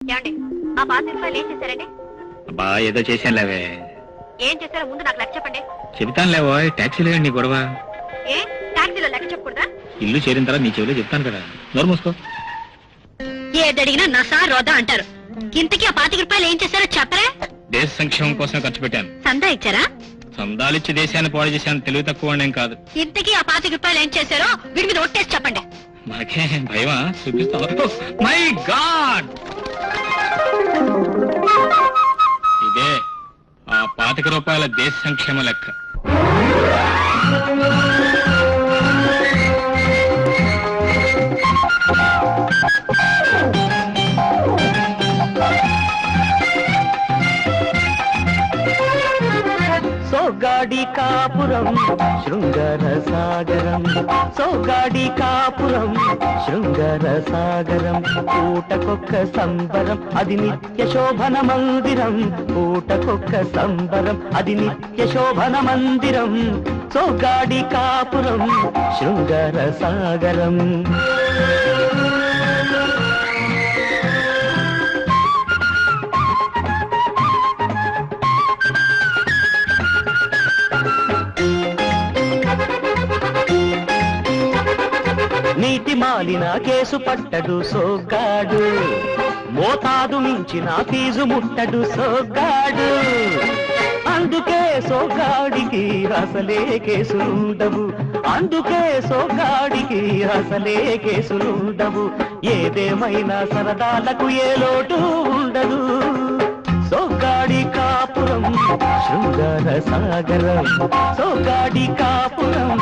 ఏమండి ఆ 5 రూపాయలు ఏం చేశారండి? అబ్బా ఏదో చేశానులేవే. ఏం చేశారో ముందు నాకు లెక్క చెప్పండి. చెబుతానులేవో, టాక్సీలో నీ గొడవ. ఏ టాక్సీలో లెక్క చెప్పకూడదా? ఇల్లు చేరిన తర్వాత నీ చెవిలో చెప్తాను కదా, నోరు మూసుకో. ఏదడిగినా నసా రోదా అంటారు. ఇంతకీ ఆ 5 రూపాయలు ఏం చేశారో చెప్పరా? దేశ సంక్షేమం కోసం ఖర్చు పెట్టాను. సందా ఇచ్చారా? సందాలిచ్చి దేశాన్ని పాడు చేశాను, తెలివి తక్కువ ఏం కాదు. ఇంతకీ ఆ 5 రూపాయలు ఏం చేశారో వీడి మీద ఒట్టేసి చెప్పండి. మనకే భయమా? చూపిస్తాను. మై గాడ్, ఇదే ఆ 25 రూపాయల దేశ సంక్షేమ లెక్క. సోగాడి కాపురం శృంగార సాగరం, సోగాడి కాపురం శృంగార సాగరం. పూటకొక్క సంబరం అది నిత్య శోభన మందిరం, పూటకొక్క సంబరం అది నిత్య శోభన మందిరం. సోగాడి కాపురం శృంగార సాగరం. నీటి మాలిన కేసు పట్టడు సోగ్గాడు, మోతాదు మించిన ఫీజు ముట్టడు సోగ్గాడు. అందుకే సోగ్గాడికి అసలే కేసులుండవు, అందుకే సోగ్గాడికి అసలే కేసులుండవు. ఏదేమైనా సరదాలకు ఏ లోటు ఉండదు. సోగ్గాడి కాపురం శృంగార సాగరం, సోగ్గాడి కాపురం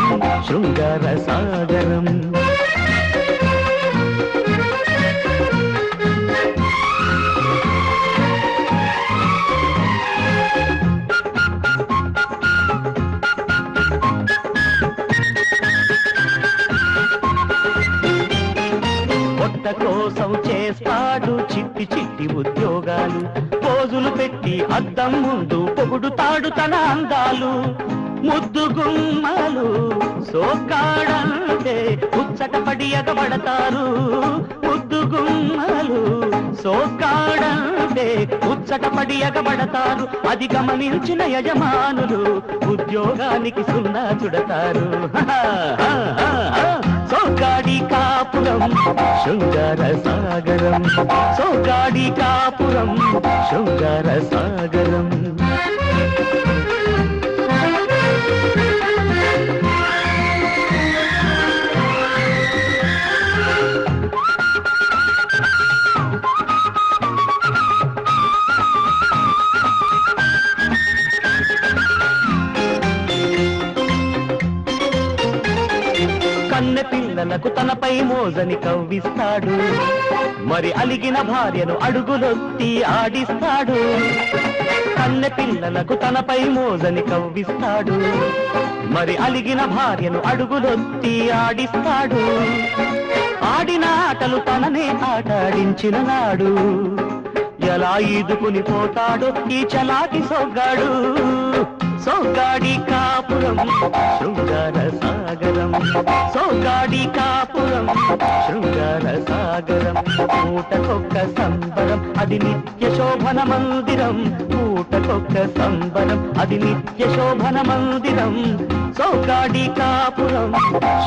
శృంగార సాగరం. పొట్ట కోసం చేస్తాడు చిట్టి చిట్టి ఉద్యోగాలు, పోజులు పెట్టి అద్దం ముందు పొగుడుతాడు తన అందాలు. ముద్దు గుమ్మలు సోగ్గాడంటే ఉచ్చటపడి ఎగబడతారు, ముద్దు గుమ్మలు సోగ్గాడంటే ఉచ్చటపడి ఎగబడతారు. అది గమనించిన యజమానులు ఉద్యోగానికి సున్నా చుడతారు. సోగ్గాడి కాపురం శృంగార సాగరం, సోగ్గాడి కాపురం శృంగార సాగరం. కన్నె పిల్లలకు తనపై మోజని కవ్విస్తాడు, మరి అలిగిన భార్యను అడుగులొత్తి ఆడిస్తాడు. కన్నె పిల్లలకు తనపై మోజని కవ్విస్తాడు, మరి అలిగిన భార్యను అడుగులొత్తి ఆడిస్తాడు. ఆడిన ఆటలు తననే ఆటాడించిన నాడు ఎలా ఈదుకుని పోతాడో ఈ చలాకి సోగ్గాడు. సోగ్గాడి కాపురం శృంగార సాగరం, సోగ్గాడి కాపురం శృంగార సాగరం. పూటకొక్క సంబరం అది నిత్య శోభన మందిరం, పూటకొక్క సంబరం అది నిత్య శోభన మందిరం. సోగ్గాడి కాపురం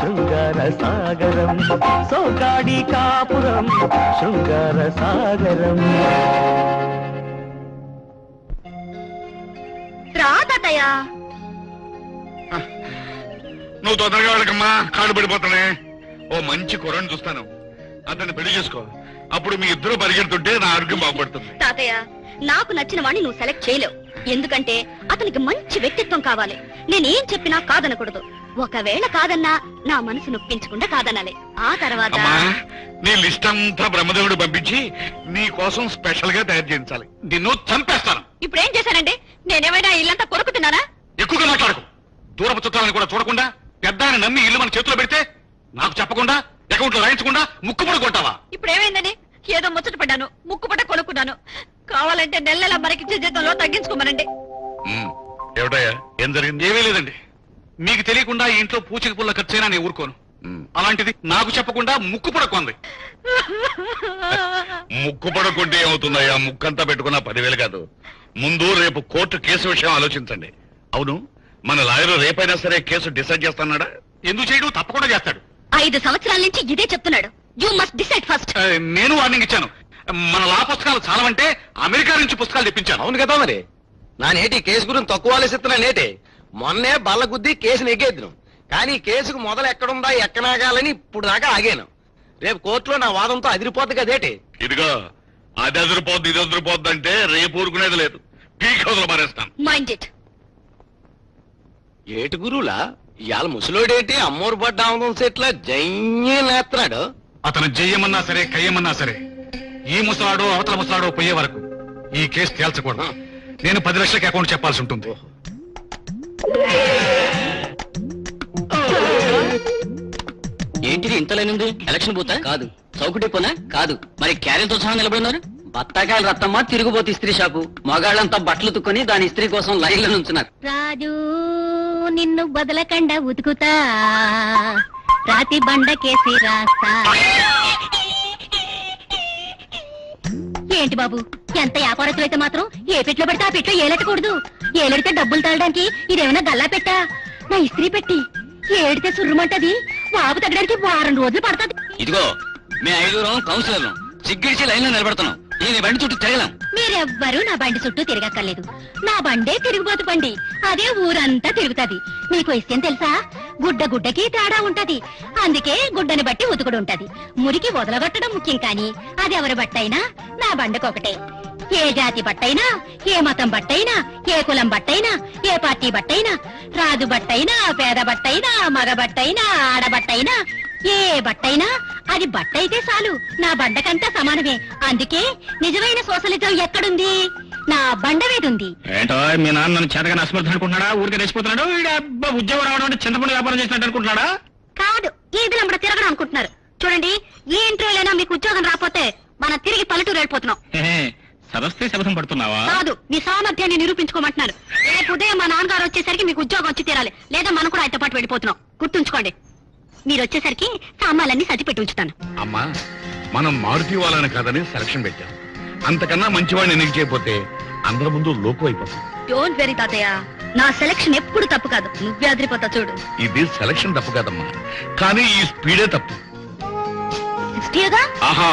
శృంగార సాగరం, సోగ్గాడి కాపురం శృంగార సాగరం. రాదయ్యా, నువ్వు తొందరగా వెళ్ళకమ్మా, కాళ్ళు పడిపోతానే. ఓ మంచి కుర్రని చూస్తాను, అతన్ని పెళ్లి చేసుకో. అప్పుడు మీ ఇద్దరు పరిగెడుతుంటే నా ఆరోగ్యం బాగుపడుతుంది. తాతయ్య నాకు నచ్చిన వాడిని నువ్వు సెలెక్ట్ చేయలేవు, ఎందుకంటే అతనికి మంచి వ్యక్తిత్వం కావాలి. నేనేం చెప్పినా కాదనకూడదు. ఒకవేళ కాదన్నా నా మనసు నొప్పించకుండా కాదనాలి. ఆ తర్వాత నీ లిస్ట్ అంతా బ్రహ్మదేవుడు పంపించి నీ కోసం స్పెషల్ గా తయారు చేయించాలి. నిన్ను చంపేస్తాను. ఇప్పుడు ఏం చేశానండి? నేనేమైనా ఇల్లంతా కొరుకుతున్నానా? ఎక్కువగా మాట్లాడకు. దూరపు చుట్టాలని కూడా చూడకుండా పెద్ద ఆయన నమ్మి ఇల్లు మన చేతిలో పెడితే నాకు చెప్పకుండా అకౌంట్ లో రాయించకుండా ముక్కుపడి కొట్టావా? ఇప్పుడు ఏమైందని? ఏదో ముచ్చట పడ్డాను, ముక్కుపట కొనుక్కున్నాను. కావాలంటే నెల మరికి జీతంలో తగ్గించుకోమనండి. ఏమిటయ్యా, ఏం జరిగింది? ఏమీ లేదండి. మీకు తెలియకుండా ఈ ఇంట్లో పూచిక పుల్ల ఖర్చైనా నేను ఊరుకోను. అలాంటిది నాకు చెప్పకుండా ముక్కు పడకుంది. ముక్కు పడకుంటే ఏమవుతుందయ్యా? ముక్కంతా పెట్టుకున్న 10,000 కాదు. ముందు రేపు కోర్టు కేసు విషయం ఆలోచించండి. అవును, మన లాయర్ రేపైనా సరే కేసు డిసైడ్ చేస్తున్నాడా? ఎందుకు చేయడు? తప్పకుండా చేస్తాడు. 5 సంవత్సరాల నుంచి ఇదే చెప్తున్నాడు. You must decide first. నేను వార్నింగ్ ఇచ్చాను. మన లా పుస్తకాలు చాలవంటే అమెరికా నుంచి పుస్తకాలు తెప్పించాను. అవును కదా మరి. నా నేటి కేసు గురించి తక్కువ ఆలోచిస్తున్నా నేటి. మొన్నే బల్ల గుద్ది కేసుని ఎగ్గేద్దును. కానీ కేసుకు మొదలు ఎక్కడుందా ఎక్కనాగాలని ఇప్పుడు దాకా ఆగాను. రేపు కోర్టులో నా వాదంతో అదిరిపోద్ది కదేటి. ఇదిగో, అది ఎదిరిపోద్ది ఇది ఎదిరిపోద్ది అంటే రేపు ఊరుకునేది లేదు. పీక్ హౌస్ లో మారేస్తాను. Mind it. ఏటి గురువులా ఇవాళ ముసలోడేటి అమ్మోరు పడ్డ ఆముదం సెట్ల జయ్యేస్తున్నాడు. అతను జయ్యమన్నా సరే కయ్యమన్నా సరే ఈ ముసలాడో అవతల ముసలాడో పోయే వరకు ఈ కేసు తేల్చకూడదు. నేను 10 లక్షలకి అకౌంట్ చెప్పాల్సి ఉంటుంది. ఏంటిది ఇంతలేనుంది? ఎలక్షన్ బూతా కాదు, చౌకటి పోనా కాదు, మరి క్యారెల్తో సహా నిలబడినారు. బత్తాకాయలు రత్తమ్మ తిరుగుబోతు ఇస్త్రీ షాపు. మగాళ్ళంతా బట్టలు తుక్కొని దాని ఇస్త్రీ కోసం లైన్లో నుంచున్నారు. రాజు నిన్ను బదలకండ ఉతుకుతా, రాతి బండకేసి రాస్తా. ఏంటి బాబు, ఎంత వ్యాపారస్తులు అయితే మాత్రం ఏ పెట్లో పడితే ఆ పెట్లో ఏలెట్టకూడదు. ఏలెడితే డబ్బులు తాగడానికి ఇదేమైనా గల్లా పెట్టా? నా ఇస్త్రీ పెట్టి ఏడితే సుర్రుమంటది. వాపు తగ్గడానికి 2 రోజులు పడుతుంది. ఇదిగో మీ 5 కౌన్సిలర్లు సిగ్గిడిచి లైన్ లో నిలబడుతున్నాం. ఈ బండి చుట్టూ తిరగలేం. మీరెవ్వరూ నా బండి చుట్టూ తిరగక్కర్లేదు. నా బండే తిరుగుబోతు బండి. అదే ఊరంతా తిరుగుతుంది. మీకు విషయం తెలుసా? గుడ్డకి తేడా ఉంటది. అందుకే గుడ్డని బట్టి ఉతుకుడు ఉంటది. మురికి వదలగొట్టడం ముఖ్యం కాని అది ఎవరి బట్టైనా నా బండకొకటే. ఏ జాతి బట్టైనా, ఏ మతం బట్టైనా, ఏ కులం బట్టైనా, ఏ పార్టీ బట్టైనా, రాజు బట్టైనా, పేద బట్టైనా, మగ బట్టైనా, ఆడబట్టైనా, ఏ బట్టైనా అది బట్టయితే చాలు. నా బండకంతా సమానమే. అందుకే నిజమైన సోషలిజం ఎక్కడుంది? నా బండ మీద ఉంది. ఏంటో మీ నాన్న నన్ను చేతగా అసమర్థం అనుకుంటున్నాడా? ఊరికే రెచ్చిపోతున్నాడు. ఉద్యోగం రావడం అంటే చింతపండు వ్యాపారం చేసినట్టు అనుకుంటున్నాడా? కాదు, ఈ దినం తిరగడం అనుకుంటున్నారు. చూడండి, ఏ ఇంటర్వ్యూలైనా మీకు ఉద్యోగం రాకపోతే మనం తిరిగి పల్లెటూరు వెళ్ళిపోతున్నాం. సదస్తే శబదం పడుతున్నావా? కాదు, మీ సామర్థ్యాన్ని నిరూపించుకోమంటున్నారు. రేపు ఉదయం మా నాన్నగారు వచ్చేసరికి మీకు ఉద్యోగం వచ్చి తీరాలి. లేదా మనం కూడా ఆయనతో పాటు వెళ్ళిపోతున్నాం. గుర్తుంచుకోండి. మీరు వచ్చేసరికి సామాన్లన్నీ సర్ది పెట్టి ఉంచుతాను. అమ్మా, మనం మారుతి వాళ్ళని కాదని సెలక్షన్ పెట్టాం. అంతకన్నా మంచివాడిని ఎన్నిక చేయకపోతే అందరి ముందు లోకు అయిపోతాం. డోంట్ వెరీ తాతయ్య, నా సెలక్షన్ ఎప్పుడు తప్పు కాదు. నువ్వే అదిరిపోతా చూడు. ఇది సెలక్షన్ తప్పు కాదమ్మా, కానీ ఈ స్పీడే తప్పు. 60గా? ఆహా,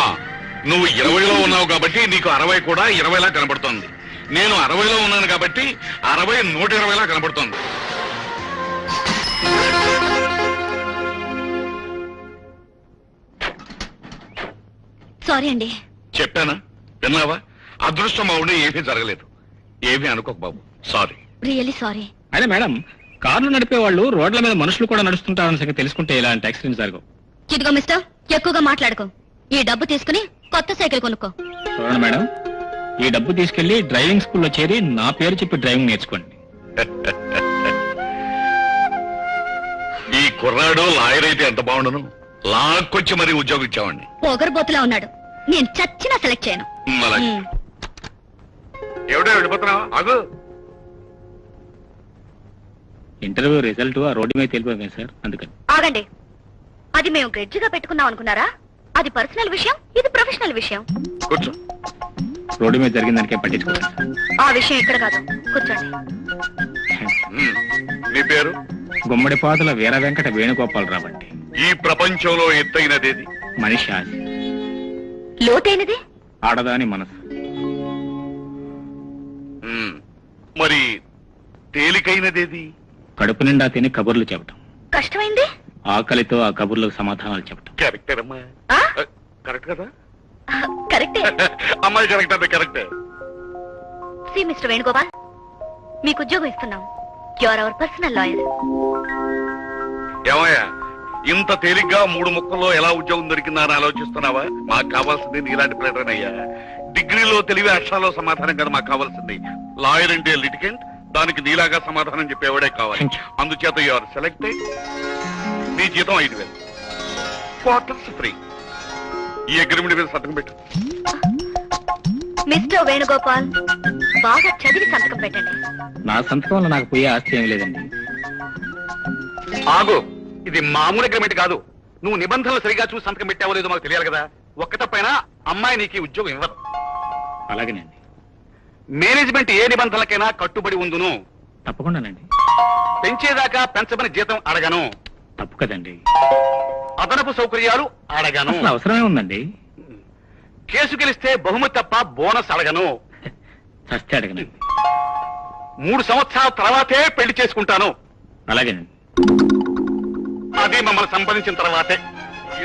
నువ్వు 20లో ఉన్నావు కాబట్టి నీకు 60 కూడా 20లా కనబడుతోంది. నేను 60లో ఉన్నాను కాబట్టి 60 120లా కనబడుతోంది. సారీ అండి. చెప్పానా? విన్నావా? అదృష్టం మా ఉండి ఏమీ జరగలేదు. ఏమీ అనుకోక బాబు, సారీ. Really sorry. అదే మేడం, కార్లు నడిపే వాళ్ళు రోడ్ల మీద మనుషులు కూడా నడుస్తుంటారని సంగతి తెలుసుకుంటే ఇలాంటి యాక్సిడెంట్స్ జరగవు. ఇదిగో మిస్టర్, ఎక్కువగా మాట్లాడుకో. ఈ డబ్బు తీసుకుని కొత్త సైకిల్ కొనుక్కో. చూడండి మేడం, ఈ డబ్బు తీసుకెళ్లి డ్రైవింగ్ స్కూల్లో చేరి నా పేరు చెప్పి డ్రైవింగ్ నేర్చుకోండి. ఈ కుర్రాడు లాయర్ అయితే ఎంత బాగుండను. లాక్కొచ్చి మరీ ఉద్యోగం ఇచ్చామండి. పొగరబోతులా ఉన్నాడు. నేను చచ్చినా సెలెక్ట్ చేయను. ఎవడో వెళ్ళిపోతున్నావు? ఆగు. ఇంటర్వ్యూ రిజల్ట్ ఆ రోడ్డు మీద తెలిపోయింది సార్, అందుకని. ఆగండి. అది మేము గ్రెడ్జిగా పెట్టుకున్నాం అనుకున్నారా? అది పర్సనల్ విషయం, ఇది ప్రొఫెషనల్ విషయం. కూర్చో. రోడ్డు మీద జరిగిన దానికే పట్టించుకోవాలి. ఆ విషయం ఇక్కడ కాదు, కూర్చోండి. నీ పేరు? గుమ్మడిపాదుల వీర వెంకట వేణుగోపాలరావు అండి. ఈ ప్రపంచంలో ఎత్తైనదేది? మనిషి ఆశ. లోతైనది? ఆడదాని మనసు. మరి తేలికైనదేది? కడుపు నిండా తిని కబుర్లు చెప్పటం. కష్టమైంది? ఆకలితో ఆ కబుర్లకు సమాధానాలు చెప్పటం. కరెక్టేనమ్మా. కరెక్ట్ కదా? కరెక్టే. అమ్మాయి కరెక్ట్ అంటే కరెక్టే. సి మిస్టర్ వేణుగోపాల్, మీకు ఉద్యోగం ఇస్తున్నాం. You are our personal lawyer. ఏమయ్యా, ఇంత తేలిగ్గా 3 ముక్కల్లో ఎలా ఉద్యోగం దొరికిందా అని ఆలోచిస్తున్నావా? మాకు కావాల్సింది నీలాంటి ప్లేటర్ అయ్యా. డిగ్రీలో తెలివి అక్షరాలో సమాధానం కదా మాకు కావాల్సింది. లాయర్ అంటే లిటికెంట్, దానికి నీలాగా సమాధానం చెప్పేవాడే కావాలి. అందుచేత యు ఆర్ సెలెక్టెడ్. నీ జీతం 5,000, క్వార్టర్స్ ఫ్రీ. ఈ అగ్రిమెంట్ మీద సంతకం పెట్టు. మిస్టర్ వేణుగోపాల్, బాగా చదివి సంతకం పెట్టండి. నా సంతకంలో నాకు పోయే ఆస్తి ఏమి లేదండి. ఆగు, ఇది మామూలు అగ్రిమెంట్ కాదు, నువ్వు నిబంధనలు సరిగా చూసి సంతకం పెట్టావో లేదో మాకు తెలియాలి కదా. ఒక్క తప్పైనా అమ్మాయి నీకు ఉద్యోగం ఇవ్వదు. అలాగేనండి. మేనేజ్మెంట్ ఏ నిబంధనలకైనా కట్టుబడి ఉందును. తప్పకుండానండి. పెంచేదాకా పెంచమని జీతం అడగను. తప్పు కదండి. అదనపు సౌకర్యాలు అడగను. అసలు అవసరమే ఉందండి. కేసు గెలిస్తే బహుమతి తప్ప బోనస్ అడగను. చస్తే అడగనండి. 3 సంవత్సరాల తర్వాతే పెళ్లి చేసుకుంటాను. అలాగేనండి. అది మమ్మల్ని సంపాదించిన తర్వాతే.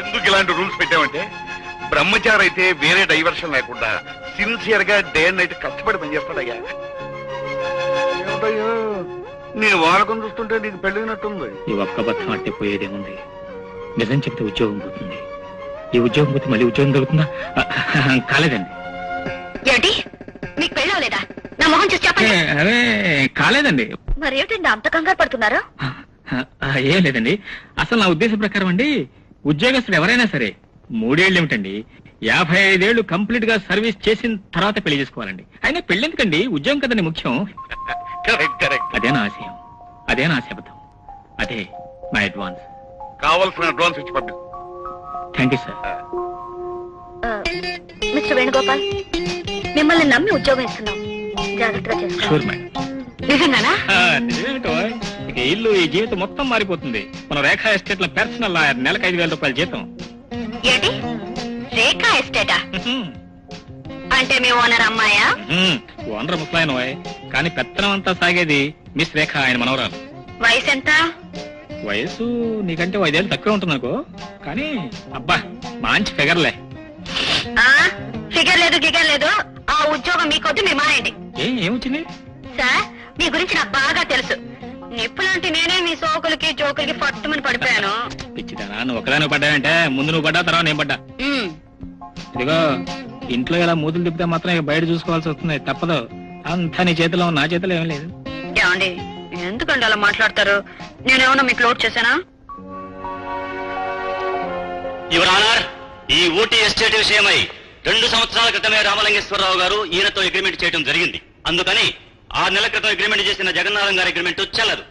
ఎందుకు ఇలాంటి రూల్స్ పెట్టామంటే బ్రహ్మచారి అయితే వేరే డైవర్షన్ లేకుండా సిన్సియర్ గా డే అండ్ నైట్ కష్టపడి పనిచేస్తాడయ్యా. ఏమిటయ్యా నేను వాడకం చూస్తుంటే నీకు పెళ్ళినట్టుంది. ఈ ఒక్క బద్దం అంటే పోయేదేముంది? నిజం చెప్తే ఉద్యోగం పోతుంది. ఈ ఉద్యోగం పోతే మళ్ళీ ఉద్యోగం దొరుకుతుందా? కాలేదండి. ఏమిటి మీకు పెళ్ళవలేదా? నా మొహం చూసి చెప్పండి. అదే కాలేదండి. మరి ఏమిటండి అంత కంగారు పడుతున్నారు? ఏం లేదండి. అసలు నా ఉద్దేశం ప్రకారం అండి, ఉద్యోగస్తులు ఎవరైనా సరే 3 ఏళ్ళు ఏమిటండి, 55 ఏళ్ళు కంప్లీట్ గా సర్వీస్ చేసిన తర్వాత పెళ్లి చేసుకోవాలండి. అయినా పెళ్లి ఎందుకండి? ఉద్యోగం కదండి ముఖ్యం. అదే నా ఆశయం, అదే నా శపథం, అదే నా అడ్వాన్స్. కావాల్సిన అడ్వాన్స్ ఇచ్చి పంపిస్తాను. Thank you sir. Mister Venugopal, మిమ్మల్ని నమ్మి ఉద్యోగం ఇస్తున్నాం, జాగ్రత్తగా చేసుకోండి. Sure madam. నిజంగానా? నిజమేంటో, ఇక ఇల్లు ఈ జీవితం మొత్తం మారిపోతుంది. మన రేఖా ఎస్టేట్ లో పర్సనల్ లాయర్ నెలకు 5,000 రూపాయల జీతం. ఏంటి రేఖా ఎస్టేటా? అంటే మీ ఓనర్ అమ్మాయా? ఓనర్ ముసలాయన, కానీ పెత్తనం అంతా సాగేది మిస్ రేఖ, ఆయన మనవరాలు. వయసు ఎంత? వయసు నీకంటే 5 ఏళ్ళు తక్కువ ఉంటుంది అనుకో, కానీ అబ్బా మంచి ఫిగర్లే. ఫిగర్ లేదు గిగర్ లేదు, ఆ ఉద్యోగం మీకొద్దు, మీరు మానేయండి. ఏమొచ్చింది సార్, మీ గురించి నాకు బాగా తెలుసు. నిప్పులాంటి నేనే మీ సోకులకి జోకులకి పట్టుమని పడిపోయాను. పిచ్చిదానా, నువ్వు ఒకదాని పడ్డావంటే ముందు నువ్వు పడ్డా, తర్వాత నేను పడ్డా. ఇదిగో ఇంట్లో ఇలా మూతులు తిప్పితే మాత్రం ఇక బయట చూసుకోవాల్సి వస్తుంది, తప్పదు. అంతా నీ చేతిలో, నా చేతిలో ఏం లేదు. ఏమండి ఎందుకంటే అలా మాట్లాడతారు? నేనేమన్నా మీకు లోడ్ చేశానా? యువర్ ఆనర్, ఈ ఊటీ ఎస్టేట్ విషయమై 2 సంవత్సరాల క్రితమే రామలింగేశ్వరరావు గారు ఈయనతో అగ్రిమెంట్ చేయడం జరిగింది. అందుకని 6 నెలల క్రితం అగ్రిమెంట్ చేసిన జగన్నాథం గారి అగ్రిమెంట్ చెల్లదు.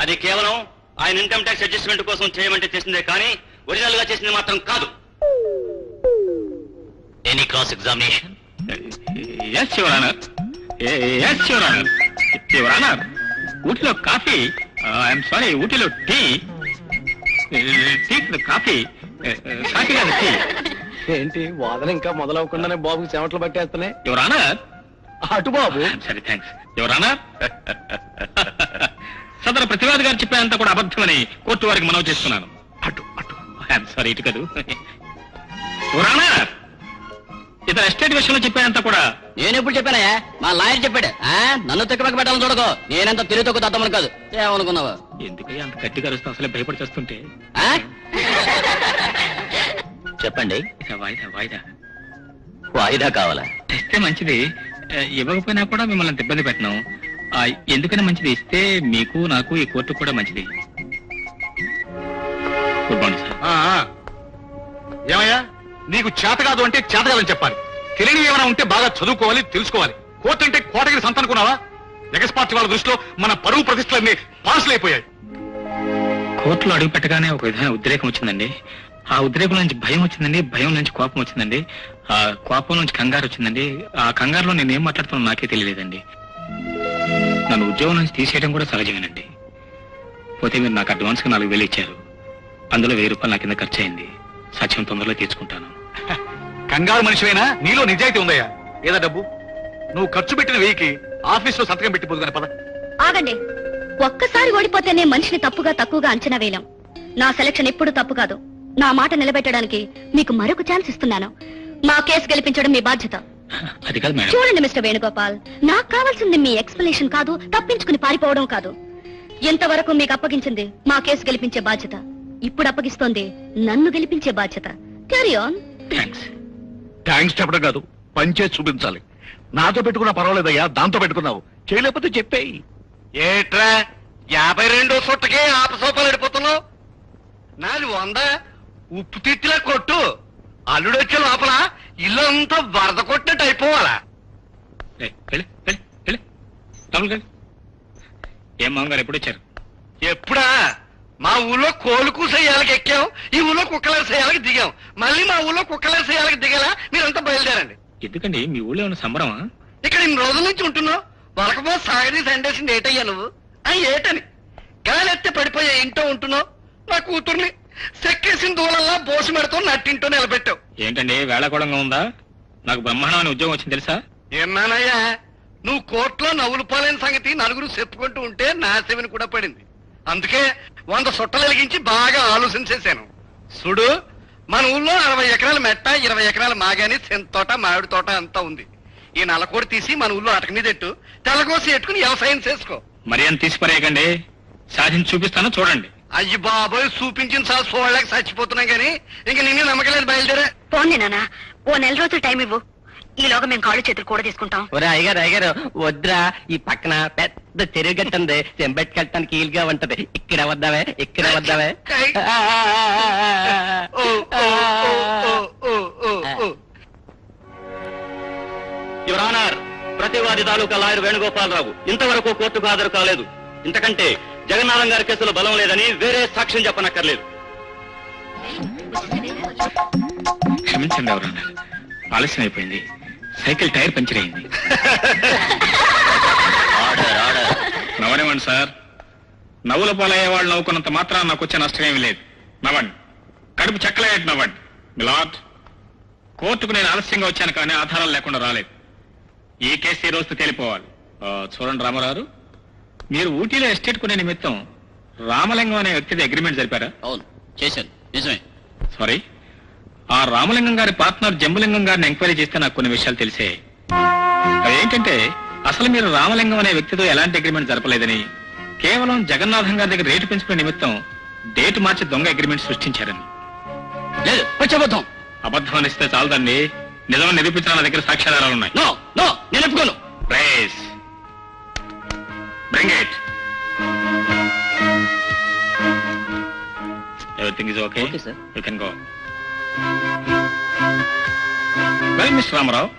అది కేవలం ఆయన ఇన్కమ్ ట్యాక్స్ అడ్జస్ట్మెంట్ కోసం చేయమంటే చేసిందే కానీ ఒరిజినల్ గా చేసింది మాత్రం కాదు. Any cross examination? Yes your honour, yes your honour. Your honour, ఊటీలో కాఫీ, ఐఎమ్ సారీ, ఊటీలో టీ, కాఫీ కాఫీ కాదు టీ. ఏంటి వాదన ఇంకా మొదలవకుండానే బాబుకి చెమటలు పట్టేస్తున్నాయి. Your honour. అటు బాబు. సరే థ్యాంక్స్ యువర్ ఆనర్. సదరు ప్రతివాది గారు చెప్పేంత కూడా అబద్ధమని కోర్టు వారికి మనవి చేస్తున్నాను. అటు అటు ఐఎమ్ సారీ, ఇటు కదూ. యువర్ ఆనర్, ఇతర ఎస్టేట్ విషయంలో చెప్పేంత కూడా నేను ఎప్పుడు చెప్పానా? మా లాయర్ చెప్పాడు. నన్ను తిక్కపక్క పెట్టాలని చూడకో. నేనంత తిరిగి తొక్కు తత్తమని కాదు. ఏమనుకున్నావా? ఎందుకయ్యా అంత గట్టిగా అరుస్తూ అసలే భయపడి చేస్తుంటే? చెప్పండి. వాయిదా వాయిదా వాయిదా కావాలా? తెస్తే మంచిది, ఇవ్వకపోయినా కూడా మిమ్మల్ని అంత ఇబ్బంది పెట్టను. ఎందుకైనా మంచిది, ఇస్తే మీకు నాకు ఈ కోర్టు కూడా మంచిది. Good morning sir. ఏమయ్యా, నీకు చేత కాదు అంటే చేత కాదని చెప్పాలి. తెలియని ఏమైనా ఉంటే బాగా చదువుకోవాలి, తెలుసుకోవాలి. కోర్టు అంటే కోటగిరి సంత అనుకున్నావా? ఎగస్పార్టీ వాళ్ళ దృష్టిలో మన పరువు ప్రతిష్టలన్నీ పాసులైపోయాయి. కోర్టులో అడుగు పెట్టగానే ఒక విధమైన ఉద్రేకం వచ్చిందండి. ఆ ఉద్రేకం నుంచి భయం వచ్చిందండి, భయం నుంచి కోపం వచ్చిందండి, ఆ కోపం నుంచి కంగారు వచ్చిందండి. ఆ కంగారులో నేనేం మాట్లాడుతున్నా నాకే తెలియలేదండి. నన్ను ఉద్యోగం నుంచి తీసేయడం కూడా సహజమేనండి. పోతే మీరు నాకు అడ్వాన్స్ గా 4,000 ఇచ్చారు. అందులో 1,000 రూపాయలు నా కింద ఖర్చు అయింది. సత్యం తొందరలో తీర్చుకుంటాను. కంగారు మనిషివైనా నీలో నిజాయితీ ఉందయ్యా. ఏదా డబ్బు నువ్వు ఖర్చు పెట్టిన 1000కి ఆఫీస్ లో సంతకం పెట్టి పోదుగానే పద. ఆగండి, ఒక్కసారి ఓడిపోతేనే మనిషిని తప్పుగా తక్కువగా అంచనా వేయలేం. నా సెలక్షన్ ఎప్పుడు తప్పు కాదు. నా మాట నిలబెట్టడానికి మీకు మరొక ఛాన్స్ ఇస్తున్నాను. మా కేసు గెలిపించడం మీ బాధ్యత. అది కాదు మేడం. చూడండి మిస్టర్ వేణుగోపాల్, నాకు కావాల్సింది మీ ఎక్స్ప్లెనేషన్ కాదు, తప్పించుకుని పారిపోవడం కాదు. ఇంతవరకు మీకు అప్పగించింది మా కేసు గెలిపించే బాధ్యత. ఇప్పుడు అప్పగిస్తోంది నన్ను గెలిపించే బాధ్యత. Carry on. థ్యాంక్స్ చెప్పడం కాదు, పనిచేసి చూపించాలి. నాతో పెట్టుకున్నా పర్వాలేదయ్యా, దాంతో పెట్టుకున్నావు. చేయలేకపోతే చెప్పేయి. ఏట్రా 52 సుట్టకే ఆపసోపాలు అడిపోతున్నావు? నాది 100 ఉప్పు తిత్తిలా కొట్టు. అల్లుడొచ్చే లోపల ఇల్లు అంతా వరద కొట్టినట్టు అయిపోవాలా? ఏం మామగారు ఎప్పుడు వచ్చారు? ఎప్పుడా? మా ఊళ్ళో కోలు కూసేయాలకి ఎక్కాం, ఈ ఊళ్ళో కుక్కలేసేయాలకి దిగాం, మళ్ళీ మా ఊళ్ళో కుక్కలేసేయాలకి దిగేలా మీరంతా బయలుదేరండి. ఎందుకండి మీ ఊళ్ళో ఉన్న సంబరమా? ఇక్కడ ఇన్ని రోజుల నుంచి ఉంటున్నావు, వలకపో సాగరి సండేసింది ఏటయ్యా నువ్వు? ఏటని గాలెత్తే పడిపోయే ఇంట్లో ఉంటున్నావు, నా కూతుర్ని సెక్కేసిన దూలల్లా బోసు మెడతో నట్టింటో నిలబెట్టావు. ఏంటండి వేళాకోళంగా ఉందా? నాకు బ్రహ్మాండమైన ఉద్యోగం వచ్చింది తెలుసా? ఏమన్నానయ్యా, నువ్వు కోర్టులో నవ్వులు పోలేని సంగతి నలుగురు చెప్పుకుంటూ ఉంటే నా చెవిని కూడా పడింది. అందుకే 100 సుట్టలు వెలిగించి బాగా ఆలోచించేశాను. చూడు, మన ఊళ్ళో 60 ఎకరాల మెట్ట, 20 ఎకరాల మాగాని, సెంత తోట, మామిడి తోట అంతా ఉంది. ఈ నల్లకోడి తీసి మన ఊళ్ళో అటక మీద ఎట్టు, తెల్లకోసి ఎట్టుకుని వ్యవసాయం చేసుకో. మరి అని తీసి పరేయకండి, సాధించి చూపిస్తాను చూడండి. అయ్యి బాబోయ్, చూపించిన సార్ చూడలేక చచ్చిపోతున్నాం కానీ ఇంక నిన్ను నమ్మకలేదు, బయలుదేరా. పోండి నాన్న, ఓ 4 రోజులు టైం ఇవ్వు. ఈలోగా మేము కాళ్ళు చేతులు కూడా తీసుకుంటాం. ఒరే అయ్యగారు వద్దురా, ఈ పక్కన పెద్ద చెరువు గట్ట ఉంది, చెంబెట్టుకెళ్ళటానికి ఈలుగా ఉంటది. ఇక్కడ వద్దావే. ఓ, ఓ, ఓ, ఓ, ఓ, ఓ. యువర్ ఆనర్, ప్రతివాది తాలూకా లాయర్ వేణుగోపాలరావు ఇంతవరకు కోర్టుకు హాజరు కాలేదు. ఇంతకంటే జగన్నాథం గారి కేసులో బలం లేదని వేరే సాక్ష్యం చెప్పనక్కర్లేదు. క్షమించండి ఎవరన్నా, ఆలస్యం అయిపోయింది. సైకిల్ టైర్ పంచర్ అయింది. నవ్వనివ్వండి సార్, నవ్వుల పాలయ్యే వాళ్ళు నవ్వుకున్నంత మాత్రం నాకు వచ్చే నష్టం ఏమీ లేదు. నవ్వండి, కడుపు చెక్కలేట్ నవ్వండి. మిలాడ్, కోర్టుకు నేను ఆలస్యంగా వచ్చాను కానీ ఆధారాలు లేకుండా రాలేదు. ఈ కేసు ఈ రోజుతో తేలిపోవాలి. చూడండి రామారావు, మీరు ఊటీలో ఎస్టేట్ కొనే నిమిత్తం రామలింగం అనే వ్యక్తిది అగ్రిమెంట్ జరిపారా? అవును, చేశాను. నిజమే. సారీ, ఆ రామలింగం గారి పార్ట్నర్ జంబులింగం గారిని ఎంక్వైరీ చేస్తే నాకు కొన్ని విషయాలు తెలిసే. అదేంటంటే అసలు మీరు రామలింగం అనే వ్యక్తితో ఎలాంటి అగ్రిమెంట్ జరపలేదని, కేవలం జగన్నాథం గారి దగ్గర రేటు పెంచుకునే నిమిత్తం డేట్ మార్చి దొంగ అగ్రిమెంట్ సృష్టించారని. లేదు, వచ్చేబోతాం. అబద్ధం అనిస్తే చాలదండి, నిజం నిరూపించిన నా దగ్గర సాక్ష్యాధారాలు ఉన్నాయి. నో నో, నేను ఒప్పుకోను. Please bring it. Everything is okay? Okay, sir. You can go. Well mister Ramarao,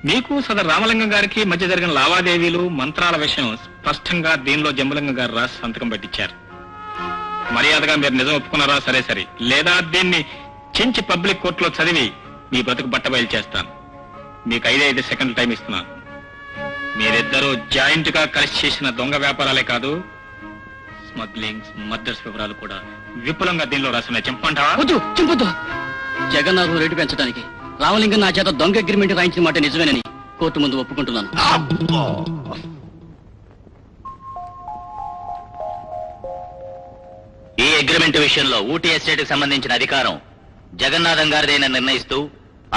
మీకు సదర్ రామలింగం గారికి మధ్య జరిగిన లావాదేవీలు, మంత్రాల విషయం స్పష్టంగా దీనిలో జంబులింగం గారు రాసి సంతకం పెట్టించారు. మర్యాదగా మీరు నిజం ఒప్పుకున్నారా? సరే సరే, లేదా దీన్ని చించి పబ్లిక్ కోర్టులో చదివి మీ బ్రతుకు బట్టబయలు చేస్తాను. మీకు 5 సెకండ్లు టైం ఇస్తున్నాను. మీరిద్దరూ జాయింట్ గా కలిసి చేసిన దొంగ వ్యాపారాలే కాదు, స్మగ్లింగ్, మర్డర్స్ వివరాలు కూడా విపులంగా దీనిలో రాసిన చెంపంటావా? వద్దు, చింపొద్దు. జగన్నాథం రేటు పెంచడానికి రామలింగం నా చేత దొంగ అగ్రిమెంట్ రాయించిన మాట నిజమేనని కోర్టు ముందు ఒప్పుకుంటున్నాను. ఈ అగ్రిమెంట్ విషయంలో ఊటీ ఎస్టేట్ కి సంబంధించిన అధికారం జగన్నాథం గారిదేన నిర్ణయిస్తూ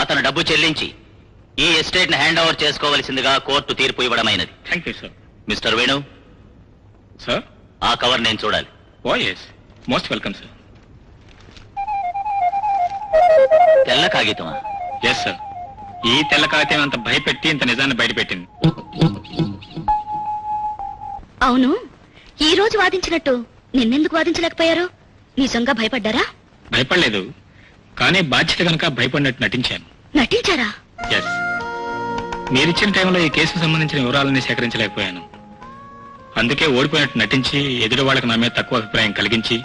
అతను డబ్బు చెల్లించి ఈ ఎస్టేట్ ని హ్యాండ్ ఓవర్ చేసుకోవలసిందిగా కోర్టు తీర్పు ఇవ్వడమైనది. Thank you sir. Mister Venu, sir, ఆ కవర్ నేను చూడాలి. Oh yes, most welcome sir. తెల్ల కాగితమా? ఎస్ సార్, ఈ తెల్ల కాగితం అంత భయపెట్టి ఇంత నిజాన్ని బయటపెట్టింది. అవును, ఈ రోజు వాదించినట్టు నిన్నెందుకు వాదించలేకపోయారు? నిజంగా భయపడ్డారా? భయపడలేదు, కానీ బాధ్యత కనుక భయపడినట్టు నటించాను. నటించారా? ఎస్, మీరిచ్చిన టైంలో ఈ కేసుకు సంబంధించిన వివరాలన్నీ సేకరించలేకపోయాను. అందుకే ఓడిపోయినట్టు నటించి ఎదుటి వాళ్ళకి నా మీద తక్కువ అభిప్రాయం కలిగించి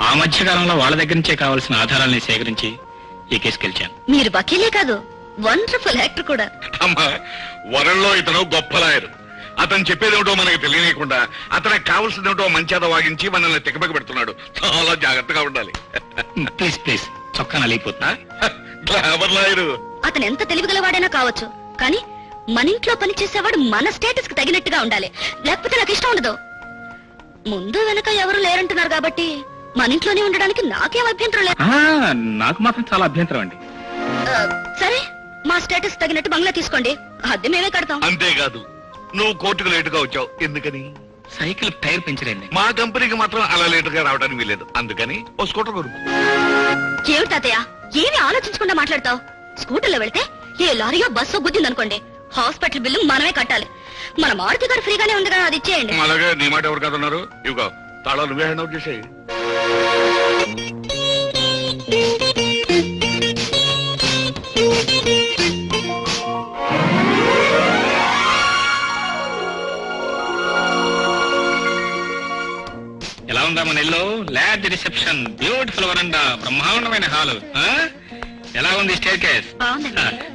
ఆ మధ్య కాలంలో వాళ్ళ దగ్గర నుంచే కావాల్సిన ఆధారాలని సేకరించి ఈ కేసు గెలిచాను. మీరు వకీలే కాదు, వండర్ఫుల్ యాక్టర్ కూడా. అమ్మా, వరంలో ఇతను గొప్ప లాయరు. అతను చెప్పేదేమిటో మనకి తెలియకుండా అతనికి కావాల్సిందేమిటో మంచేత వాగించి మనల్ని తిక్కబెక్క పెడుతున్నాడు. చాలా జాగ్రత్తగా ఉండాలి. ప్లీజ్ ప్లీజ్, చొక్కా నలిగిపోతున్నా. Glamour lawyer. అతను ఎంత తెలివిగలవాడైనా కావచ్చు, కానీ మన ఇంట్లో పనిచేసేవాడు మన స్టేటస్ కి తగినట్టుగా ఉండాలి, లేకపోతే నాకు ఇష్టం ఉండదు. ముందు వెనక ఎవరు లేరంటున్నారు కాబట్టి మన ఇంట్లోనే ఉండడానికి నాకేం అభ్యంతరం లేదు. నాకు మాత్రం చాలా అభ్యంతరం అండి. సరే, మా స్టేటస్ తగినట్టు బంగ్లా తీసుకోండి, అద్దె మేమే కడతాం. అంతేకాదు, నువ్వు కోర్టుకు లేటుగా వచ్చావు. ఎందుకని? సైకిల్ టైర్ పంచర్ అయింది. మా కంపెనీకి మాత్రం అలా లేటుగా రావడానికి వీలేదు. అందుకని ఓ స్కూటర్ కొనుక్కో. ఏమిటి తాతయ్య, ఏమి ఆలోచించకుండా మాట్లాడతావు? స్కూటర్లో వెళ్తే ఏ లారీయో బస్సో గుద్దిందనుకోండి, హాస్పిటల్ బిల్లు మనమే కట్టాలి. మన మారుతి గారు ఫ్రీగానే ఉంది కదా, అది ఇచ్చేయండి. అలాగే నీ మాట ఎవరు కదన్నారు? ఇవిగో తాళాలు నువ్వే హ్యాండ్ అవుట్ చేసేయి. ఎలా ఉంది చూసారా మన ఇల్లు? లార్జ్ రిసెప్షన్, బ్యూటిఫుల్ వరండా, బ్రహ్మాండమైన హాలు. ఎలా ఉంది స్టేర్ కేస్?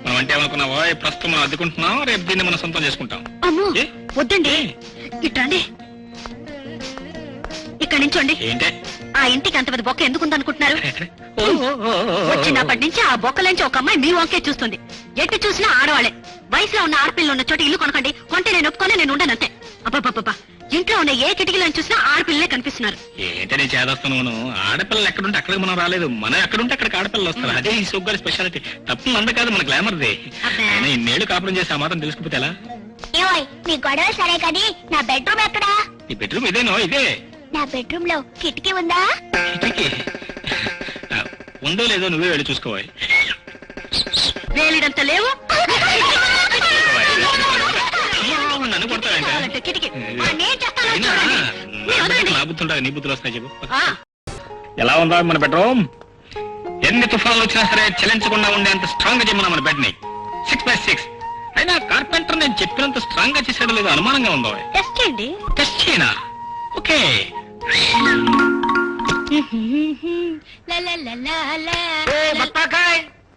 మనం అంటే ఏమనుకున్నావో, ప్రస్తుతం మనం అద్దుకుంటున్నాం, రేపు దీన్ని మనం సొంతం చేసుకుంటాం. అమ్మో వద్దండి, ఇట్టండి ఇక్కడ నుంచోండి. ఏంటే ఆ ఇంటికి అంతమంది బొక్క ఎందుకుంది అనుకుంటున్నారు? వచ్చినప్పటి నుంచి ఆ బొక్కలోంచి ఒక అమ్మాయి మీ వంకే చూస్తుంది. ఎట్టి చూసినా ఆడవాళ్ళే. వయసులో ఉన్న ఆడపిల్లలు ఉన్న చోట ఇల్లు కొనకండి, కొంటే నేను ఒప్పుకొని నేను ఉండనంతే. అబ్బాబ్బా, ఇంట్లో ఉన్న ఏ కిటికీలను చూసినా ఆడపిల్లలే కనిపిస్తున్నారు. ఏంటే నేను చేదస్తున్నాను? ఆడపిల్లలు ఎక్కడుంటే అక్కడికి మనం రాలేదు, మనం ఎక్కడుంటే అక్కడికి ఆడపిల్లలు వస్తారు. అదే ఈ సోగ్గారి స్పెషాలిటీ. తప్పు మంద కాదు, మన గ్లామర్దే. ఇన్నేళ్లు కాపురం చేసి ఆ మాత్రం తెలుసుకుపోతే ఎలా? మీ గొడవ సరే కానీ నా బెడ్రూమ్ ఎక్కడా? నీ బెడ్రూమ్ ఇదేనో? ఇదే. నా బెడ్రూమ్ లో కిటికీ ఉందా? కిటికీ ఉందో లేదో నువ్వే వెళ్ళి చూసుకోవాలి. వేలిడంత లేవు. నన్ను కొడతావేంటే? కిటికీ నా బుద్ధుంటా, నీ బుద్ధులు వస్తాయి చెప్పు. ఎలా ఉందా మన బెడ్రూమ్? ఎన్ని తుఫాన్లు వచ్చినా సరే చలించకుండా ఉండేంత స్ట్రాంగ్ గా చేయమన్నా మన బెడ్ ని. 6x6. అయినా కార్పెంటర్ నేను చెప్పినంత స్ట్రాంగ్ గా చేసాడో లేదో అనుమానంగా ఉందో. టెస్ట్ చేయండి. టెస్ట్ చేయనా? ఓకే.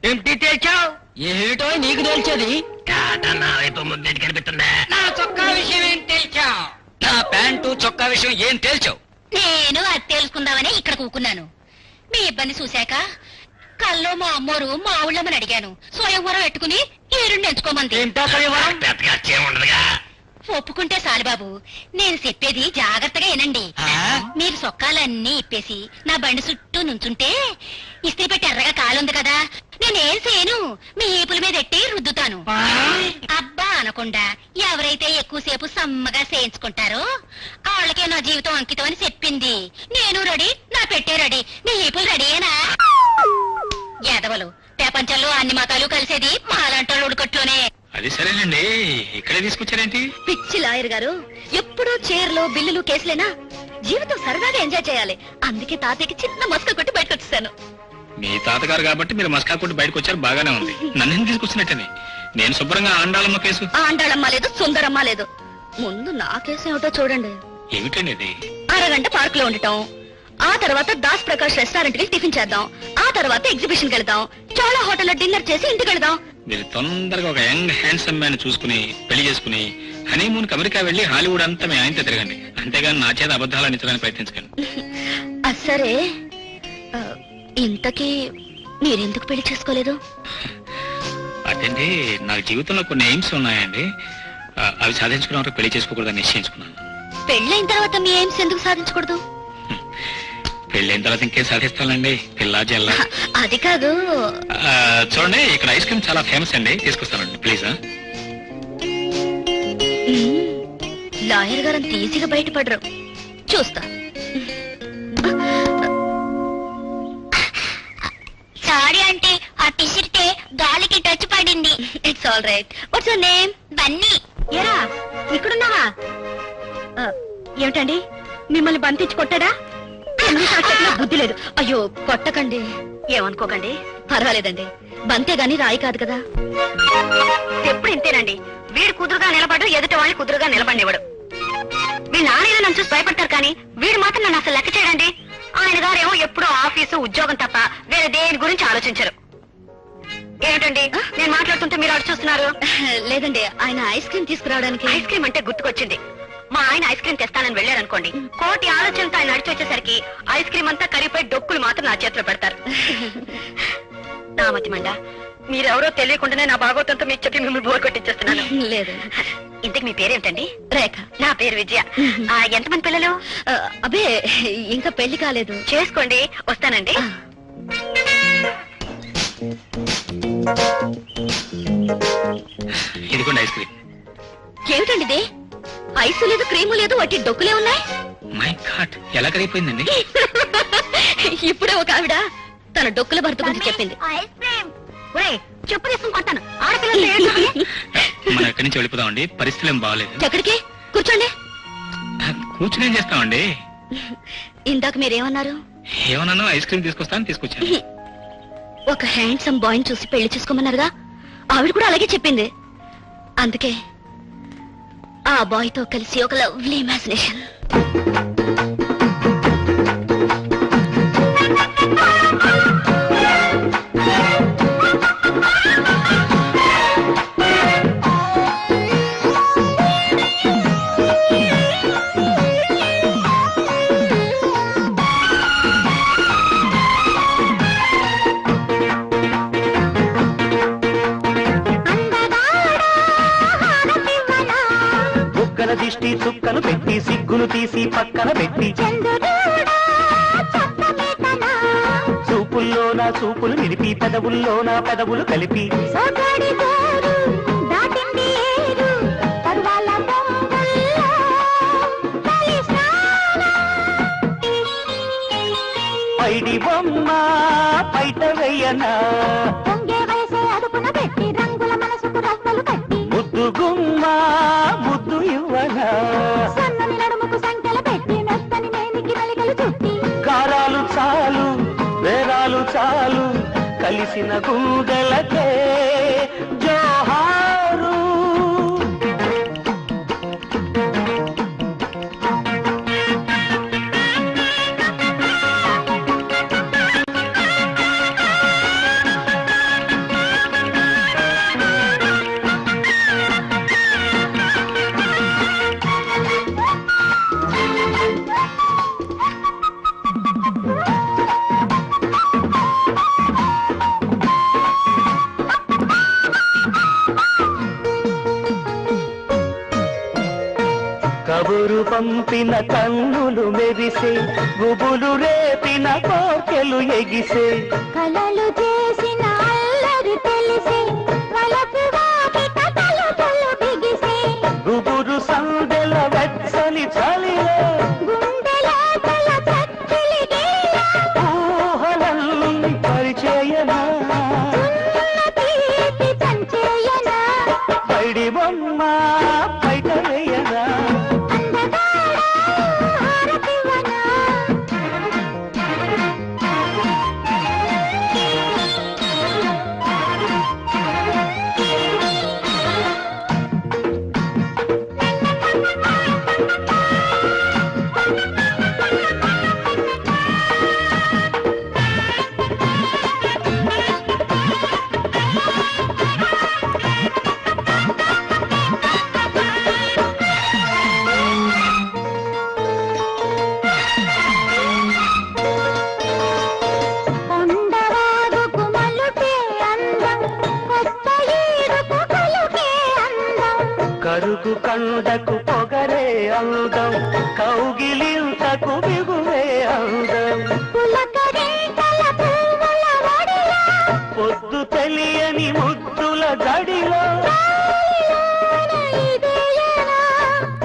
ఏంటి తెచ్చావు? ఏమిటో నీకు తెలిసేది? నా వైపు ముద్దెట్టి కనిపిస్తుందా? నా చొక్కా విషయం ఏం తేల్చావు? నా ప్యాంటు చొక్కా విషయం ఏం తేల్చావు? నేను అది తెలుసుకుందామని ఇక్కడ కూకున్నాను. మీ ఇబ్బంది చూశాక కల్లో మా అమ్మోరు మా ఊళ్ళమని అడిగాను. స్వయంవరం పెట్టుకుని ఏరుండి ఎంచుకోమంది. ఉండదుగా. ఒప్పుకుంటే సాలిబాబు, నేను చెప్పేది జాగ్రత్తగా వినండి. మీరు సొక్కాలన్నీ ఇప్పేసి నా బండి చుట్టూ నుంచుంటే ఇస్త్రీ పెట్టి ఎర్రగా కాలుంది కదా, నేనేం చేయను, మీ ఏపుల మీద ఎట్టి రుద్దుతాను. అబ్బా అనకుండా ఎవరైతే ఎక్కువసేపు సమ్మగా చేయించుకుంటారో వాళ్ళకే నా జీవితం అంకితం అని చెప్పింది. నేను రెడీ, నా పెట్టే రెడీ, నీ ఏపులు రెడీయేనా? యాదవలు ప్రపంచంలో అన్ని మతాలు కలిసేది మాలాంటోళ్ళు ఉడుకట్లోనే. అది సరేనండి, ఇక్కడే తీసుకొచ్చారేంటి? పిచ్చి లాయర్ గారు, ఎప్పుడూ చైర్లో బిల్లులు కేసులేనా? జీవితం సరదాగా ఎంజాయ్ చేయాలి. అందుకే తాతయ్యకి చిన్న మస్క కొట్టి బయటకు వచ్చేసాను. మీ తాతగారు కాబట్టి మీరు మస్కా కొట్టి బయటకు వచ్చారు, బాగానే ఉంది. నన్ను తీసుకొచ్చినట్టనే. నేను శుభ్రంగా ఆండాళమ్మ కేసు. ఆండాళమ్మ లేదు, సుందరమ్మ లేదు. ముందు నా కేసు ఏమిటో చూడండి. ఏమిటండి ఇది? అరగంట పార్క్ లో ఉండటం, ఆ తర్వాత దాస్ ప్రకాష్ రెస్టారెంట్ కి టిఫిన్ చేద్దాం, ఆ తర్వాత ఎగ్జిబిషన్ కి వెళ్దాం, చోళా హోటల్లో డిన్నర్ చేసి ఇంటికి వెళ్దాం. మీరు తొందరగా ఒక యంగ్ హ్యాండ్సమ్ మ్యాన్ చూసుకుని పెళ్లి చేసుకుని హనీమూన్ కి అమెరికా వెళ్లి హాలీవుడ్ అంతా మీ ఆయనతో తిరగండి. అంతేగాని నా చేత అబద్ధాలు అందించడానికి ప్రయత్నించకండి. సరే, ఇంతకీ మీరెందుకు పెళ్లి చేసుకోలేదు? అదేంటి, నాకు జీవితంలో కొన్ని ఎయిమ్స్ ఉన్నాయండి. అవి సాధించుకున్న వరకు పెళ్లి చేసుకోకూడదని నిశ్చయించుకున్నాను. పెళ్ళైన తర్వాత మీ ఎయిమ్స్ ఎందుకు సాధించకూడదు? పెళ్ళైన తర్వాత ఇంకేం సాధిస్తానండి, పిల్ల జల్ల. అది కాదు. చూడండి, ఇక్కడ ఐస్ క్రీమ్ చాలా ఫేమస్ అండి, తీసుకొస్తానండి ప్లీజ్. లాయర్ గారు అంత ఈజీగా బయటపడరు, చూస్తా. సారీ అంటే ఆ టీషర్టే గాలికి టచ్ పడింది. It's all right. What's your name? Bunny. ఏరా ఇక్కడున్నావా? ఏమిటండి, మిమ్మల్ని బంతించి కొట్టాడా? బుద్ధి లేదు. అయ్యో కొట్టకండి, ఏమనుకోకండి. పర్వాలేదండి, బంతే గాని రాయి కాదు కదా. ఎప్పుడు ఇంతేనండి, వీడు కుదురుగా నిలబడు, ఎదుటి వాళ్ళని కుదురుగా నిలబడినివ్వడు. మీ నాన్న నన్ను చూసి భయపడతారు కానీ వీడు మాత్రం నన్ను అసలు లెక్క చేయడండి. ఆయన గారేమో ఎప్పుడో ఆఫీసు ఉద్యోగం తప్ప వేరే దేని గురించి ఆలోచించరు. ఏమిటండి నేను మాట్లాడుతుంటే మీరు అటు చూస్తున్నారు? లేదండి, ఆయన ఐస్ క్రీమ్ తీసుకురావడానికి. ఐస్ క్రీమ్ అంటే గుర్తుకొచ్చింది. మా ఆయన ఐస్ క్రీమ్ తెస్తానని వెళ్ళారనుకోండి, కోటి ఆలోచనతో ఆయన నడిచి వచ్చేసరికి ఐస్ క్రీమ్ అంతా కరిగిపోయి డొక్కులు మాత్రం నా చేతిలో పెడతారు. నా మతి మండ, మీరెవరో తెలియకుండానే నా భాగవతంతో మీకు చెప్పి మిమ్మల్ని బోర్ కొట్టించేస్తున్నాను. లేదు. ఇంతకు మీ పేరేమిటండి? రేఖ. నా పేరు విజయ. ఎంతమంది పిల్లలు? అబే ఇంకా పెళ్లి కాలేదు. చేసుకోండి, వస్తానండి. ఇదిగోండి ఐస్ క్రీమ్. ఏమిటండి ఇది? ఐసు లేదు, క్రీము లేదు, వాటి డొక్కులే ఉన్నాయి. మై గాడ్, ఎలా కరిగిపోయిందండి? ఇప్పుడే ఒక ఆవిడ తన డొక్కుల భర్త గురించి చెప్పింది. చెప్పు తీసుకుని కొట్టాను. ఆడపిల్లలు మనం ఎక్కడి నుంచి వెళ్ళిపోదామండి, పరిస్థితులు ఏం బాగాలేదు. ఎక్కడికి? కూర్చోండి. కూర్చుని ఏం చేస్తామండి? ఇందాక మీరేమన్నారు? ఏమన్నాను? ఐస్ క్రీమ్ తీసుకొస్తాను, తీసుకొచ్చాను. ఒక హ్యాండ్సమ్ బాయ్ చూసి పెళ్లి చేసుకోమన్నారుగా, ఆవిడ కూడా అలాగే చెప్పింది. అందుకే ఆ బాయ్ తో కలిసి ఒక లవ్లీ ఇమాజినేషన్. దిష్టి చుక్కను పెట్టి సిగ్గును తీసి పక్కన పెట్టి చూపుల్లో నా చూపులు నిలిపి పెదవుల్లో నా పెదవులు కలిపి పైడి బొమ్మ పైట వెయ్యనా ముద్దు గుమ్మ ముద్దు ఇవ్వనా కారాలు చాలు వేరాలు చాలు కలిసిన గుండెలకే జోహారు. కబురు పంపిన కన్నులు మెరిసే గుబులు రేపిన కోకెలు ఎగిసే కలలు చేసిన అల్లరి తెలిసే వలపు వాకిట తలుపులు బిగిసే గుబురు సందెల వెచ్చని చలిలో గుండెలో తల చక్కిలి ఊహలన్నీ పరిచయనా తీపి సంచయనా పైడి బొమ్మ పైట వేయనా కరుకు కండకు పొగరే అందం కౌగిలింతకు బిగువే అందం పొద్దు తెలియని ముద్దుల జడిలో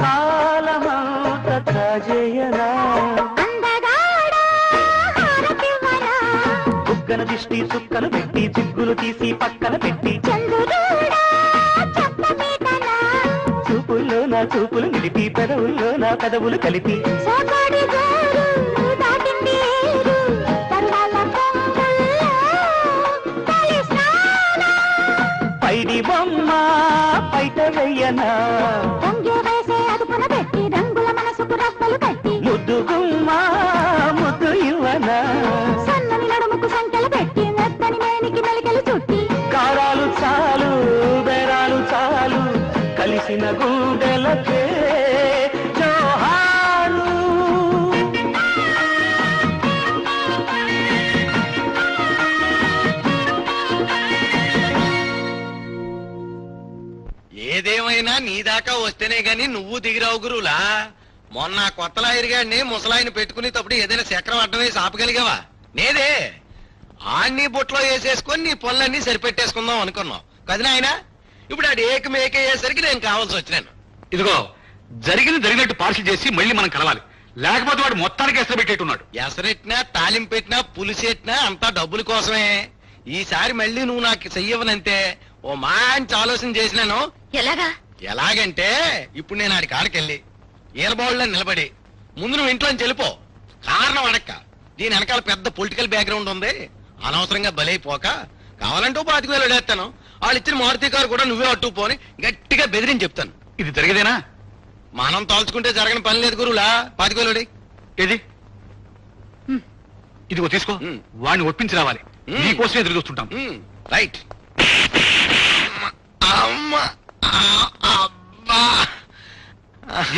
కాలమంత కాజేయనా బుగ్గన దిష్టి చుక్కను పెట్టి చిగ్గులు తీసి పక్కన పెట్టి చూపుల్లో నా చూపులు నిలిపి పెదవుల్లో నా పెదవులు కలిపి పైడి బొమ్మ పైట వెయ్యనా ముద్దు గుమ్మ ముద్దు ఇవ్వనా కారాలు చాలు బేరాలు చాలు కలిసిన గుండెలకే జోహారు. ఏదేమైనా నీ దాకా వస్తేనే గాని నువ్వు దిగిరావు గురువులా. మొన్న కొత్త లాయర్గాడిని ముసలాయిని పెట్టుకుని తప్పుడు ఏదైనా చక్రం అడ్డం వేసి ఆపగలిగావా? నేదే ఆన్ని బొట్లో వేసేసుకొని నీ పనులన్నీ సరిపెట్టేసుకుందాం అనుకున్నావు కదా నాయన. ఇప్పుడు ఆడు ఏకమేకయ్యేసరికి నేను కావాల్సి వచ్చినాను. ఇదిగో జరిగింది జరిగినట్టు పార్సల్ చేసి మళ్ళీ మనం కలవాలి, లేకపోతే వాడు మొత్తానికి ఎసరు పెట్టేట్టున్నాడు. ఎసరెట్టినా తాలింపెట్టినా పులిసెట్టినా అంతా డబ్బుల కోసమే. ఈసారి మళ్ళీ నువ్వు నాకు చెయ్యవనంతే ఓ మంచి ఆలోచన చేసినాను. ఎలాగా? ఎలాగంటే ఇప్పుడు నేను ఆడి కాడికెళ్ళి ఈరబావుల్లో నిలబడి ముందు నువ్వు ఇంట్లోంచి వెళ్ళిపో. కారణం అడక్క, దీని వెనకాల పెద్ద పొలిటికల్ బ్యాక్గ్రౌండ్ ఉంది. అనవసరంగా బలైపోక కావాలంటూ 5,000 వేస్తాను. వాళ్ళు ఇచ్చిన మారుతి కారు కూడా నువ్వే అట్టుకుపోని గట్టిగా బెదిరించి చెప్తాను. ఇది జరిగేదేనా? మనం తలుచుకుంటే జరగని పని లేదు గురువులా. 5,000 ఏది? ఇదిగో తీసుకో, వాడిని ఒప్పించి రావాలి. నీకోసమే ఎదురు చూస్తుంటాం. రైట్.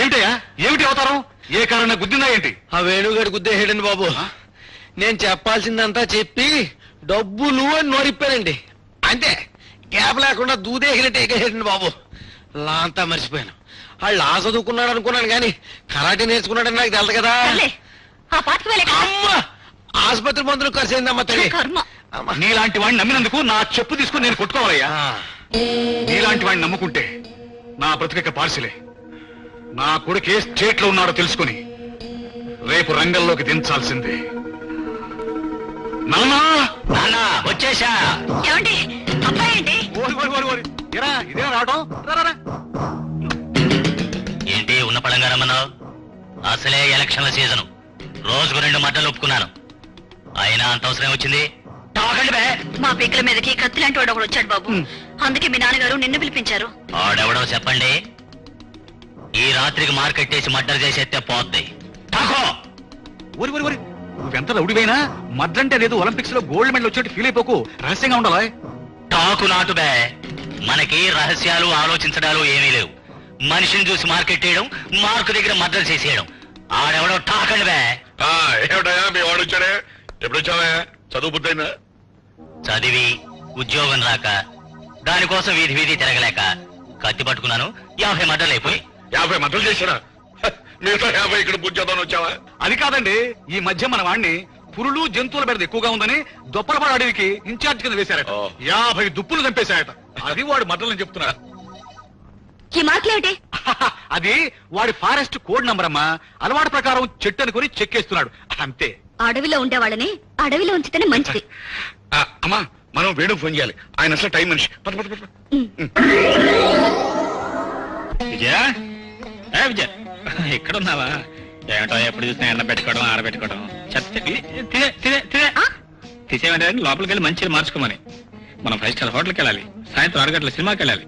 ఏమిటయ్యా, ఏమిటి అవతారం? ఏ కారణం గుద్దిందా ఏంటి? ఆ వేణుగాడి గుద్దేసాడండి బాబు. నేను చెప్పాల్సిందంతా చెప్పి డబ్బులు అని నోరిప్పానండి. అంతే, గ్యాప్ లేకుండా దూదేసినట్టు ఎగేసాడండి బాబు. అంతా మర్చిపోయాను. వాళ్ళు ఆ చదువుకున్నాడు అనుకున్నాను కానీ కరాటే నేర్చుకున్నాడని నాకు తెలుసు కదా. సర్లే, ఆ పాటకు వెళ్ళక అమ్మా ఆసుపత్రి మందులు ఖర్చు అయిందమ్మా తల్లి. కర్మ. అమ్మా. నీలాంటి వాడిని నమ్మినందుకు నా చెప్పు తీసుకుని నేను కొట్టుకోవాలయ్యా. నీలాంటి వాడిని నమ్ముకుంటే నా బ్రతిక పార్సిలే. నా కొడుకే స్టేట్ లో ఉన్నాడో తెలుసుకుని రేపు రంగంలోకి దించాల్సిందే. నాన్నా వచ్చేసా. ఏమండి అబ్బాయి ఏంటి? ఇదే రావడం. ఏంటి ఉన్న పడంగా రమ్మన్నావు? అసలే ఎలక్షన్ల సీజను. రోజుకు 2 మడ్డలు ఒప్పుకున్నాను. అయినా అంత అవసరం వచ్చింది. మా పీకల మీదకి కత్తిలాంటి వాడు ఒకడు వచ్చాడు బాబు. అందుకే మీ నాన్నగారు నిన్ను పిలిపించారు. ఆడెవడో చెప్పండి. ఈ రాత్రికి మార్కెట్ వేసి మర్డర్ చేసేస్తే పోద్ది. నువ్వెంత రౌడివైనా మద్రంటే లేదు ఒలింపిక్స్ లో గోల్డ్ మెడల్ వచ్చేట్టు ఫీల్ అయిపోకు. రహస్యంగా ఉండాలా? టాకు నాటు బే. మనకి రహస్యాలు ఆలోచించడాలు ఏమీ లేవు. మనిషిని చూసి మార్కెట్ వేయడం, మార్కు దగ్గర మర్డర్ చేసేయడం. ఆడెవడో టాకండి బే. ఏమిటయా మీ వాడు వచ్చాడే? ఎప్పుడు వచ్చావా? చదువు బుద్ధైందా? చదివి ఉద్యోగం రాక, దానికోసం వీధి వీధి తిరగలేక కత్తి పట్టుకున్నాను. 50 మర్డర్లు అయిపోయి. 50 మద్దలు చేశారా? మిగతా 50 ఇక్కడ పూజ చేద్దామని వచ్చావా? అది కాదండి, ఈ మధ్య మన వాడిని పురులు జంతువుల బెడద ఎక్కువగా ఉందని దొప్పలపాడు అడవికి ఇన్ఛార్జ్ కింద వేశారట. 50 దుప్పులు చంపేశాయట. అది వాడు మద్దలని చెప్తున్నాడు. ఈ మార్కులేమిటి? అది వాడి ఫారెస్ట్ కోడ్ నంబర్ అమ్మా. అలవాటు ప్రకారం చెట్టు అనుకుని చెక్కేస్తున్నాడు అంతే. అడవిలో ఉండే వాళ్ళని అడవిలో ఉంచితేనే మంచిది. అమ్మా మనం వేణుకు ఫోన్ చేయాలి. ఆయన అసలు టైం మనిషి. పద పద పద. విజయ, విజయ ఎక్కడున్నావా? ఏమిటో ఎప్పుడు చూసినా ఎండ పెట్టుకోవడం, ఆరబెట్టుకోవడం. తీసేమంటే లోపలికి వెళ్ళి మంచిగా మార్చుకోమని. మనం 5 స్టార్ హోటల్కి వెళ్ళాలి. సాయంత్రం 6 గంటల సినిమాకి వెళ్ళాలి.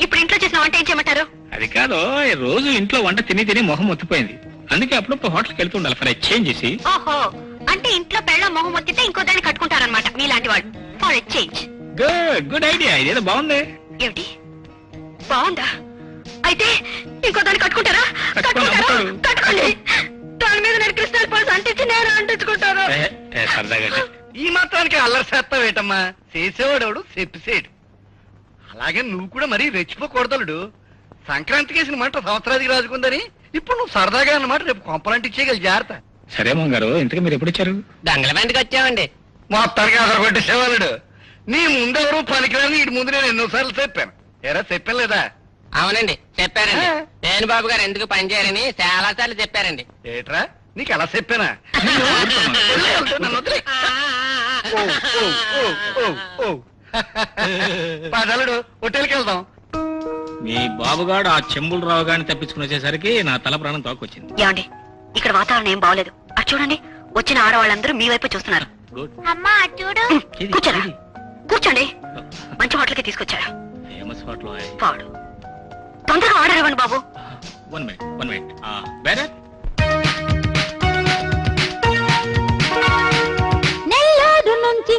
ఇప్పుడు ఇంట్లో చేసిన వంట ఏం చేయమంటారు? అది కాదు, రోజు ఇంట్లో వంట తిని మొహం మొత్తిపోయింది. అందుకే అప్పుడప్పుడు హోటల్కి వెళ్తూ ఉండాలి ఫర్ ఎక్స్చేంజ్ చేసి. ఓహో, అంటే ఇంట్లో పెళ్ళ మొహం మొత్తితే ఇంకో దాన్ని కట్టుకుంటారనమాట మీలాంటి వాడు. For exchange. Good idea. ఇదేదో బాగుంది. ఏమిటి బాగుందా? అయితే ఇంకో దాన్ని కట్టుకుంటారా? కట్టుకోండి. దాని మీద నేను క్రిస్టల్ పర్స్ అంటించి నేను అంటించుకుంటాను. సరదాగా ఈ మాత్రానికి అల్లరి చేస్తావు ఏంటమ్మా? చేసేవాడు చెప్పేసేడు. అలాగే నువ్వు కూడా మరీ రెచ్చిపోకూడదలుడు. సంక్రాంతికి వేసిన మాట సంవత్సరాదికి రాజుకుందని ఇప్పుడు నువ్వు సరదాగా అన్నమాట రేపు కొంపలంటిచ్చేయగలి జాగ్రత్త. సరే మోహన్ గారు, ఇంతకు మీరు ఎప్పుడు ఇచ్చారు? దంగలమెందుకు వచ్చావండి? మొత్తానికి అదరగొట్టేసేవాళ్ళుడు. నీ ముందెవరూ పనికిరాని ఇటు ముందు నేను ఎన్నోసార్లు చెప్పాను. ఎరా చెప్పాను లేదా? అవునండి చెప్పారండి. నేను బాబు గారు ఎందుకు పనిచేయాలని చాలా సార్లు చెప్పారండి. ఏట్రా నీకు ఎలా చెప్పానా? పదలుడు హోటల్కి వెళ్దాం. మీ బాబుగాడు ఆ చెంబులు రావు గాని తప్పించుకుని వచ్చేసరికి నా తల ప్రాణం తోకొచ్చింది. ఏమండి, ఇక్కడ వాతావరణం ఏం బాగోలేదు. అటు చూడండి, వచ్చిన ఆడవాళ్ళందరూ మీ వైపు చూస్తున్నారు. అమ్మా చూడు. కూర్చోరా, కూర్చోండి. మంచి హోటల్కి తీసుకొచ్చారా? ఫేమస్ హోటల్ పాడు. తొందరగా ఆర్డర్ ఇవ్వండి బాబు. 1 మినిట్. బేరే నెల్లూరు నుంచి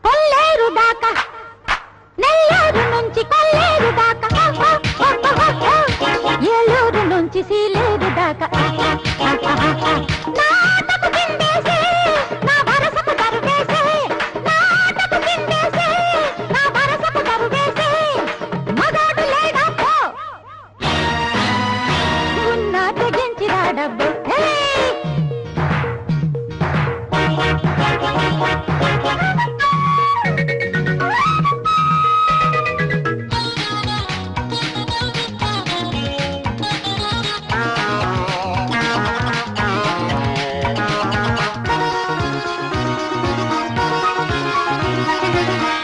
కొల్లేరు దాకా, నెల్లూరు నుంచి కొల్లేరు దాకా, ఏలూరు నుంచి సీలేరు దాకా, నాటకు కిందేసే నా వరసకు దరువేసే, నాటకు కిందేసే నా వరసకు దరువేసే, మగాడు లేడా పో ఉన్న తెగించి రాడబ్బు.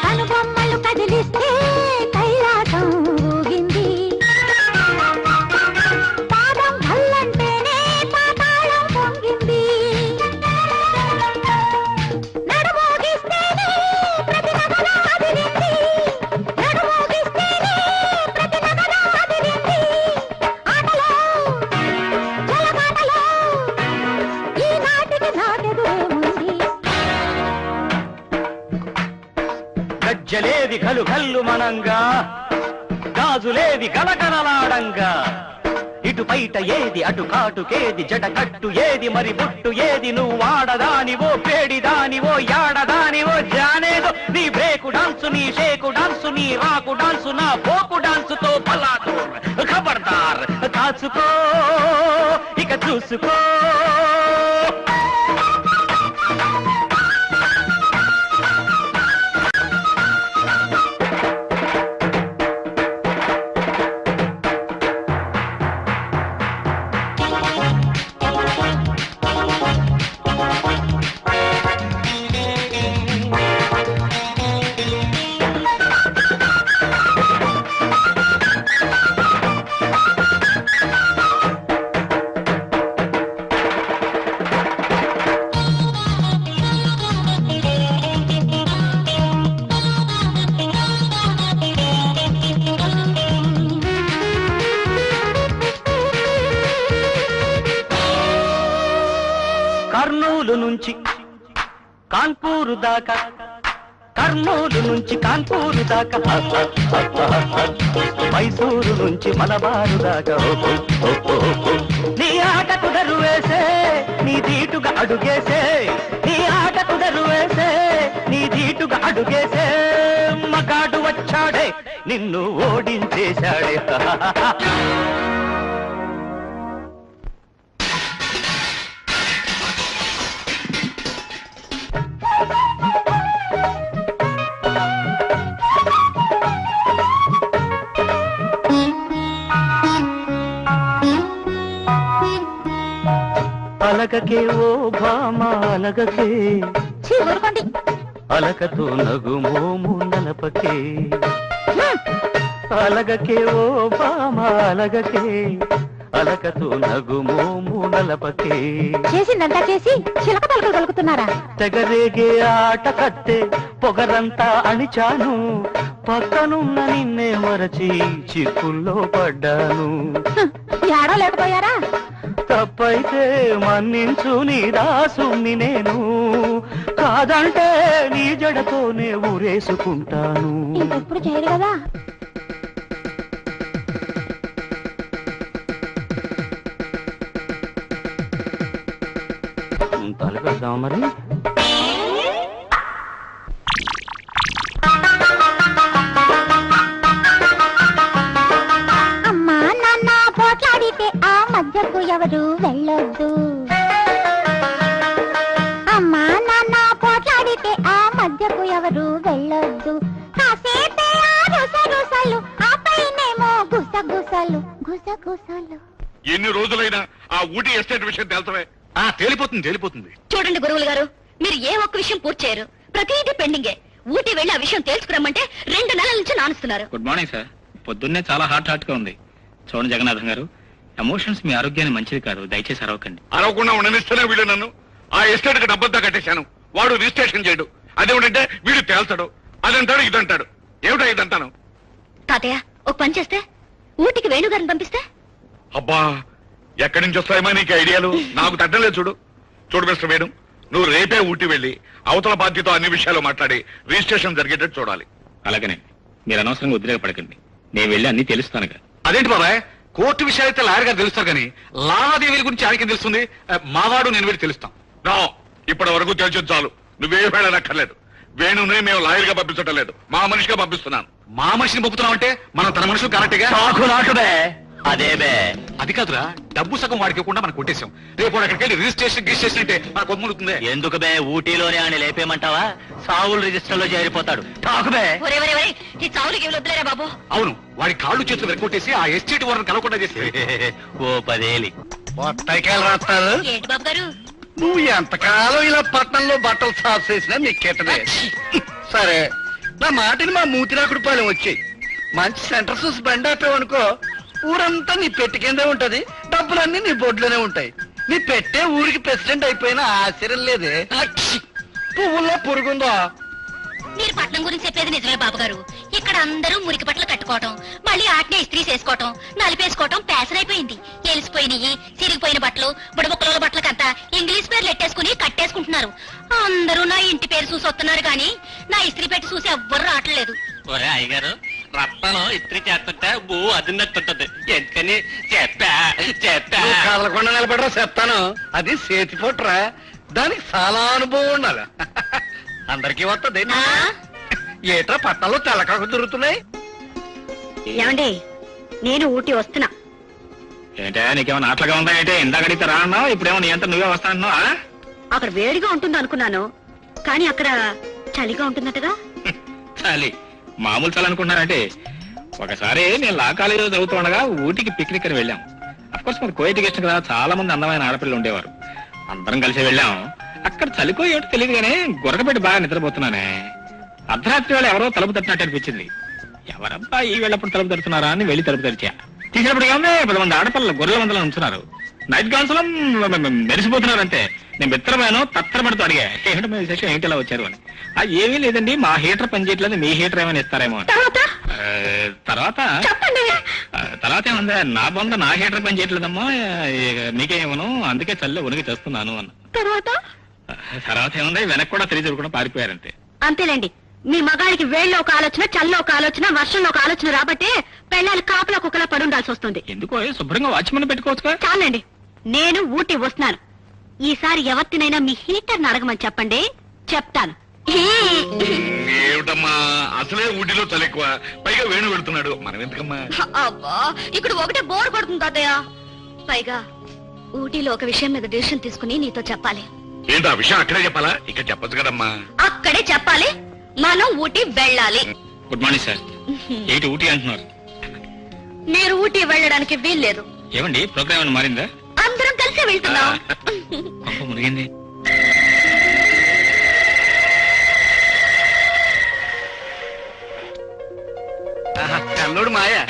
కనుబొమ్మలు కదిలిస్తే కైలాసం ఊగింది, పాదం భల్లంటేనే పాతాళం పొంగింది, నడుమోగిస్తేనే ప్రతి నగరం అదిరింది, నడుమోగిస్తేనే ప్రతి నగరం అదిరింది, ఆటలో జలమాటలో ఈనాటికి నాకెదురేముంది. గజ్జలేవి కలు కల్లు మనంగా, గాజులేవి కలకలలాడంగా, ఇటు బయట ఏది అటు కాటుకేది, జడ కట్టు ఏది మరి బుట్టు ఏది, నువ్వు ఆడదానివో పేడిదానివో యాడదానివో జానేదో, నీ బ్రేకు డాన్సు నీ షేకు డాన్సు నీ రాకు డాన్సు నా పోకు డాన్సుతో పల్లాదు ఖబర్దార్. దాచుకో ఇక చూసుకో. కర్నూలు నుంచి కాన్పూరు దాకా, కర్నూలు నుంచి కాన్పూరు దాకా, మైసూరు నుంచి మలబారు దాకా. నీ ఆట కుదరు వేసే నీ దీటుగా అడుగేసే, నీ ఆట కుదరు వేసే నీ దీటుగా అడుగేసే. మగాడు వచ్చాడే నిన్ను ఓడించేశాడే. అలగకే ఓ భామ అలగకే, అలకతో నగు మోము నలపకే. అలగకే ఓ భామ అలగకే, అలకతో నగు మోము నలపకే. చేసిందంతా చేసి చిలక పలకలు కలుగుతున్నారా? తెగరేగే ఆట కట్టే పొగరంతా అణిచాను, పక్కనున్న నిన్నే మరచి చిక్కుల్లో పడ్డాను. ఏడో లేకపోయారా? తప్పైతే మన్నించు నీ దాసుని నేను, కాదంటే నీ జడతోనే ఊరేసుకుంటాను. ఇంకెప్పుడు చేయరు కదా? తలపెడదాం మరి. అమ్మా నాన్న పోట్లాడితే ఆ మధ్యకు ఎవరు వెళ్ళొద్దు. అమ్మా నాన్న పోట్లాడితే ఆ మధ్యకు ఎవరు వెళ్ళొద్దు. కాసేపే ఆ రుసరుసలు, ఆ పైనేమో గుసగుసలు గుసగుసలు. ఎన్ని రోజులైనా ఆ ఊటీ ఎస్టేట్ విషయం తెలుసవే? తేలిపోతుంది తేలిపోతుంది. చూడండి గురువులు గారు, మీరు ఏ ఒక్క విషయం పూర్తి చేయరు, ప్రతిదీ పెండింగే. ఊటీ వెళ్ళి ఆ విషయం తెలుసుకురమ్మంటే 2 నెలల నుంచి నానుస్తున్నారు. Good morning sir. పొద్దున్నే చాలా హాట్ గా ఉంది. చూడండి జగన్నాథం గారు, ఎమోషన్స్ మీ ఆరోగ్యానికి మంచిది కాదు, దయచేసి అరవకండి. అరవకుండా ఉండనిస్తేనే వీడు నన్ను ఆ ఎస్టేట్ కి డబ్బంతా కట్టేశాను. వాడు రిజిస్ట్రేషన్ చేయడు. అదేమిటంటే వీడు తేల్తాడు, అదంటాడు ఇదంటాడు. ఏమిటా ఇదంతాను? తాతయ్య ఒక పని చేస్తే, ఊటికి వేణుగారిని పంపిస్తే? అబ్బా, ఎక్కడి నుంచి వస్తాయమా నీకు ఐడియాలు? నాకు తట్టలేదు. చూడు చూడు మిస్టర్ వేణు, నువ్వు రేపే ఊటీ వెళ్ళి అవతల బాధ్యతో అన్ని విషయాలు మాట్లాడి రిజిస్ట్రేషన్ జరిగేటట్టు చూడాలి. అలాగనే మీరు అనవసరంగా ఉద్రేకపడకండి. నేను వెళ్ళి అన్ని తెలుస్తానుగా. అదేంటి బాబాయ్, కోర్టు విషయాలైతే లాయర్ గారు తెలుస్తారు కానీ లావాదేవీల గురించి ఆయనకి తెలుస్తుంది. మావాడు నేను వెళ్ళి తెలుస్తాం. నో, ఇప్పటి వరకు తెలిసి చాలు. నువ్వే వెళ్ళనక్కర్లేదు. వేణునే మేము లాయర్ గా పంపించటం లేదు, మా మనిషిగా పంపిస్తున్నాను. మా మనిషిని పంపుతున్నామంటే మనం తన మనుషులు కరెక్ట్గా. అదే బే, అది కాదురా, డబ్బు సగం వాడికి ఇవ్వకుండా మనం కొట్టేశాం. రేపు అక్కడికి వెళ్ళి రిజిస్ట్రేషన్ అంటే మన కొమ్ములుతుందే. ఎందుకు బే ఊటీలోనే ఆయన లేపేయమంటావా? సావులు రిజిస్టర్ లో చేరిపోతాడు. ఒరే, ఒరే, ఒరే, ఈ చావులకి ఇవి వద్దులేరా బాబు. అవును, వాడి కాళ్ళు చేతులు వెరకొట్టేసి ఆ ఎస్టేట్ వారిని కలవకుండా చేసి ఓ 10 ఏలి. బొత్తాయికాయలు రాస్తారు. ఏంటి బాబు గారు? నువ్వు ఎంతకాలం ఇలా పట్టణంలో బట్టలు సాఫ్ చేసినా నీకు కెట్టదే. సరే, నా మాటని మా మూతిరాకుడు పాలెం వచ్చాయి. మంచి సెంటర్ చూసి బండి ఆపేవనుకో, ఊరంతా నీ పెట్టి కిందే ఉంటది, డబ్బులన్నీ నీ బొడ్లోనే ఉంటాయి. నీ పెట్టే ఊరికి ప్రెసిడెంట్ అయిపోయినా ఆశ్చర్యం లేదే. పువ్వుల్లో పురుగుందా? మీరు పట్నం గురించి చెప్పేది నిజమే బాబు గారు. ఇక్కడ అందరూ మురికి బట్టలు కట్టుకోవటం, మళ్ళీ ఆటనే ఇస్త్రీ చేసుకోవటం, నలిపేసుకోవటం ప్యాషన్ అయిపోయింది. ఎలిసిపోయినవి, చిరిగిపోయిన బట్టలు, బుడబుక్కల బట్టలకంతా ఇంగ్లీష్ పేర్లు ఎట్టేసుకుని కట్టేసుకుంటున్నారు. అందరూ నా ఇంటి పేరు చూసి వస్తున్నారు కానీ నా ఇస్త్రీ పెట్టి చూసి ఎవ్వరు రావట్లేదు. ఒరే అయ్యగారు, రత్నం ఇస్త్రీ చేస్తుంటే బూ అదిన్నట్టుంటది. ఎందుకని చెప్పా నువ్వు కదలకుండా నిలబడరా చెప్తాను. అది చేతి పొట్రా, దానికి చాలా అనుభవం ఉండాలి. అందరికీ వస్తుంది. ఆ? ఏట్రా పట్టాలో తెల్లకాకు దొరుకుతున్నాయి. ఏమండి, నేను ఊటీ వస్తున్నా. ఏంటే నీకేమో నాట్లుగా ఉందా ఏంటే? ఇందాక అడిగితే రా అన్నావు, ఇప్పుడేమో నీ అంతా నువ్వే వస్తా అన్నావు. అక్కడ వేడిగా ఉంటుంది అనుకున్నాను, కానీ అక్కడ చలిగా ఉంటుందటగా. చలి మామూలు చలి అనుకుంటున్నానంటే, ఒకసారి నేను లా కాలేజీలో చదువుతుండగా ఊటీకి పిక్నిక్ అని వెళ్ళాం. అఫ్కోర్స్ మరి కోఎడ్యుకేషన్ కదా, చాలా మంది అందమైన ఆడపిల్లలు ఉండేవారు. అందరం కలిసి వెళ్ళాం. అక్కడ చలికో ఏమిటో తెలియదు కానీ గొరకపెట్టి బాగా నిద్రపోతున్నానే. అర్ధరాత్రి వేళ ఎవరో తలుపు తట్టినట్టు అనిపించింది. ఎవరబ్బా ఈ వెళ్ళప్పుడు తలుపు తడుతున్నారా అని వెళ్ళి తలుపు తడిచా. తీసినప్పుడు ఏమన్నా 10 మంది ఆడపిల్లలు గొర్రెల మందలో ఉంచున్నారు. నైట్ గాన్సులో మెరిసిపోతున్నారు. అంతే నేను మిత్రమేనో తత్తరపడుతూ అడిగా, ఏంటి మీ విశేషం, ఏంటి ఇలా వచ్చారు అని. ఏమీ లేదండి, మా హీటర్ పనిచేయట్లేదు, మీ హీటర్ ఏమైనా ఇస్తారేమో అని. తర్వాత ఏమందా, నా బొంద నా హీటర్ పనిచేయట్లేదమ్మా, నీకేమను, అందుకే చల్లే ఉనికి తెస్తున్నాను అన్న. తర్వాత ఏముంది, వెనక్కి కూడా తిరిగి చూడకుండా పారిపోయారంతే. అంతేలేండి, మీ మగాడికి వేళ్ళలో ఒక ఆలోచన, చల్లో ఒక ఆలోచన, వర్షంలో ఒక ఆలోచన రాబట్టే పెళ్ళాలి కాపలా కుక్కలా పడుండాల్సి వస్తుంది. ఎందుకో శుభ్రంగా వాచ్మన్ పెట్టుకోవచ్చుగా. చాలండి, నేను ఊటీ వస్తున్నాను. ఈసారి ఎవరినైనా మీ హీటర్ అడగమని చెప్పండి, చెప్తాను. ఏమిటమ్మా అసలే ఊటీలో చలి ఎక్కువ, పైగా వేణు పెడుతున్నాడు, మనం ఎందుకమ్మా? అబ్బా ఇక్కడ ఒకటే బోర్ కొడుతుంది తాతయ్య. పైగా ఊటీలో ఒక విషయం మీద డిసిషన్ తీసుకుని నీతో చెప్పాలి. ఏంటో ఆ విషయం అక్కడే చెప్పాలా, ఇక్కడ చెప్పొచ్చు కదమ్మా. అక్కడే చెప్పాలి, మనం ఊటీ వెళ్ళాలి. Good morning sir. ఏంటి ఊటీ అంటున్నారు? మీరు ఊటీ వెళ్ళడానికి వీల్లేదు. ఏమండి ప్రోగ్రామ్ ఏమైనా మారిందా? అందరం కలిసి వెళ్తున్నాం. కొంప మునిగింది. అల్లుడు మాయా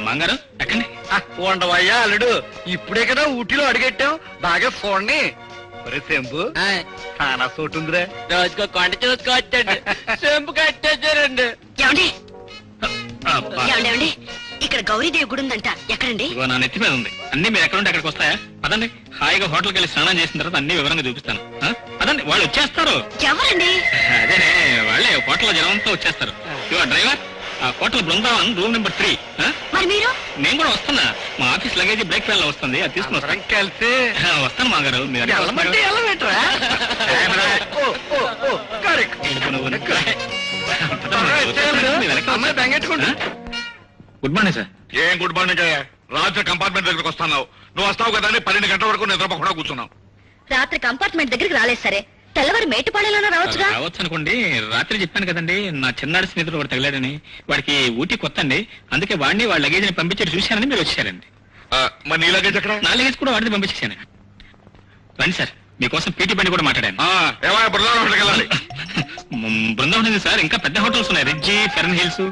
మంగారు ఎక్కండి. ఉండవయ్యా అల్లుడు, ఇప్పుడే కదా ఊటీలో అడిగెట్టాం, బాగా చూడండి. ఒరే శంభు, చాలా చోటు ఉందిరా, రోజుకో కొండ చూసుకోవచ్చండి. చెంపు కట్టేశారండి. ఏమండి ఏమండి, ఇక్కడ గౌరీదేవి గుడి ఉందంట, ఎక్కడండి? ఇగో నా నెత్తి మీద ఉంది. అన్ని మీరు ఎక్కడుంటే అక్కడికి వస్తాయా? పదండి, హాయిగా హోటల్కి వెళ్ళి స్నానం చేసిన తర్వాత అన్ని వివరంగా చూపిస్తాను. పదండి, వాళ్ళు వచ్చేస్తారు. ఎవరండి? అదేనే వాళ్ళే, హోటల్లో జనం అంతా వచ్చేస్తారు. ఇవో డ్రైవర్, ఆ హోటల్ బృందావన్ రూమ్ నెంబర్ 3. మరి మీరు? నేను కూడా వస్తున్నా, మా ఆఫీస్ లగేజ్ బ్రేక్ ఫెయిల్ వస్తుంది, అది తీసుకుని వస్తాను. కలిసి వస్తాను మా గారు. మీరు గుడ్ మార్నింగ్ సార్. ఏం గుడ్ మార్నింగ్ అయ్యా, రాత్రి కంపార్ట్మెంట్ దగ్గరకు వస్తున్నావు, నువ్వు వస్తావు కదా అని 12 గంటల వరకు నిద్రపోకుండా కూర్చున్నావు. రాత్రి కంపార్ట్మెంట్ దగ్గరికి రాలేదు సరే, తెల్లవారు మేటుపాడేలా రావచ్చుగా. రావచ్చు అనుకోండి, రాత్రి చెప్పాను కదండి నా చిన్నాడు స్నేహితుడు వాడు తగిలాడని. వాడికి ఊటీ కొత్త అండి, అందుకే వాడిని వాళ్ళ లగేజ్ ని పంపించి చూశానని మీరు వచ్చారండి. మరి నీ లగేజ్ ఎక్కడ? నా లగేజ్ కూడా వాడిని పంపించేశాను. రండి సార్, మీకోసం పీటీ బండి కూడా మాట్లాడాను. బృందావనం హోటల్కి వెళ్ళాలి. బృందావనం సార్, ఇంకా పెద్ద హోటల్స్ ఉన్నాయి, రిడ్జి, ఫెరన్ హిల్స్.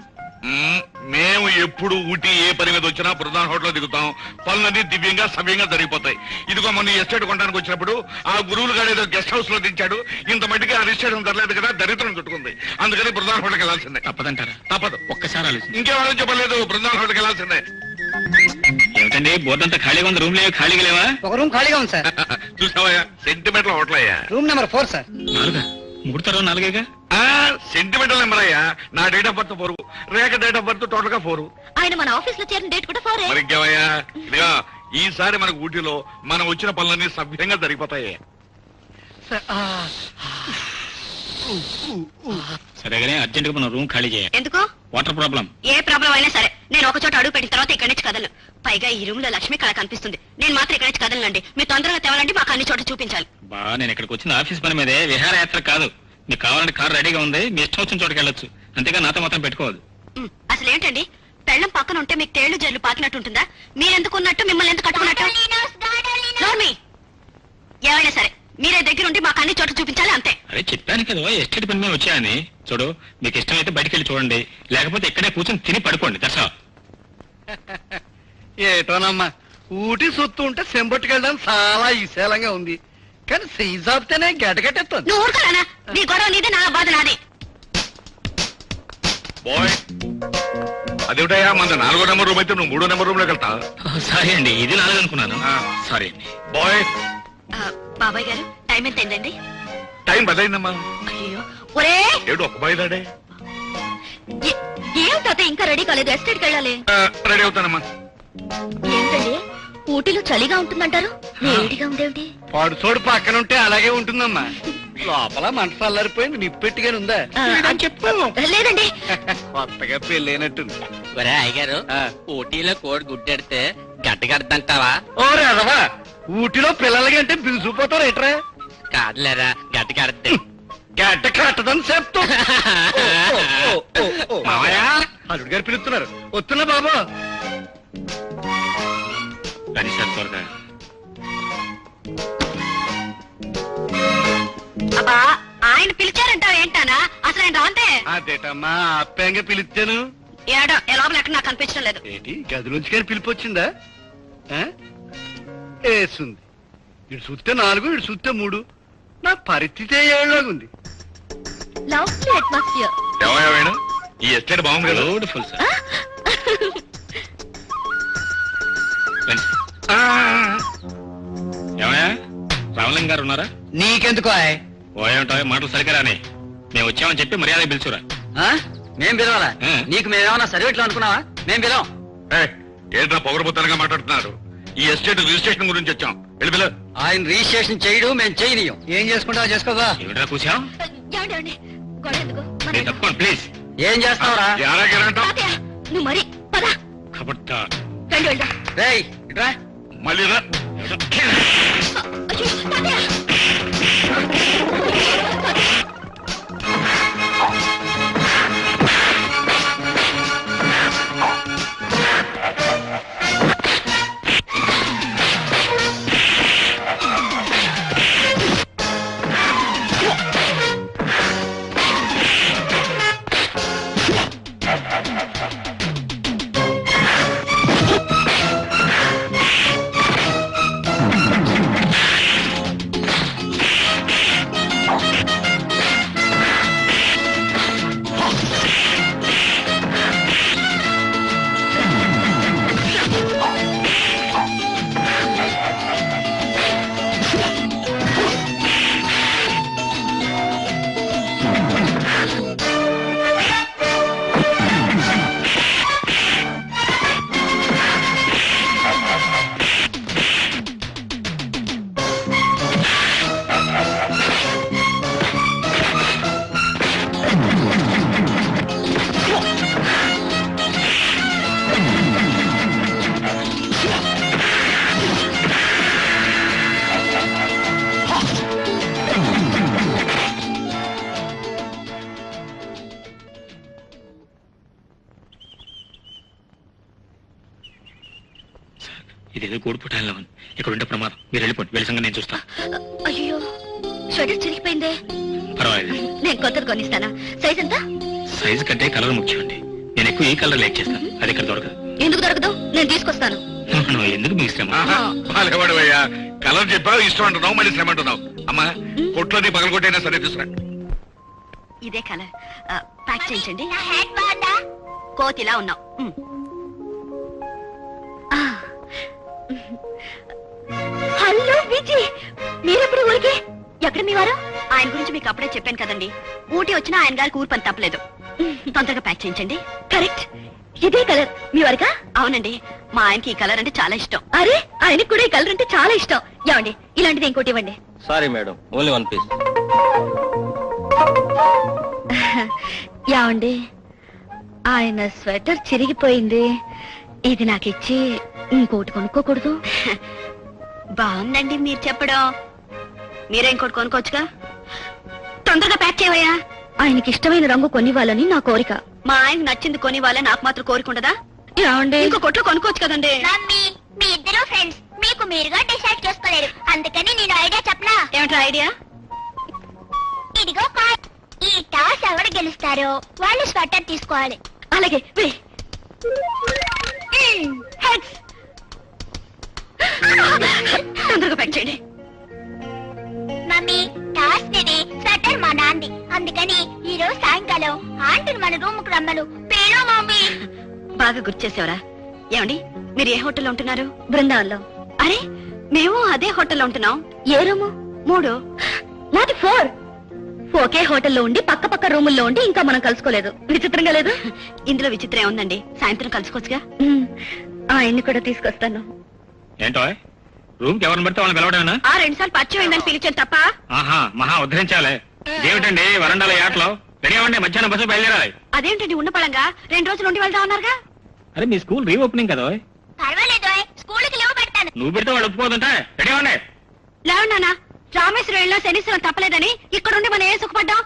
మేము ఎప్పుడు ఊటీ ఏ పని మీద వచ్చినా బృందావనం హోటల్లో దిగుతాం, పనులన్నీ దివ్యంగా సవ్యంగా జరిగిపోతాయి. ఇదిగో మొన్న ఎస్టేట్ కొనడానికి వచ్చినప్పుడు ఆ గురువులు గారు ఏదో గెస్ట్ హౌస్ లో దించాడు, ఇంత మట్టికి ఆ రిజిస్ట్రేషన్ ధరలేదు కదా, దరిద్రం చుట్టుకుంది. అందుకని బృందావనం హోటల్కి వెళ్ళాల్సిందే. తప్పదంటారా? తప్పదు. ఒక్కసారి ఆలోచించి. ఇంకేమో చెప్పలేదు, బృందావనం హోటల్కి వెళ్ళాల్సిందే. ఏమిటండి బోర్డు అంతా ఖాళీగా ఉంది, రూమ్ లేవు ఖాళీగా లేవా? ఒక రూమ్ ఖాళీగా ఉంది సార్. చూసావా, సెంటిమెంటల్ హోటల్ అయ్యా. Room number 4 sir. 4? 3 తర్వాత 4గా? సెంటిమెంటల్ నెంబర్ అయ్యా. నా date of birth 4, Rekha date of birth total గా 4. ఆయన మన ఆఫీస్ లో చేరిన డేట్ కూడా 4. మరి ఇంకేమయ్యా, ఇదిగా ఈసారి మనకు ఊటీలో మనం వచ్చిన పనులన్నీ సభ్యంగా జరిగిపోతాయి. సరేగానే అర్జెంట్ గా మనం రూమ్ ఖాళీ చేయాలి. ఎందుకు? Water problem. ఏ ప్రాబ్లం అయినా సరే నేను ఒక చోట అడుగు పెట్టిన తర్వాత ఇక్కడి నుంచి కదలను. పైగా ఈ రూమ్ లో లక్ష్మి కళ కనిపిస్తుంది, నేను మాత్రం ఇక్కడి నుంచి కదలనండి. మీరు తొందరగా తేవాలండి, మాకు అన్ని చోట చూపించాలి. నేను ఇక్కడికి వచ్చిన ఆఫీస్ పని మీదే, విహారయాత్ర కాదు. మీకు కావాలంటే కారు రెడీగా ఉంది, మీ ఇష్టం వచ్చిన చోటుకి వెళ్ళొచ్చు, అంతేగా నాతో మాత్రం పెట్టుకోవద్దు. అసలు ఏంటండి, పెళ్ళం పక్కన ఉంటే మీకు తేళ్లు జల్లు పాకినట్టు ఉంటుందా? మీరెందుకు ఉన్నట్టు, మిమ్మల్ని ఎందుకు కట్టుకున్నట్టు? ఏమైనా సరే మీరే దగ్గరుండి మాకు అన్ని చోట్ల చూపించాలి, అంతే. అరే చెప్పాను కదా ఎస్టేట్ పని మీద వచ్చాయని. చూడు, మీకు ఇష్టమైతే బయటికి వెళ్ళి చూడండి, లేకపోతే ఇక్కడే కూర్చొని తిని పడుకోండి. దర్శా ఏటోనమ్మా, ఊటీ సొత్తు ఉంటే సెంబట్టుకెళ్ళడానికి చాలా విశాలంగా ఉంది, కానీ సైజ్ ఆపితేనే గెటగట్టేస్తుంది. నువ్వు ఊరుకోనా? నీ గొడవ నీదే, నా బాధ నాది. బాయ్, అదేమిటయ్యా, మన 4వ నెంబర్ రూమ్ అయితే నువ్వు 3వ నెంబర్ రూమ్ లోకి వెళ్తా. సారీ అండి, ఇది 4 అనుకున్నాను. సారీ అండి. బాయ్, బాబాయ్ గారు టైం ఎంత అయిందండి? టైం 10 అయిందమ్మా. అయ్యో ఒరే, ఏడు ఒక బయలుడే. ఏమిటో ఇంకా రెడీ కాలేదు, ఎస్టేట్కి వెళ్ళాలి. రెడీ అవుతానమ్మా. ఏంటండి ఊటీలో చలిగా ఉంటుందంటారు, వేడిగా ఉండేవి? పడుచోడు పక్కన ఉంటే అలాగే ఉంటుందమ్మా, లోపల మంట అల్లరిపోయింది, నిప్పెట్టిగానే ఉందా? చెప్పు. లేదండి, కొత్తగా పెళ్ళైనట్టుంది. ఒరే అయ్యగారు ఊటీలో కోడి గుడ్డెడితే గడ్డ కడతంటావా? ఓరే అదవా, ఊటిలో పిల్లలకి అంటే బిగుసిపోతారు ఎట్రా? కాదులేరా గడ్డ కడితే. గడ్డ కట్టదని చెప్తా. అల్లుడు గారు పిలుస్తున్నారు, వస్తున్నా బాబు. కానీ సార్ త్వరగా. అబ్బా ఆయన పిలిచారంటావు ఏంటానా? అసలు ఆయన రాంతే. అదేటమ్మా అప్పాయంగా పిలిచాను. ఏడో లోపల ఎక్కడ నాకు కనిపించడం లేదు. ఏంటి గదిలోంచి కానీ పిలిపి వచ్చిందా? వేస్తుంది. ఇటు చూస్తే 4, ఇటు చూస్తే 3. నా పరిస్థితి ఏళ్ళలాగుంది. Lovely atmosphere. ఏమయ్యా ఈ ఎస్టేట్ బాగుంది కదా? Beautiful sir. ఏమయ్యా రామలింగ గారు ఉన్నారా? నీకెందుకో ఓ ఏమిటో మాటలు సరికరాని. మేము వచ్చామని చెప్పి మర్యాద పిలుచురా. మేం పిలవాలా? నీకు మేమేమన్నా సర్వేట్లు అనుకున్నావా? మేం పిలవం. ఏంట్రా పొగరబోతనగా మాట్లాడుతున్నారు? ఈ ఎస్టేట్ రిజిస్ట్రేషన్ గురించి వచ్చాం. వెళ్ళి పిల్ల. ఆయన రిజిస్ట్రేషన్ చేయడు, మేము చేయనీయం. ఏం చేసుకుంటావో చేసుకోగా. ఏమిట్రా కూర్చాం? నేను తప్పుకోండి ప్లీజ్. ఏం చేస్తావురా? నువ్వు మరి పదా కబడ్డా రండి వెళ్దాం. రేయ్ ఇట్రా. మళ్ళీ రా. ఇదేదో గోడుపుటాల్లో ఉంది. ఇక్కడ ఉండే ప్రమాదం. మీరు వెళ్ళిపోండి. వెళ్ళి సంగతి నేను చూస్తా. అయ్యో స్వెటర్ చిరిగిపోయిందే. పర్వాలేదు, నేను కొత్తది కొనిస్తానా? సైజ్ ఎంత? సైజు కంటే కలర్ ముఖ్యం అండి. నేను ఎక్కువ ఈ కలర్ లైక్ చేస్తాను. అది ఇక్కడ దొరకదు. ఎందుకు దొరకదు? నేను తీసుకొస్తాను. ఎందుకు మీకు శ్రమ? అయ్యా కలర్ చెప్పావు, ఇష్టం అంటున్నావు, మళ్ళీ శ్రమ అంటున్నావు. అమ్మా కొట్లోని పగలగొట్టైనా సరే తీసుకురా. ఇదే కలర్ ప్యాక్ చేయించండి. కోతిలా ఉన్నావు. హలో విజయ్, మీరెప్పుడు ఊరికి? ఎక్కడ మీ వారు? ఆయన గురించి మీకు అప్పుడే చెప్పాను కదండి. ఊటీ వచ్చినా ఆయన గారికి ఊరు పని తప్పలేదు. తొందరగా ప్యాక్ చేయించండి. కరెక్ట్, ఇదే కలర్ మీ వారికా? అవునండి, మా ఆయనకి ఈ కలర్ అంటే చాలా ఇష్టం. అరే ఆయనకి కూడా ఈ కలర్ అంటే చాలా ఇష్టం. ఏమండి ఇలాంటిది ఇంకోటి ఇవ్వండి. Sorry madam, only 1 piece. ఏమండి ఆయన స్వెటర్ చిరిగిపోయింది. ఇది నాకు ఇచ్చి ఇంకోటి కొనుక్కోకూడదు? బాగుందండి మీరు చెప్పడం. మీరే ఇంకోటి కొనుక్కోవచ్చుగా. తొందరగా ప్యాక్ చేయవయ్యా. ఆయనకి ఇష్టమైన రంగు కొనివ్వాలని నా కోరిక. మా ఆయనకు నచ్చింది కొనివ్వాలని నాకు మాత్రం కోరిక ఉండదా? ఇంకో కొట్లో కొనుక్కోవచ్చు కదండి. మీ ఇద్దరు ఫ్రెండ్స్ మీకు మీరుగా డిసైడ్ చేసుకోలేరు, అందుకని నేను ఐడియా చెప్పనా? ఏమిటా ఐడియా? ఇదిగో కాయ్, ఈ టాస్ ఎవరు గెలుస్తారో వాళ్ళు స్వెటర్ తీసుకోవాలి. అలాగే తొందరగా ప్యాక్ చేయండి. మమ్మీ టాస్ ఇది స్వెటర్ మా నాంది, అందుకని ఈ రోజు సాయంకాలం ఆంటీని మన రూమ్ కు రమ్మను. పేరు మమ్మీ. బాగా గుర్తు చేసేవరా. ఏమండి మీరు ఏ హోటల్లో ఉంటున్నారు? బృందావన్లో. అరే మేము అదే హోటల్లో ఉంటున్నాం. ఏ రూము? 3. నాది 4. ఒకే హోటల్లో ఉండి పక్క పక్క రూముల్లో ఉండి ఇంకా మనం కలుసుకోలేదు. విచిత్రంగా లేదు? ఇందులో విచిత్రం ఉందండి. సాయంత్రం కలుసుకోవచ్చుగా. ఆయన్ని కూడా తీసుకొస్తాను. ఏంటో రూమ్ కి ఎవరిని పడితే వాళ్ళని పిలవడమేనా? 2 సార్లు పరిచయం అయిందని పిలిచాను తప్ప. ఆహా మహా ఉద్ధరించాలి. ఏమిటండి వరండాల యాట్లో రెడీ అవ్వండి, మధ్యాహ్నం బస్సు బయలుదేరాలి. అదేంటండి ఉన్న పడంగా 2 రోజులు ఉండి వెళ్తా ఉన్నారుగా. అరే మీ స్కూల్ రీఓపెనింగ్ కదా పర్వాలేదు స్కూల్కి లీవ్ పెడతాను. నువ్వు పెడితే వాళ్ళు ఒప్పుకోదంటే రెడీ ఉండే. లేవన్నా రామేశ్వరంలో శనీశ్వరం తప్పలేదని ఇక్కడుండి మనం ఏ సుఖపడ్డాం.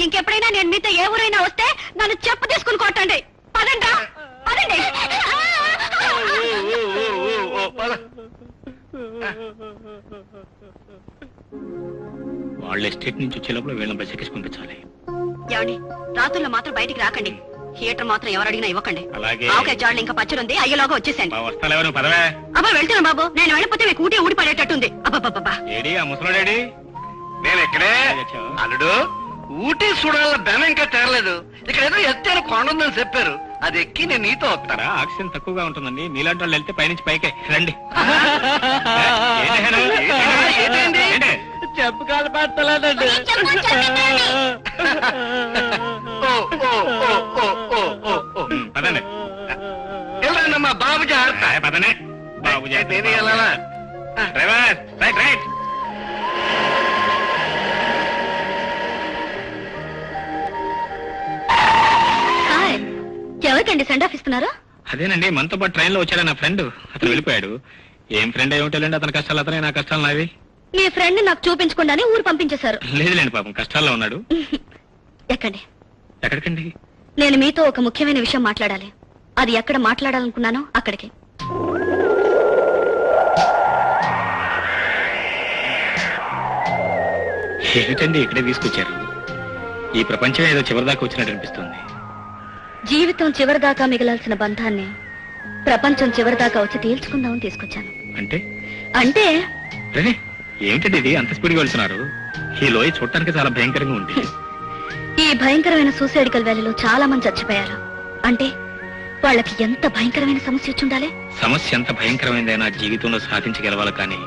ఇంకెప్పుడైనా నేను మీతో ఏ ఊరైనా వస్తే నన్ను చెప్పు తీసుకుని కొట్టండి. పదండి పదండి. వాళ్ళ ఎస్టేట్ నుంచి వచ్చే లోపల వీళ్ళని బస్ ఎక్కించి పంపించాలి. ఏమండి రాత్రుల్లో మాత్రం బయటికి రాకండి. థియేటర్ మాత్రం ఎవరు అడిగినా ఇవ్వకండి. అలాగే. ఓకే జాడ్లు ఇంకా పచ్చరుంది అయ్యేలోగా వచ్చేసండి. వస్తాలేవరు పదవే. అబ్బా వెళ్తున్నాను బాబు. నేను వెళ్ళిపోతే మీకు ఊటీ ఊడి పడేటట్టుంది. అబ్బాబ్బా ఏడి ఆ ముసలోడేడి? నేను ఇక్కడే. అల్లుడు ఊటీ చూడాల బెన ఇంకా తేరలేదు. ఇక్కడ ఏదో ఎత్తైన కొండ ఉందని చెప్పారు. అది ఎక్కి నేను నీతో వస్తారా? ఆక్సిజన్ తక్కువగా ఉంటుందండి. మీలాంటి వాళ్ళు వెళ్తే పైనుంచి పైకే రండి. చెప్పు కాలు పట్టలేదండి. పదండి వెళ్ళండమ్మా బాబు జాగ్రత్త. పదనే బాబు నేను వెళ్ళాలా? Driver right right. ఎవరికండి సెండ్ ఆఫ్ ఇస్తున్నారా? అదేనండి మనతో పాటు ట్రైన్ లో వచ్చాడు నా ఫ్రెండ్. అతను వెళ్ళిపోయాడు. ఏం ఫ్రెండ్ ఏమిటండి, అతని కష్టాలు అతనే, నా కష్టాలు నావి. మీ ఫ్రెండ్ నాకు చూపించకుండానే ఊరు పంపించేశారు. లేదులేండి పాపం కష్టాల్లో ఉన్నాడు. ఎక్కండి. ఎక్కడికండి? నేను మీతో ఒక ముఖ్యమైన విషయం మాట్లాడాలి. అది ఎక్కడ మాట్లాడాలనుకున్నానో అక్కడికి. ఏమిటండి ఇక్కడే తీసుకొచ్చారు? ఈ ప్రపంచం ఏదో చివరిదాకా వచ్చినట్టు అనిపిస్తుంది. జీవితం చివరిదాకా మిగలాల్సిన బంధాన్ని ప్రపంచం చివరిదాకా వచ్చి తేల్చుకుందామని తీసుకొచ్చాను. అంటే అంటే ఏమిటండి ఇది అంత స్పీడ్గా వెళ్తున్నారు? ఈ లోయ చూడటానికి చాలా భయంకరంగా ఉంది. ఈ భయంకరమైన సూసైడికల్ వ్యాలీలో చాలా మంది చచ్చిపోయారు. అంటే వాళ్ళకి ఎంత భయంకరమైన సమస్య వచ్చి ఉండాలి? సమస్య ఎంత భయంకరమైందైనా జీవితంలో సాధించగలవాలి, కానీ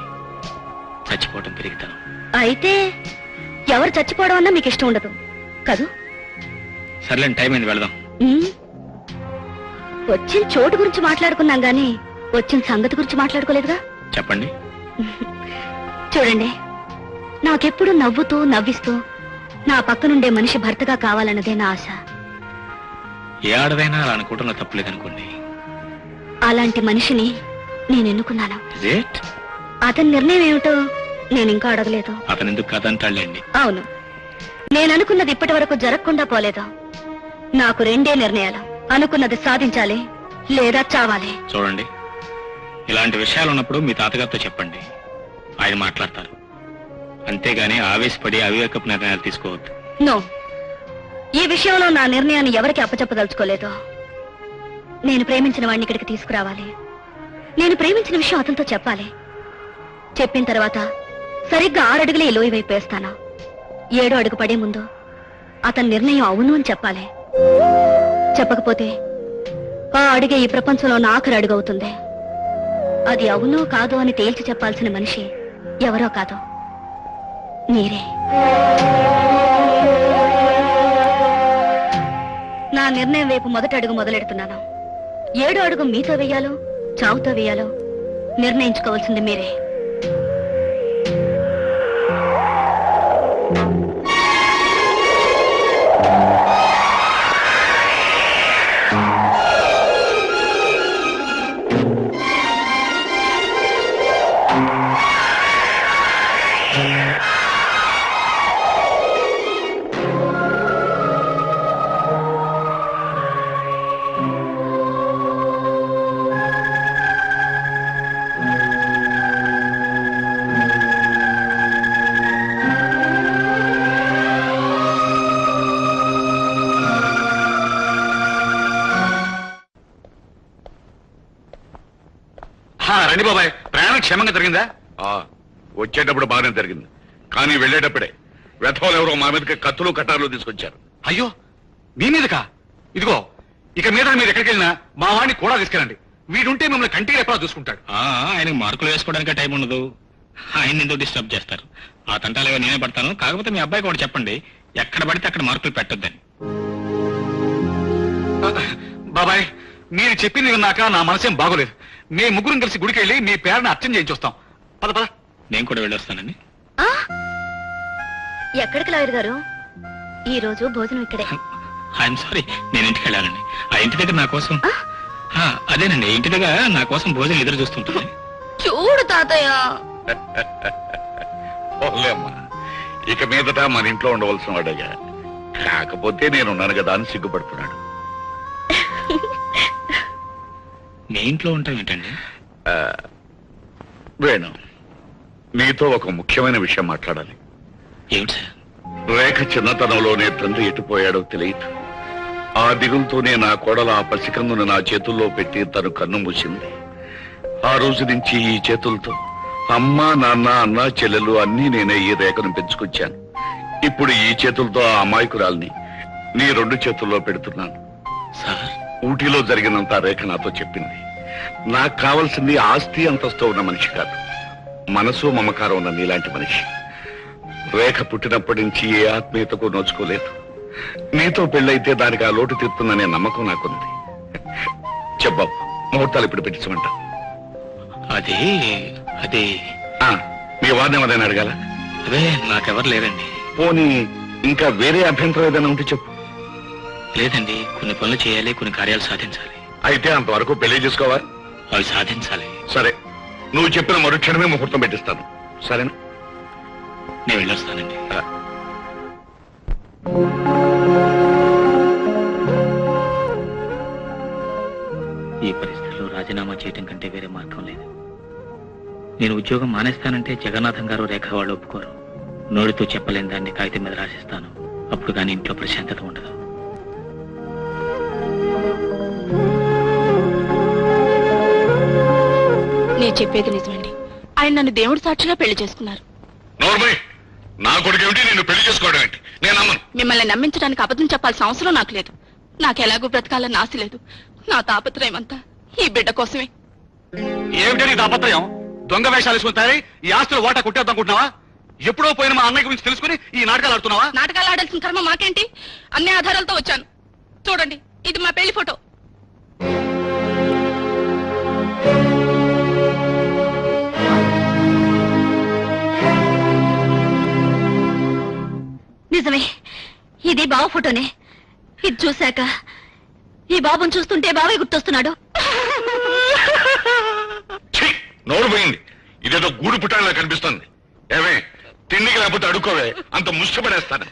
చచ్చిపోవటం పెరుగుతాను. అయితే ఎవరు చచ్చిపోవడం అన్నా మీకు ఇష్టం ఉండదు కదూ? సర్లేండి, టైం అయింది, వెళదాం. వచ్చిన చోటు గురించి మాట్లాడుకున్నాం గాని వచ్చిన సంగతి గురించి మాట్లాడుకోలేదుగా. చెప్పండి. చూడండి, నాకెప్పుడు నవ్వుతూ నవ్విస్తూ నా పక్కనుండే మనిషి భర్తగా కావాలన్నదే నా ఆశ. ఏ ఆడదైనా అలా అనుకోవడంలో తప్పులేదనుకోండి. అలాంటి మనిషిని నేను ఎన్నుకున్నాను. Is అతని నిర్ణయం ఏమిటో నేను ఇంకా అడగలేదు. అతను ఎందుకు కాదంటాడులేండి. అవును, నేను అనుకున్నది ఇప్పటి వరకు జరగకుండా పోలేదు. నాకు రెండే నిర్ణయాలు. అనుకున్నది సాధించాలి లేదా చావాలి. చూడండి, ఇలాంటి విషయాలు ఉన్నప్పుడు మీ తాతగారితో చెప్పండి, ఆయన మాట్లాడతారు. అంతేగాని ఆవేశపడి అవివేకపు నిర్ణయాలు తీసుకోవద్దు. నో, ఈ విషయంలో నా నిర్ణయాన్ని ఎవరికి అప్పచెప్పదలుచుకోలేదు. నేను ప్రేమించిన వాడిని ఇక్కడికి తీసుకురావాలి. నేను ప్రేమించిన విషయం అతనితో చెప్పాలి. చెప్పిన తర్వాత సరిగ్గా 6 అడుగులే ఈ లోయ వైపు వేస్తాను. 7వ అడుగు పడే ముందు అతని నిర్ణయం అవును అని చెప్పాలి. చెప్పకపోతే ఆ అడుగే ఈ ప్రపంచంలో నా ఆఖరి అడుగు అవుతుంది. అది అవునో కాదో అని తేల్చి చెప్పాల్సిన మనిషి ఎవరో కాదు, మీరే. నా నిర్ణయం వైపు మొదటి అడుగు మొదలెడుతున్నాను. 7వ అడుగు మీతో వేయాలో చావుతో వేయాలో నిర్ణయించుకోవాల్సింది మీరే. రండి బాబాయ్, ప్రయాణం క్షేమంగా జరిగిందా? వచ్చేటప్పుడు బాగానే జరిగింది, కానీ వెళ్ళేటప్పుడే వెధవలు ఎవరో మా మీదకి కత్తులు కట్టాలు తీసుకొచ్చారు. అయ్యో, మీ మీదకా? ఇదిగో, ఇక మీద మీరు ఎక్కడికి వెళ్ళినా మా వాడిని కూడా తీసుకెళ్ళండి. వీడుంటే మిమ్మల్ని కంటికి ఎప్పుడా చూసుకుంటాడు. ఆయనకు మార్కులు వేసుకోవడానికి టైం ఉండదు. ఆయన ఎందుకు డిస్టర్బ్ చేస్తారు? ఆ తంటాలేవో నేనే పడతాను. కాకపోతే మీ అబ్బాయి కూడా చెప్పండి, ఎక్కడ పడితే అక్కడ మార్కులు పెట్టొద్దని. బాబాయ్, మీరు చెప్పింది విన్నాక నా మనసేం బాగోలేదు. మేము ముగ్గురం కలిసి గుడికి వెళ్ళి మీ పేరుని అర్చన చేయించొస్తాం. పద పద. నేను కూడా వెళ్ళొస్తానండి. ఎక్కడికి లాయర్ గారు? ఈ రోజు భోజనం ఇక్కడే. ఐఎమ్ సారీ, నేను ఇంటికి వెళ్ళాలండి. ఆ ఇంటి దగ్గర నా కోసం అదేనండి, ఇంటి దగ్గర నా కోసం భోజనం ఎదురు చూస్తుంటుంది. చూడు తాతయ్య. ఓలేమ్మా, ఇక మీదట మన ఇంట్లో ఉండవలసిన వాడయ్యా. కాకపోతే నేనున్నాను కదా అని సిగ్గుపడుతున్నాడు. మీ ఇంట్లో ఉంటాం ఏంటండి? వేణు, నీతో ఒక ముఖ్యమైన విషయం మాట్లాడాలి. ఏమిటి సార్? రేఖ చిన్నతనంలోనే తండ్రి ఎటుపోయాడో తెలియదు. ఆ దిగులతోనే నా కోడల ఆ పసికందును నా చేతుల్లో పెట్టి తను కన్ను మూసింది. ఆ రోజు నుంచి ఈ చేతులతో అమ్మ, నాన్న, అన్న, చెల్లెలు అన్నీ నేనే ఈ రేఖను పెంచుకొచ్చాను. ఇప్పుడు ఈ చేతులతో ఆ అమాయకురాల్ని నీ 2 చేతుల్లో పెడుతున్నాను. సార్, ఊటీలో జరిగినంత రేఖ నాతో చెప్పింది. నాకు కావాల్సింది ఆస్తి అంతస్తు ఉన్న మనిషి కాదు, మనసు మమకారం ఉన్న నీలాంటి మనిషి. రేఖ పుట్టినప్పటి నుంచి ఏ ఆత్మీయతకు నోచుకోలేదు. నీతో పెళ్ళైతే దానికి ఆ లోటు తీరుతుందనే నమ్మకం నాకుంది. చెప్పావు, ముహూర్తాలు ఇప్పుడు పెట్టించమంటా. అది అది మీ వారిని ఏమైనా అడగాల? అదే, నాకెవరు లేరండి. పోనీ ఇంకా వేరే అభ్యంతరం ఏదైనా ఉంటే చెప్పు. లేదండి, కొన్ని పనులు చేయాలి, కొన్ని కార్యాలు సాధించాలి. అయితే అంతవరకు పెళ్లి చేసుకోవాలి. అవి సాధించాలి. సరే, నువ్వు చెప్పిన మరుక్షణమే ముహూర్తం పెట్టిస్తాను. సరేనా? నేను వెళ్ళొస్తానండి. ఈ పరిస్థితిలో రాజీనామా చేయటం కంటే వేరే మార్గం లేదు. నేను ఉద్యోగం మానేస్తానంటే జగన్నాథం గారు, రేఖ వాళ్ళు ఒప్పుకోరు. నోటితో చెప్పలేని దాన్ని కాగితం మీద రాసిస్తాను. అప్పుడు కానీ ఇంట్లో ప్రశాంతత ఉండదు. నేను చెప్పేది నిజమండి. ఆయన నన్ను దేవుడి సాక్షిగా పెళ్లి చేసుకున్నారు. నా కొడుకేమిటి నిన్ను పెళ్లి చేసుకోవడం ఏంటి? నేను నమ్మను. మిమ్మల్ని నమ్మించడానికి అబద్ధం చెప్పాల్సిన అవసరం నాకు లేదు. నాకు ఎలాగూ బ్రతకాలని ఆశ లేదు. నా తాపత్రయం అంతా ఈ బిడ్డ కోసమే. ఏమిటని తాపత్రయం? దొంగ వేషాలు వేసుకుంటారే ఈ ఆస్తులు వాటా కొట్టేద్దామనుకుంటున్నావా? ఎప్పుడో పోయిన మా అన్నయ్య గురించి తెలుసుకుని ఈ నాటకాలు ఆడుతున్నావా? నాటకాలు ఆడాల్సిన కర్మ మాకేంటి? అన్ని ఆధారాలతో వచ్చాను. చూడండి, ఇది మా పెళ్లి ఫోటో. నిజమే, ఇది బావ ఫోటోనే. ఇది చూశాక ఈ బాబుని చూస్తుంటే బావే గుర్తొస్తున్నాడు. నోరు పోయింది. ఇదేదో గూడు పుట్టాలా కనిపిస్తుంది. ఏమే, తిండికి లేకపోతే అడుక్కోవే, అంత ముష్టపడేస్తాను.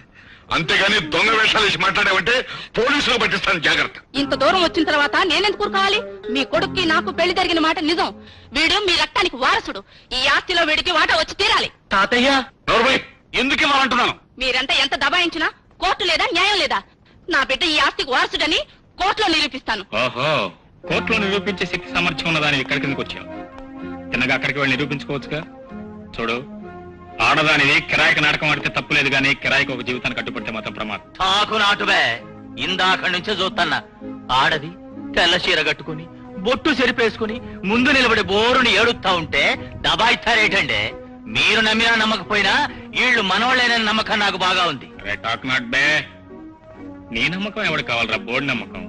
అంతేగాని దొంగ వేషాలు వేసి మాట్లాడావంటే పోలీసులు పట్టిస్తాను, జాగ్రత్త. ఇంత దూరం వచ్చిన తర్వాత నేనెందుకు కూరుకోవాలి? మీ కొడుక్కి నాకు పెళ్లి జరిగిన మాట నిజం. వీడు మీ రక్తానికి వారసుడు. ఈ ఆస్తిలో వీడికి వాటా వచ్చి తీరాలి. తాతయ్య, నోరుమై, ఎందుకు ఇవ్వాలంటున్నాను? మీరంతా ఎంత దబాయించినా కోర్టు లేదా, న్యాయం లేదా? నా బిడ్డ ఈ ఆస్తికి వారసుడని కోర్టులో నిరూపిస్తాను. ఓహో, కోర్టులో నిరూపించే శక్తి సామర్థ్యం ఉన్నదాన్ని ఇక్కడికి ఎందుకు వచ్చావు? తిన్నగా అక్కడికి వెళ్ళి నిరూపించుకోవచ్చుగా. చూడు, ఆడదానిది కిరాయికి నాటకం ఆడితే తప్పులేదు, కానీ కిరాయికి ఒక జీవితాన్ని కట్టుబడితే మాత్రం ప్రమాదం. తాకు నాటువే, ఇందాక నుంచే చూస్తున్నా. ఆడది తెల్ల చీర కట్టుకుని బొట్టు చెరిపేసుకుని ముందు నిలబడి బోరుని ఏడుస్తా ఉంటే దబాయిస్తారేటండి. మీరు నమ్మినా నమ్మకపోయినా వీళ్ళు మనవాళ్ళేనని నమ్మకం నాకు బాగా ఉంది. టాక్ నాట్ బే. నీ నమ్మకం ఎవరికి కావాలరా? బోర్డు నమ్మకం.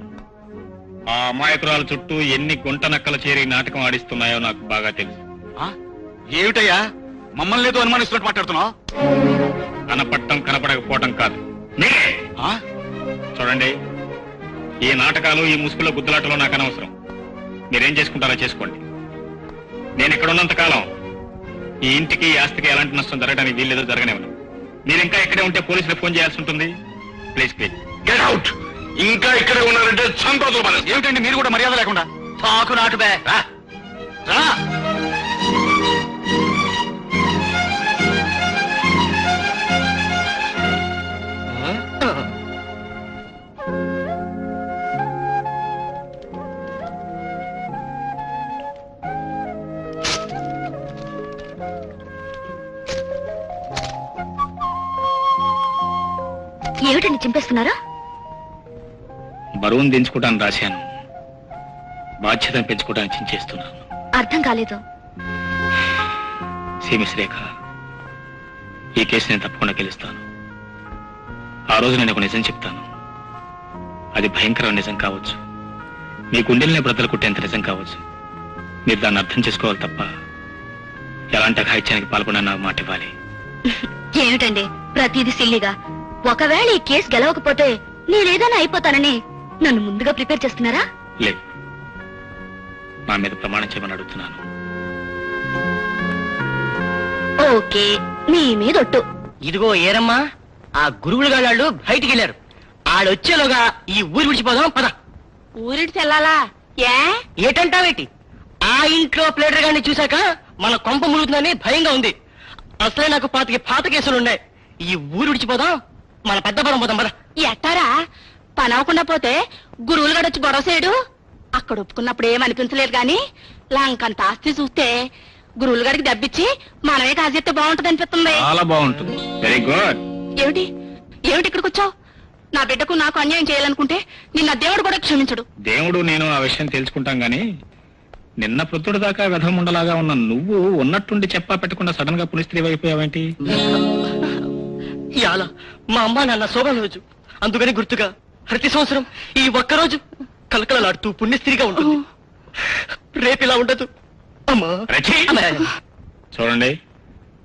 ఆ అమాయకురాల చుట్టూ ఎన్ని గుంట నక్కల చేరి నాటకం ఆడిస్తున్నాయో నాకు బాగా తెలుసు. ఏమిటయ్యా మమ్మల్ని ఏదో అనుమానిస్తున్నట్టు మాట్లాడుతున్నావు? కనపడటం కనపడకపోవటం కాదు, మీరే. చూడండి, ఈ నాటకాలు, ఈ ముసుగుల గుద్దులాటలో నాకు అనవసరం. మీరేం చేసుకుంటారో చేసుకోండి. నేను ఇక్కడ ఉన్నంత కాలం ఈ ఇంటికి, ఈ ఆస్తికి ఎలాంటి నష్టం జరగడానికి వీల్లేదో జరగనివ్వను. మీరు ఇంకా ఇక్కడే ఉంటే పోలీసులకు ఫోన్ చేయాల్సి ఉంటుంది. Please please get out. ఇంకా ఇక్కడే ఉన్నారంటే సంతోషం. ఏమిటండి మీరు కూడా మర్యాద లేకుండా? తాకు నాటువే. ఏమిటండి చింపేస్తున్నారా? బరువును దించుకోవడానికి రాశాను, బాధ్యతను పెంచుకోవడానికి చించేస్తున్నాను. అర్థం కాలేదు. మిస్ రేఖ, ఈ కేసు నేను తప్పకుండా గెలుస్తాను. ఆ రోజు నేను ఒక నిజం చెప్తాను. అది భయంకరమైన నిజం కావచ్చు, మీ గుండెల్ని బ్రతలు కుట్టేంత నిజం కావచ్చు. మీరు దాన్ని అర్థం చేసుకోవాలి తప్ప ఎలాంటి అఘాయిత్యానికి పాల్పడినా నాకు మాట ఇవ్వాలి. ఏమిటండి ప్రతిదీ సిల్లిగా? ఒకవేళ ఈ కేసు గెలవకపోతే నేనేదైనా అయిపోతానని నన్ను ముందుగా ప్రిపేర్ చేస్తున్నారా? లేదు, నా మీద ప్రమాణం చేయమని అడుగుతున్నాను. ఓకే, నీ మీద ఒట్టు. ఇదిగో ఏరమ్మా, ఆ గురువులు గాళ్ళు బయటికి వెళ్ళారు. ఆడొచ్చేలోగా ఈ ఊరు విడిచిపోదాం పద. ఊరిడిచి వెళ్ళాలా? ఏటంటావేటి? ఆ ఇంట్లో ప్లేటర్ గారిని చూశాక మన కొంప ములుగుతుందని భయంగా ఉంది. అసలే నాకు పాత కేసులున్నాయి. ఈ ఊరు విడిచిపోదాం, మన పెద్దపురం పోదాం పద. ఎట్టారా? పని అవ్వకుండా పోతే గురువులు గడు వచ్చి గొడవ చేయడు. అక్కడ ఒప్పుకున్నప్పుడు ఏమనిపించలేదు గాని లంకంత ఆస్తి చూస్తే గురువులు గడికి దెబ్బిచ్చి మనమే కాజెత్తే బాగుంటది అనిపిస్తుంది. చాలా బాగుంటుంది. Very good. ఏమిటి ఏమిటి ఇక్కడికి వచ్చావు? నా బిడ్డకు నాకు అన్యాయం చేయాలనుకుంటే నిన్న దేవుడు కూడా క్షమించడు. దేవుడు నేను ఆ విషయం తెలుసుకుంటాం గాని నిన్న ప్రొద్దుడు దాకా వెధముండలాగా ఉన్న నువ్వు ఉన్నట్టుండి చెప్పా పెట్టకుండా సడన్ గా పులిస్త్రీ అయిపోయావేంటి? ఇవాళ మా అమ్మ నాన్న శోభన రోజు, అందుకని గుర్తుగా ప్రతి సంవత్సరం ఈ ఒక్కరోజు కలకలలాడుతూ పుణ్యస్త్రీగా ఉంటుంది. రేపిలా ఉండదు అమ్మా. చూడండి,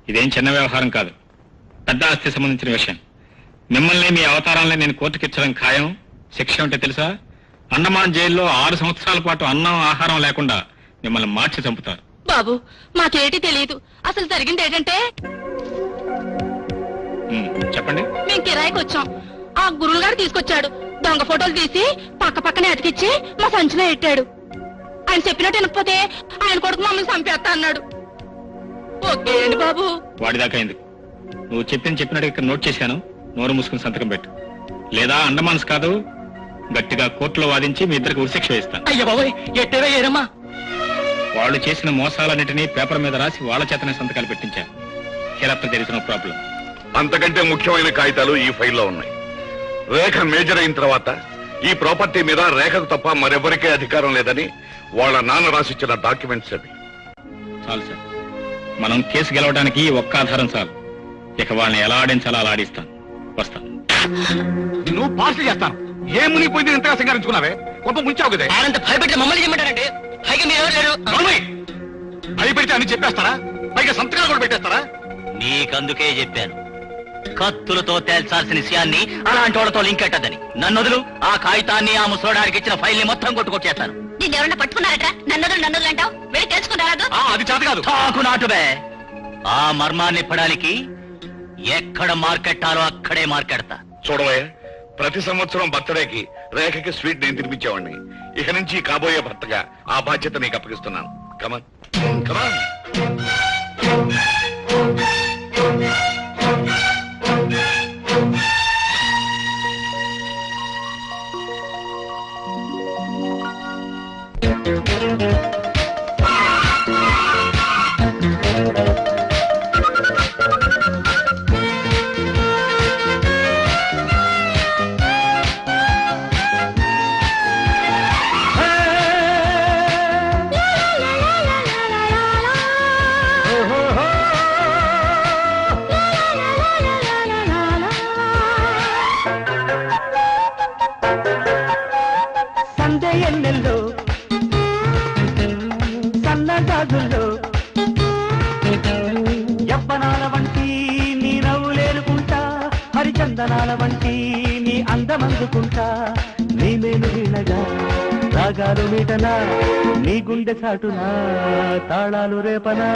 ఇదేం చిన్న వ్యవహారం కాదు, పెద్ద ఆస్తి సంబంధించిన విషయం. మిమ్మల్ని మీ అవతారాలని నేను కోర్టుకిచ్చడం ఖాయం. శిక్ష ఉంటే తెలుసా? అండమాన్ జైల్లో 6 సంవత్సరాల పాటు అన్నం ఆహారం లేకుండా మిమ్మల్ని మార్చి చంపుతారు. బాబు, మాకేటి తెలియదు. అసలు జరిగింది ఏంటంటే చెప్పండి. మేము కిరాయికి వచ్చాం. ఆ గురువులు గారు తీసుకొచ్చాడు. దొంగ ఫోటోలు తీసి పక్క పక్కనే అతికిచ్చి మా సంచిలో పెట్టాడు. ఆయన చెప్పినట్టు వినకపోతే ఆయన కొడుకు మమ్మల్ని చంపేస్తా అన్నాడు. ఓకే అండి బాబు. వాడిదాకా ఎందుకు, నువ్వు చెప్పినట్టు ఇక్కడ నోట్ చేశాను. నోరు మూసుకుని సంతకం పెట్టు, లేదా అండమాన్స్ కాదు గట్టిగా కోర్టులో వాదించి మీ ఇద్దరికి ఉరిశిక్ష వేస్తాను. అయ్యా బాబోయ్, ఎట్టేవే ఏరమ్మా. వాళ్ళు చేసిన మోసాలన్నిటినీ పేపర్ మీద రాసి వాళ్ళ చేతనే సంతకాలు పెట్టించాను. హెరప్ దేర్ ఇస్ నో ప్రాబ్లం. అంతకంటే ముఖ్యమైన కాగితాలు ఈ ఫైల్లో ఉన్నాయి. రేఖ మేజర్ అయిన తర్వాత ఈ ప్రాపర్టీ మీద రేఖకు తప్ప మరెవరికే అధికారం లేదని వాళ్ళ నాన్న రాసిచ్చిన డాక్యుమెంట్స్ అవి. చాలు సార్, మనం కేసు గెలవడానికి ఒక్క ఆధారం చాలు. ఇక వాళ్ళని ఎలా ఆడించాలో అలా ఆడిస్తాను. వస్తాను. నువ్వు పార్సల్ చేస్తాను. ఏ మునిగిపోయింది ఇంతగా సింగారించుకున్నావే? కొంత ముంచావు కదా. ఆయనంత భయపెట్టి మమ్మల్ని చెప్పమంటారంటే పైగా మీరు ఎవరు లేరు. భయపెడితే అన్ని చెప్పేస్తారా? పైగా సంతకాలు కూడా పెట్టేస్తారా? నీకందుకే చెప్పాను, కత్తులతో తేల్చాల్సిన విషయాన్ని అలాంటి వాళ్ళతో లింక్ పెట్టద్దని. నన్ను వదులు. ఆ కాగితాన్ని, ఆ ముసలోడానికి ఇచ్చిన ఫైల్ ని మొత్తం కొట్టుకొచ్చేస్తాను. నిన్ను ఎవరన్నా పట్టుకున్నారట్రా? నన్నదులు అంటావు. వెళ్ళి తెలుసుకున్నారాదు. అది చేత కాదు. తాకు నాటుబే. ఆ మర్మాన్ని ఇప్పడానికి ఎక్కడ మార్కెట్టాలో అక్కడే మార్కెడతా. చూడవయ్య, ప్రతి సంవత్సరం బర్త్డేకి రేఖకి స్వీట్ నేను తినిపించేవాడిని. ఇక నుంచి కాబోయే భర్తగా ఆ బాధ్యత నీకు అప్పగిస్తున్నాను. కమాన్ కమాన్. సందెయన్నెల్లో సన్నగాజుల్లో యవ్వనాల వంటి నీ నవ్వులేరుకుంటా, హరిచందనాల వంటి నీ అందమందుకుంటా. నీ మేలు వీణగా రాగాలు మీటనా, నీ గుండె చాటునా తాళాలు రేపనా.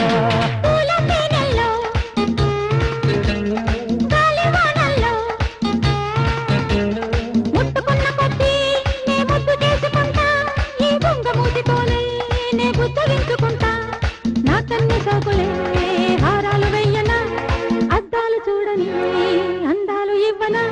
నా కన్ను సాకులే హారాలు వెయ్యనా, అద్దాలు చూడని అందాలు ఇవ్వనా.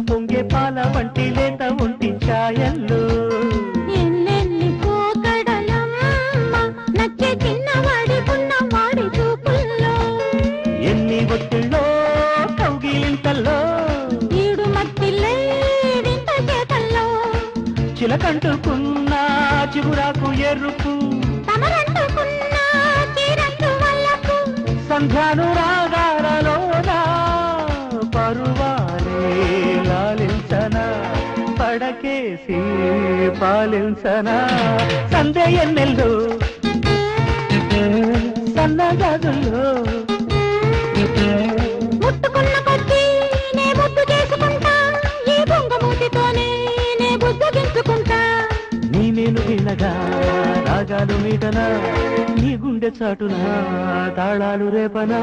పొంగే పాల వంటి లేత ఒంటి ఛాయల్లో ఎన్నెన్ని పోకడలమ్మ, నచ్చే చిన్నవాడి ఉన్నవాడి చూపుల్లో, ఎన్ని ఒత్తిళ్ళో కౌగిలింతల్లో ఈడు మత్తిల్లే చిలకంటుకున్న చిగురాకు ఎరుపు తమరంటుకున్న చీరంటు వల్లకు సంధ్యానురాగాలలోన పరువాలే లాలించన పడకేసి పాలించన సందే ఎన్నెల్లు సన్నగాదుల్లో ముట్టుకున్న కొద్దీ నే ముద్దు చేసుకుంటా ఈ బొంగమూతితోనే నే బుద్ధగించుకుంటా నీ నేను వినగా రాగాలు మీటనా నీ గుండె చాటున తాళాలు రేపనా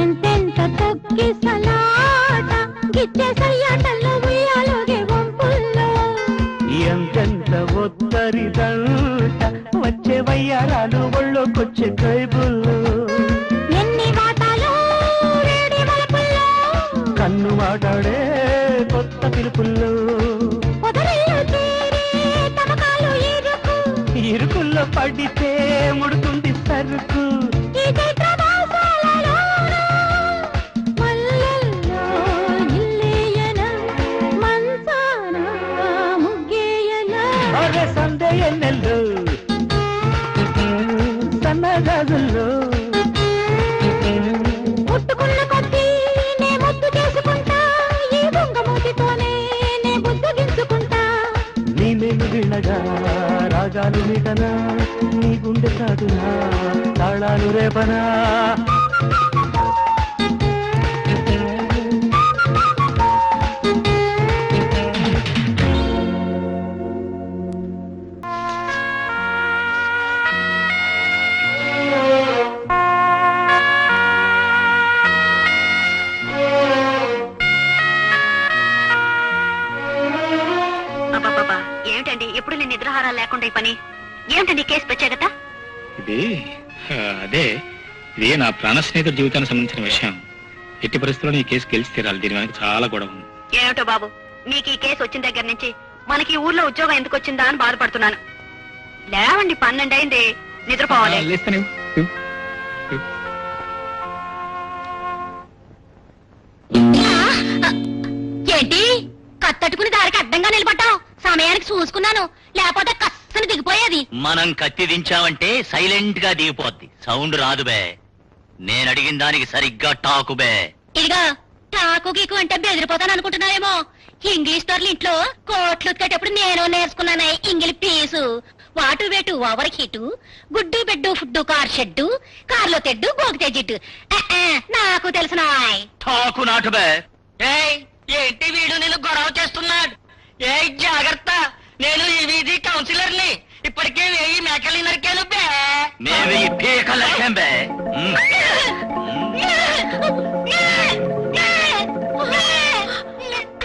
ఎంతెంత తొక్కిసలాట గిచ్చేసయ్యాటల్లో ఉయ్యాలోగే వంపుల్లో ఎంతెంత ఒత్తరి దంట వచ్చే వయ్యారాలు ఒళ్ళోకొచ్చే కైబుల్లు ఎన్ని వాటాలో వేడి మలపుల్లో కన్ను మాటాడే కొత్త పిలుపుల్లో పొదరిల్లు తీరే తమకాలు ఇరుకు ఇరుకుల్లో పడితే ముడుతుంది సరుకు ఈ చైత్ర మాసాలలోన మల్లెల్లో ఇల్లేయన మంచాన ముగ్గేయన అరే సందే ఎన్నెల్లు సన్నగాజుల్లో ముట్టుకున్న కొద్దీ నే ముద్దు చేసుకుంటా ఈ బొంగమూతితోనే నే బుద్ధగించుకుంటా నీ నేను వినగా రాగాలు మీటనా నీ గుండె చాటునా తాళాలు రేపనా అబ్బాబ్బా ఏమిటండి ఎప్పుడు నేను నిద్రాహారాలు లేకుండా ఈ పని ఏమిటండి కేసు ప్రత్యేకత ఇది అదే ఇది నా ప్రాణ స్నేహితుడి జీవితానికి సంబంధించిన విషయం. ఎట్టి పరిస్థితుల్లో ఈ కేసు గెలిచి తీరాలి. దీని వెనక చాలా గొడవ ఉంది. ఏమిటో బాబు మీకు ఈ కేసు వచ్చిన దగ్గర నుంచి మనకి ఈ ఊర్లో ఉద్యోగం ఎందుకు వచ్చిందా అని బాధపడుతున్నాను. లేవండి 12 అయింది, నిద్రపోవాలి. లేస్తాను. ఏంటి కత్తట్టుకుని దారికి అడ్డంగా నిలబడ్డావు? సమయానికి చూసుకున్నాను, లేకపోతే కස්සని దిగిపోయేది. మనం కత్తి దించామంటే సైలెంట్ గా దిగిపోద్ది, సౌండ్ రాదు బే. నేను అడిగిన దానికి సరిగ్గా టాకు బే. ఇదిగా టాకు గీకు అంటే బెదిరిపోతాను అనుకుంటున్నావేమో. ఇంగ్లీష్ తోర్లు ఇంట్లో కోట్లు ఉతికేటప్పుడు నేను నేర్చుకున్నాను ఇంగిలి పీసు. వాటు వేటు ఓవర్ హీటు, గుడ్డు బెడ్డు ఫుడ్డు కార్ షెడ్డు, కార్లో తెడ్డు గోగితే జిడ్డు. నాకు తెలిసిన టాకు నాటు బే. ఏంటి వీడు నేను గొడవ చేస్తున్నాడు? ఏ జాగ్రత్త, నేను ఈ వీధి కౌన్సిలర్ని. ఇప్పటికే 1000 మేకలు నరికాను బే. మేము ఈ పీకలు నరికాం బే.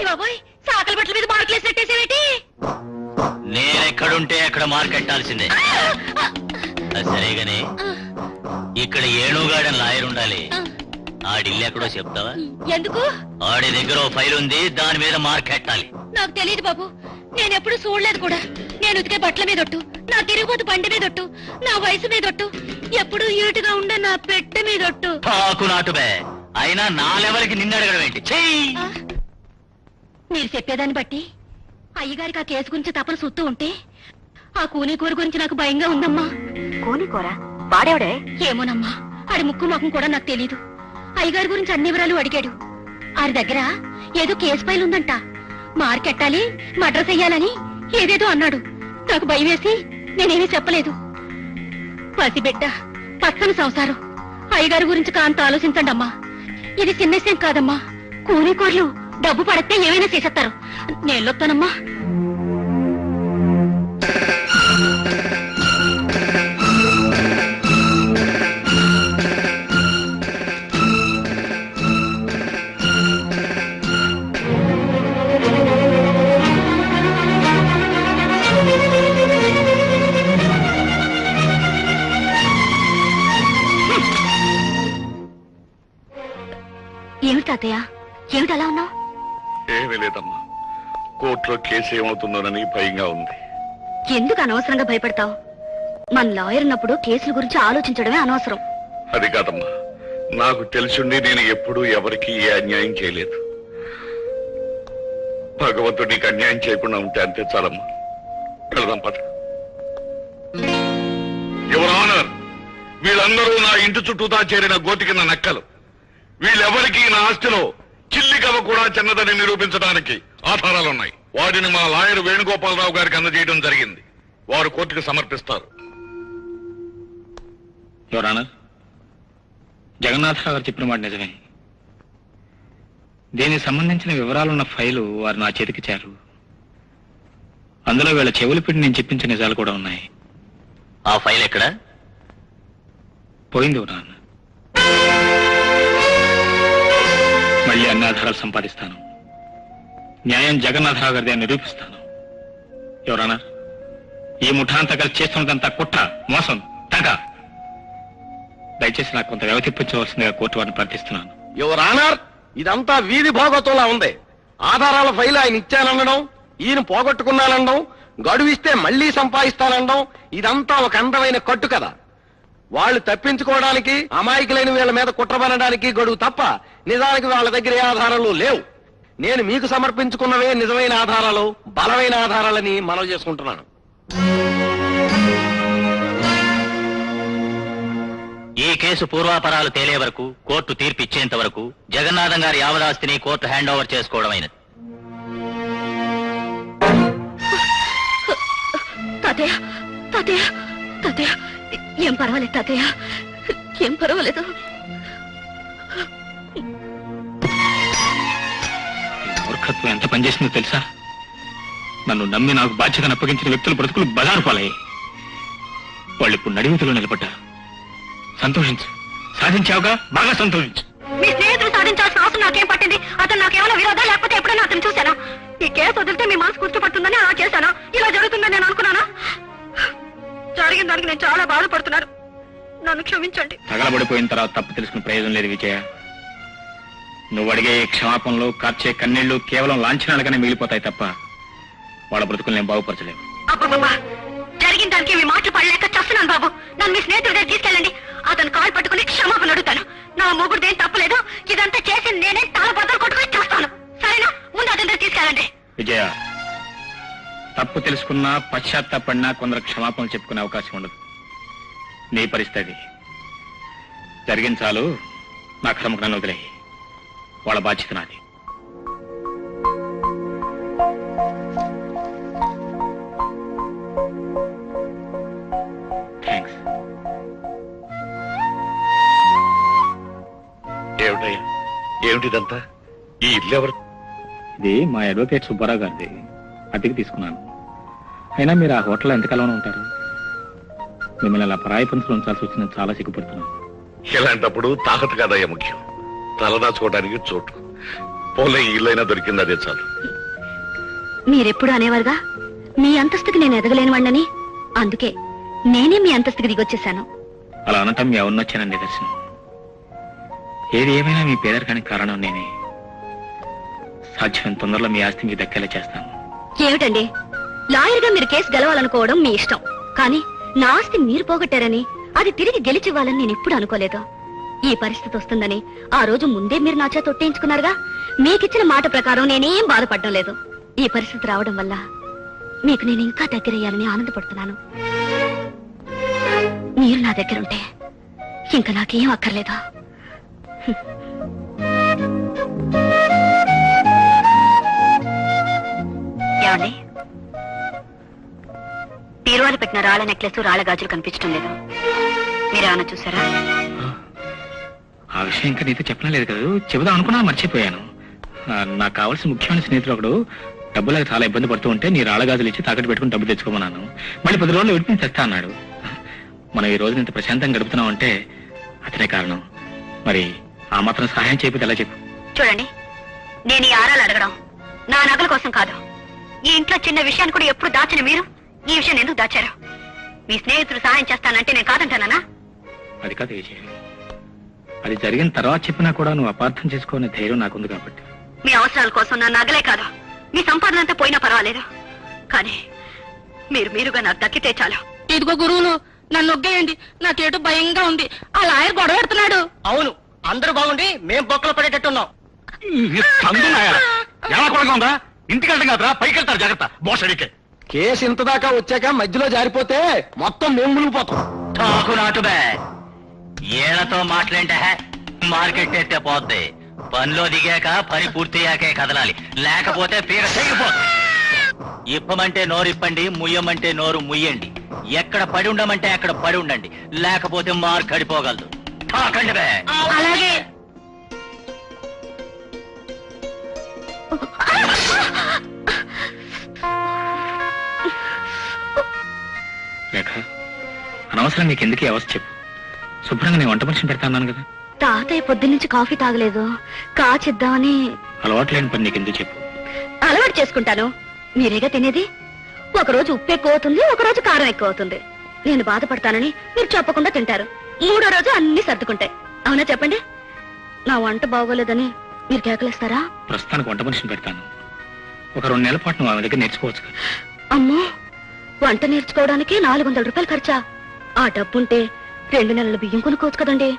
బాబోయ్, సాకల బట్టల మీద మార్కులు వేసేటేసేవేటి? నేనెక్కడుంటే అక్కడ మార్కెట్టాల్సిందే. సరేగాని ఇక్కడ ఏణుగాడని లాయర్ ఉండాలి. ఆడిల్లు ఎక్కడో చెప్తావా? ఎందుకు? ఆడి దగ్గర ఓ ఫైల్ ఉంది, దాని మీద మార్కెట్టాలి. నాకు తెలియదు బాబు, నేనెప్పుడు చూడలేదు కూడా. నేను ఉతికే బట్టల మీదొట్టు, నా తిరిగిపోతు బండి మీదొట్టు, నా వయసు మీదొట్టు, ఎప్పుడు ఈటుగా ఉండే నా పెట్టె మీదొట్టు. టాకు నాటు బే. అయినా నా లెవెల్కి నిన్ను అడగడం ఏంటి? చెయ్యి. మీరు చెప్పేదాన్ని బట్టి అయ్యగారికి ఆ కేసు గురించి తపన సుత్తూ ఉంటే ఆ కూనీకూర గురించి నాకు భయంగా ఉందమ్మా. కూనీకూర వాడేవడే? ఏమోనమ్మా, ఆడి ముక్కు ముఖం కూడా నాకు తెలీదు. అయ్యగారి గురించి అన్ని వివరాలు అడిగాడు. ఆడి దగ్గర ఏదో కేసు ఫైల్ ఉందంట, మార్కెట్టాలి, మర్డర్ చెయ్యాలని ఏదేదో అన్నాడు. నాకు భయం వేసి నేనేమీ చెప్పలేదు. పసిబిడ్డ, పచ్చని సంసారం, అయ్యగారి గురించి కాంత ఆలోచించండి అమ్మా. ఇది చిన్న విషయం కాదమ్మా. కూనీకూరలు డబ్బు పడితే ఏమైనా చేసేస్తారు. నేను వస్తానమ్మా. ఏమిటి తాతయ్య, ఏమిటి అలా ఉన్నావు? ఏమీ లేదమ్మా, కోర్టులో కేసు ఏమవుతుందోనని భయంగా ఉంది. ఎందుకు అనవసరంగా భయపడతావు? మన లాయర్ ఉన్నప్పుడు కేసుల గురించి ఆలోచించడమే అనవసరం. అది కాదమ్మా, నాకు తెలిసిండి నేను ఎప్పుడూ ఎవరికి ఏ అన్యాయం చేయలేదు. భగవంతుడు నీకు అన్యాయం చేయకుండా ఉంటే అంతే చాలమ్మా. వెళదాం పద. యువర్ ఆనర్, వీళ్ళందరూ నా ఇంటి చుట్టూతా చేరిన గోతి కింద నక్కలు. వీళ్ళెవరికీ నా ఆస్తిలో చిల్లికవ కూడా చిన్నదని నిరూపించడానికి ఆధారాలున్నాయి. వాటిని మా లాయర్ వేణుగోపాలరావు గారికి అందజేయడం జరిగింది. వారు కోర్టుకు సమర్పిస్తారు. యువర్ ఆనర్, జగన్నాథరావు గారు చెప్పిన మాట నిజమే. దీనికి సంబంధించిన వివరాలున్న ఫైలు వారు నా చేతికిచ్చారు. అందులో వీళ్ళ చెవులు పెట్టి నేను చెప్పించిన నిజాలు కూడా ఉన్నాయి. ఆ ఫైల్ ఎక్కడ? పోయింది యువర్ ఆనర్. మళ్ళీ అన్ని ఆధారాలు సంపాదిస్తాను. న్యాయం జగన్నాథరావు గారిది అని నిరూపిస్తాను. యువర్ ఆనర్, ఈ ముఠాంతా కలిసి చేస్తున్నదంతా కుట్ర, మోసం, తగ. దయచేసి నాకు కొంత వ్యవధి ఇప్పించవలసిందిగా కోర్టు వారిని ప్రార్థిస్తున్నాను. యువర్ ఆనర్, ఇదంతా వీధి భోగతంలా ఉంది. ఆధారాల ఫైల్ ఆయన ఇచ్చాననడం, ఈయన పోగొట్టుకున్నానడం, గడువు ఇస్తే మళ్లీ సంపాదిస్తానడం, ఇదంతా ఒక అందమైన కట్టు కదా. వాళ్ళు తప్పించుకోవడానికి, అమాయకులైన వీళ్ళ మీద కుట్రబనడానికి గడువు తప్ప నిజానికి వాళ్ళ దగ్గర ఏ ఆధారాలు లేవు. నేను మీకు సమర్పించుకున్నవే నిజమైన ఆధారాలు, బలమైన ఆధారాలని మనవి చేసుకుంటున్నాను. ఈ కేసు పూర్వాపరాలు తేలే వరకు, కోర్టు తీర్పు ఇచ్చేంత వరకు జగన్నాథం గారి యావదాస్తిని కోర్టు హ్యాండ్ ఓవర్ చేసుకోవడమైనది. తాతయ్య, తాతయ్య, తాతయ్య, ఏం పర్వాలేదు తాతయ్య, ఏం పర్వాలేదు. మూర్ఖత్వం ఎంత పనిచేసిందో తెలుసా? నన్ను నమ్మి నాకు బాధ్యతను అప్పగించిన వ్యక్తుల బ్రతుకులు బజారు పాలయ్యాయి. వాళ్ళు ఇప్పుడు నడివీధిలో నిలబడ్డారు. సంతోషించు, సాధించావుగా, బాగా సంతోషించు. మీ స్నేహితులు సాధించాల్సిన అవసరం నాకేం పట్టింది? అతను నాకేమైనా విరోధా, లేకపోతే ఎప్పుడైనా అతను చూశానా? ఈ కేసు వదిలితే మీ మనసు గుర్తుపడుతుందని అలా చేశాను. ఇలా జరుగుతుందని నేను అనుకున్నానా? జరిగిన దానికి నేను చాలా బాధపడుతున్నాను. నన్ను క్షమించండి. తగలబడిపోయిన తర్వాత తప్పు తెలుసుకునే ప్రయోజనం లేదు విజయ. నువ్వు అడిగే క్షమాపణలు, కార్చే కన్నీళ్లు కేవలం లాంఛనాలుగానే మిగిలిపోతాయి తప్ప వాళ్ళ బ్రతుకులు నేను బాగుపరచలేవు. అబ్బా, జరిగిన దానికి మీ మాటలు పడలేక చేస్తున్నాను బాబు. నన్ను మీ స్నేహితుడి దగ్గర తీసుకెళ్ళండి. అతను కాలు పట్టుకుని క్షమాపణ అడుగుతాను. నా మొగుడుదేం తప్పలేదు. ఇదంతా చేసి నేనే తల బద్దలు కొట్టుకుని చేస్తాను. సరేనా? ముందు అతని దగ్గర తీసుకెళ్ళండి. విజయ, తప్పు తెలుసుకున్నా, పశ్చాత్తాపడినా కొందరు క్షమాపణలు చెప్పుకునే అవకాశం ఉండదు. నీ పరిస్థితి జరిగించాలు. నా క్రమకు నన్ను వదిలేయి. వాళ్ళ బాధ్యత నాది. థ్యాంక్స్. ఏమిటయ్యా, ఏమిటిదంతా? ఈ ఇల్లు ఎవరు? ఇది మా అడ్వకేట్ సుబ్బారావు గారిది. అద్దెకి తీసుకున్నాను. అయినా మీరు ఆ హోటల్లో ఎంతకాలం ఉంటారు? మిమ్మల్ని అలా పరాయి పంచులు ఉంచాల్సి వచ్చిందని చాలా సిగ్గుపడుతున్నాను. ఇలాంటప్పుడు తాహత కాదయ్యా ముఖ్యం, తలదాచుకోవడానికి చోటు. పోలే ఇల్లైనా దొరికింది, అదే చాలు. మీరెప్పుడు అనేవారుగా మీ అంతస్తుకి నేను ఎదగలేనివాణ్ణని. అందుకే నేనే మీ అంతస్తుకి దిగొచ్చేశాను. అలా అనటం మీ అవునొచ్చానండి నిదర్శనం. ఏది ఏమైనా మీ పేదరికానికి కారణం నేనే. సాధ్యం తొందరలో మీ ఆస్తి మీకు దక్కేలా చేస్తాను. ఏమిటండి, లాయర్గా మీరు కేసు గెలవాలనుకోవడం మీ ఇష్టం. కానీ నా ఆస్తి మీరు పోగొట్టారని, అది తిరిగి గెలిచివ్వాలని నేను ఎప్పుడు అనుకోలేదు. ఈ పరిస్థితి వస్తుందని ఆ రోజు ముందే మీరు నా చేత ఒట్టేయించుకున్నారుగా. మీకిచ్చిన మాట ప్రకారం నేనేం బాధపడడం లేదు. ఈ పరిస్థితి రావడం వల్ల మీకు నేను ఇంకా దగ్గరయ్యాలని ఆనందపడుతున్నాను. మీరు నా దగ్గరుంటే ఇంకా నాకేం అక్కర్లేదు. ఏమండి, తీరువాలు పెట్టిన రాళ్ల నెక్లెస్, రాళ్ల గాజులు కనిపించడం లేదు. మీరేమన్నా చూసారా? ఆ విషయం ఇంకా నీతో చెప్పడం లేదు కదా. చెబుదాం అనుకున్నా, మర్చిపోయాను. నాకు కావాల్సిన ముఖ్యమైన స్నేహితుడు ఒకడు డబ్బులకు చాలా ఇబ్బంది పడుతూ ఉంటే నీ రాళ్ళగాజులు ఇచ్చి తాకట్టు పెట్టుకుని డబ్బు తెచ్చుకోమన్నాను. మళ్ళీ 10 రోజులు విడిపించి తెస్తా అన్నాడు. మనం ఈ రోజు ఇంత ప్రశాంతంగా గడుపుతున్నాం అంటే అతనే కారణం. మరి ఆ మాత్రం సహాయం చేయకపోతే ఎలా చెప్పు? చూడండి, నేను ఈ ఆరాలు అడగడం నా నగల కోసం కాదు. ఈ ఇంట్లో చిన్న విషయాన్ని కూడా ఎప్పుడు దాచిన మీరు ఈ విషయాన్ని ఎందుకు దాచారు? మీ స్నేహితుడు సహాయం చేస్తానంటే నేను కాదంటానా? అది కాదు విజయ్, అది జరిగిన తర్వాత చెప్పినా కూడా నువ్వు అపార్థం చేసుకోవాలనే ధైర్యం నాకుంది కాబట్టి. మీ అవసరాల కోసం నా నగలే కాదు, మీ సంపాదన అంతా పోయినా పర్వాలేదు, కానీ మీరుగా నాకు దక్కితే చాలు. ఇదిగో గురువులు, నన్ను నొగ్గేయండి, నాకేటో భయంగా ఉంది. ఆ లాయర్ గొడవ పెడుతున్నాడు. అవును, అందరూ బాగుండి మేం బొక్కలు పడేటట్టున్నాం. ఎలా కొడగా ఉందా? ఇంటికి వెళ్ళడం కాదురా, పైకి వెళ్తారు, జాగ్రత్త. బోస్ అడిగే కేసు ఇంత దాకా వచ్చాక మధ్యలో జారిపోతే మొత్తం మేము మునిగిపోతాం. టాకు నాటుబే, ఏళ్లతో మాట్లాంటే మార్కెట్ ఎత్తే పోద్ది. పనిలో దిగాక పని పూర్తయ్యాకే కదలాలి, లేకపోతే పీక తెగిపోతుంది. ఇప్పమంటే నోరు ఇప్పండి, ముయ్యమంటే నోరు ముయ్యండి. ఎక్కడ పడి ఉండమంటే అక్కడ పడి ఉండండి, లేకపోతే మార్క్ అడిపోగలదు. తాకండి బే. అలాగే. రేఖ, అనవసరం నీకు ఎందుకు ఈ అవస్థ చెప్పు. శుభ్రంగా నేను వంట మనిషిని పెడతాను కదా. తాతయ్య పొద్దున్నుంచి కాఫీ తాగలేదు, కాచిద్దామని. అలవాటు లేని పని నీకు ఎందుకు చెప్పు. అలవాటు చేసుకుంటాను, మీరేగా తినేది. ఒకరోజు ఉప్పు ఎక్కువ అవుతుంది, ఒకరోజు కారం ఎక్కువ అవుతుంది. నేను బాధపడతానని మీరు చెప్పకుండా తింటారు. 3వ రోజు అన్ని సర్దుకుంటాయి. అవునా చెప్పండి? నా వంట బాగోలేదని మీరు కేకలేస్తారా? ప్రస్తుతానికి వంట మనిషిని పెడతాను. ఒక 2 నెలల పాటు నువ్వు ఆమె దగ్గర నేర్చుకోవచ్చు. అమ్మో, వంట నేర్చుకోవడానికి 400 రూపాయలు ఖర్చా? ఆ డబ్బుంటే 2 నెలల బియ్యం కొనుక్కోవచ్చు కదండి.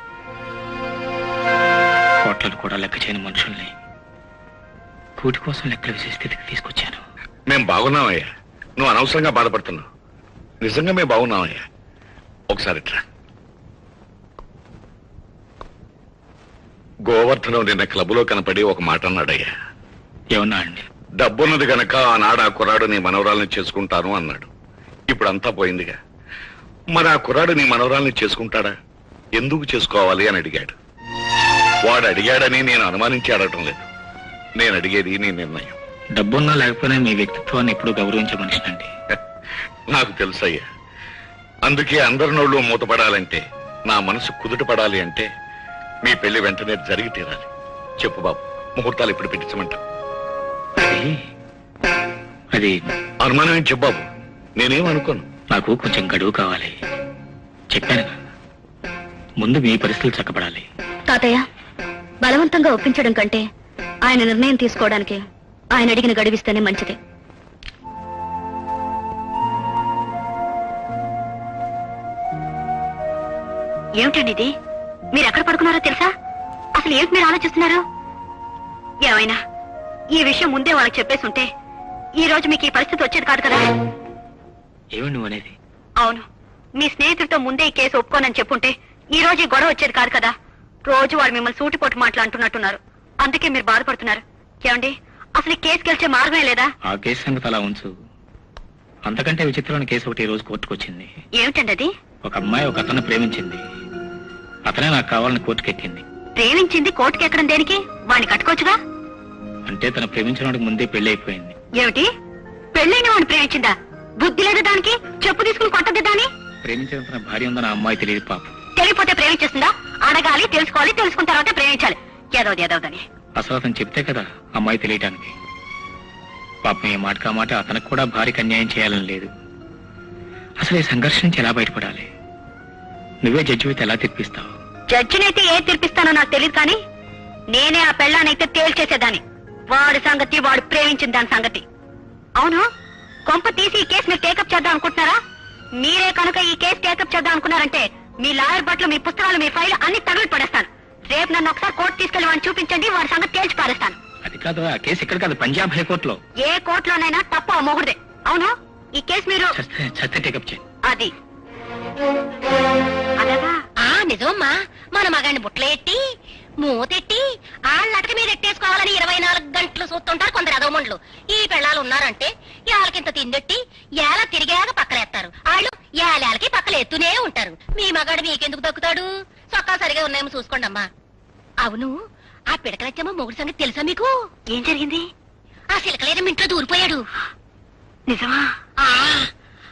కోట్లను కూడా లెక్క చేయని మనుషుల్ని కూటి కోసం లెక్కలు వేసే స్థితికి తీసుకొచ్చాను. మేం బాగున్నామయ్యా, నువ్వు అనవసరంగా బాధపడుతున్నావు. నిజంగా మేము బాగున్నామయ్యా. ఒకసారి ఇట్లా. గోవర్ధనం నిన్న క్లబ్లో కనపడి ఒక మాట అన్నాడయ్యా. ఏమన్నా అండి? డబ్బున్నది గనక ఆనాడు ఆ కుర్రాడు నీ మనవరాల్ని చేసుకుంటాను అన్నాడు. ఇప్పుడు అంతా పోయిందిగా. మరి ఆ కుర్రాడు నీ మనవరాల్ని చేసుకుంటాడా? ఎందుకు చేసుకోవాలి అని అడిగాడు. వాడు అడిగాడని నేను అనుమానించి అడగటం లేదు. నేను అడిగేది నీ నిర్ణయం. డబ్బున్నా లేకపోయినా మీ వ్యక్తిత్వాన్ని ఎప్పుడు గౌరవించే మనిషినండి. నాకు తెలుసయ్యా. అందుకే అందరి నోళ్ళు మూతపడాలంటే, నా మనసు కుదుట పడాలి అంటే మీ పెళ్లి వెంటనే జరిగి తీరాలి. చెప్పు బాబు, ముహూర్తాలు ఎప్పుడు పెట్టించమంటా? అది అనుమానం ఏం చెప్పు బాబు, నేనేం అనుకోను. నాకు కొంచెం గడువు కావాలి. చెప్పాను, ముందు మీ పరిస్థితులు చక్కబడాలి. తాతయ్య, బలవంతంగా ఒప్పించడం కంటే ఆయన నిర్ణయం తీసుకోవడానికి ఆయన అడిగిన గడువిస్తేనే మంచిది. ఏమిటండి ఇది? మీరు ఎక్కడ పడుకున్నారో తెలుసా? అసలు ఏమిటి మీరు ఆలోచిస్తున్నారు? ఏమైనా ఈ విషయం ముందే వాళ్ళకి చెప్పేసి ఉంటే ఈ రోజు మీకు ఈ పరిస్థితి వచ్చేది కాదు కదా. ఏమి నువ్వు అనేది? అవును, మీ స్నేహితుడితో ముందే ఈ కేసు ఒప్పుకోనని చెప్పుంటే ఈ రోజు ఈ గొడవ వచ్చేది కాదు కదా. రోజు వాళ్ళు మిమ్మల్ని సూటిపోటు మాట్లాడుతున్నట్టున్నారు, అందుకే మీరు బాధపడుతున్నారు. ఏమండి, అసలు ఈ కేసు గెలిచే మార్గమే లేదా? ఆ కేసు సంగతి అలా ఉంచు. అంతకంటే విచిత్రమైన కేసు ఒకటి ఈ రోజు కోర్టుకు వచ్చింది. ఏమిటండి అది? ఒక అమ్మాయి ఒక అతను ప్రేమించింది. అతనే నాకు కావాలని కోర్టుకెక్కింది. ప్రేమించింది కోర్టుకి ఎక్కడం దేనికి? వాడిని కట్టుకోవచ్చుగా. అంటే తను ప్రేమించడానికి ముందే పెళ్లి అయిపోయింది. ఏమిటి? పెళ్ళైన వాడిని ప్రేమించిందా? బుద్ధి లేదు దానికి? చెప్పు తీసుకుని కొట్టద్దు దాని. ప్రేమించిన తన భార్య ఉందని ఆ అమ్మాయి తెలియదు పాపం. తెలియపోతే ప్రేమించేస్తుందా? అడగాలి, తెలుసుకోవాలి, తెలుసుకున్న తర్వాత ప్రేమించాలి. ఏదోదని అసలు అతను చెప్తే కదా అమ్మాయి తెలియటానికి. పాపం ఏ మాట కా మాట అతనికి కూడా భార్యకి అన్యాయం చేయాలని లేదు. అసలు ఈ సంఘర్షణ నుంచి ఎలా బయటపడాలి? నువ్వే జడ్జివితే ఎలా తీర్పిస్తావు? జడ్జినైతే ఏ తీర్పిస్తానో నాకు తెలియదు, కానీ నేనే ఆ పెళ్ళానైతే తేల్చేసేదాన్ని. వాడి సంగతి, వాడు ప్రేమించిన దాని సంగతి. అవును, కొంప తీసి ఈ కేసు మీరు టేకప్ చేద్దాం అనుకుంటున్నారా? మీరే కనుక ఈ కేసు టేకప్ చేద్దాం అనుకున్నారంటే మీ లాయర్ బట్టలు, మీ పుస్తకాలు, మీ ఫైల్ అన్ని తగులు పడేస్తాను. రేపు నన్ను ఒకసారి కోర్టు తీసుకెళ్లి వాడిని చూపించండి, వాడి సంగతి తేల్చి పారేస్తాను. అది కాదు, ఆ కేసు ఇక్కడ కాదు, పంజాబ్ హైకోర్టులో. ఏ కోర్టులోనైనా తప్పు ఆ మొగుడిదే. అవును, ఈ కేసు మీరు చస్తే టేకప్ చేయి. అది అలాగా? నిజమమ్మా, మన మగాడిని బుట్టలో ఎట్టి మూతెట్టి ఆళ్ళకి మీరు ఎట్టేసుకోవాలని 24 గంటలు చూస్తుంటారు కొందరు అదోమండ్లు. ఈ పెళ్ళాలు ఉన్నారంటే ఏళ్ళకింత తిందెట్టి ఏళ్ళ తిరిగాక పక్కలేస్తారు. వాళ్ళు ఏళ్ళకి పక్కలేస్తూనే ఉంటారు. మీ మగాడు మీకెందుకు దక్కుతాడు? చొక్కా సరిగా ఉన్నాయేమో చూసుకోండి అమ్మా. అవును, ఆ పిడకలచ్చమ్మ మొగుడు సంగతి తెలుసా మీకు? ఏం జరిగింది? ఆ సిలకలేదమ్మ ఇంట్లో దూరిపోయాడు. నిజమా?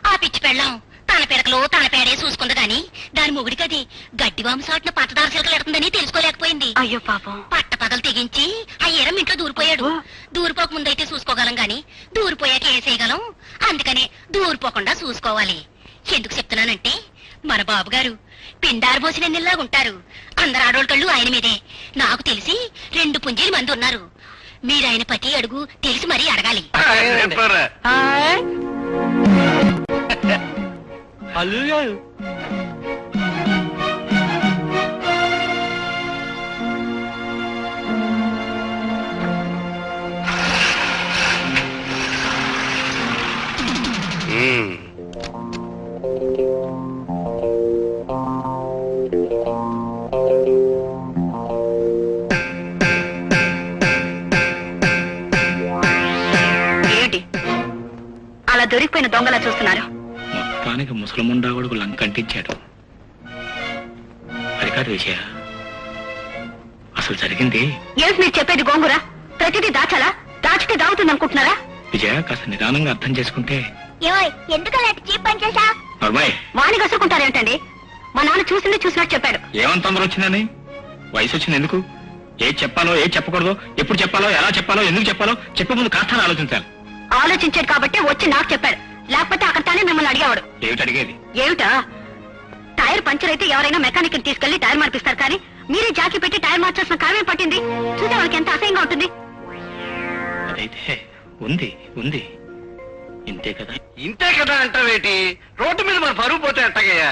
ఆ పిచ్చి పెళ్ళాం తన పిడకలు తన పేడే చూసుకుంది గాని దాని మొగుడికది గడ్డి వంశాట్న పట్టదార సిలకలు ఎడుతుందని తెలుసుకోలేకపోయింది. అయ్యో పాపం. పట్ట పగలు తెగించి ఆ ఎరం ఇంట్లో దూరిపోయాడు. దూరిపోక ముందైతే చూసుకోగలం గాని దూరిపోయాక ఏం చేయగలం? అందుకనే దూరిపోకుండా చూసుకోవాలి. ఎందుకు చెప్తున్నానంటే మన బాబు గారు పిండారు పోసిన నిల్లాగా ఉంటారు. అందరు ఆడోళ్ళ కళ్ళు ఆయన మీదే. నాకు తెలిసి 2 పుంజీలు మంది ఉన్నారు. మీరు ఆయన పతి అడుగు తెలిసి మరీ అడగాలి. ఏంటి అలా దొరికిపోయిన దొంగలా చూస్తున్నారు? మొత్తానికి ముసలముండా కొడుకు లంకంటించాడు. అది కాదు విజయ, అసలు జరిగింది ఏమిటి మీరు చెప్పేది? గోంగూర ప్రతిదీ దాచాలా? దాచితే దాగుతుంది అనుకుంటున్నారా? విజయ, కాస్త నిదానంగా అర్థం చేసుకుంటే. ఎందుకు అలాంటి చీప్ పని చేశా? వాణి గసుకుంటారేంటండి? మా నాన్న చూసింది చూసినట్టు చెప్పాడు. ఏమంత తొందర వచ్చిందని? వయసు వచ్చింది ఎందుకు? ఏది చెప్పాలో ఏది చెప్పకూడదో, ఎప్పుడు చెప్పాలో ఎలా చెప్పాలో ఎందుకు చెప్పాలో చెప్పే ముందు కాస్త ఆలోచించాలి. ఆలోచించాడు కాబట్టి వచ్చి నాకు చెప్పాడు. లేకపోతే అక్కడ తానే మిమ్మల్ని అడిగేవాడు. ఏమిటి అడిగేది? ఏమిటా? టైర్ పంచర్ అయితే ఎవరైనా మెకానిక్ తీసుకెళ్లి టైర్ మార్పిస్తారు, కానీ మీరే జాకీ పెట్టి టైర్ మార్చాల్సిన కారణం పట్టింది. చూసే వాళ్ళకి ఎంత అసహ్యంగా ఉంటుంది. అదైతే ఉంది ఉంది ఇంతే కదా. ఇంతే కదా అంటావేటి? రోడ్డు మీద మన పరువు పోతే అట్టగయ్యా.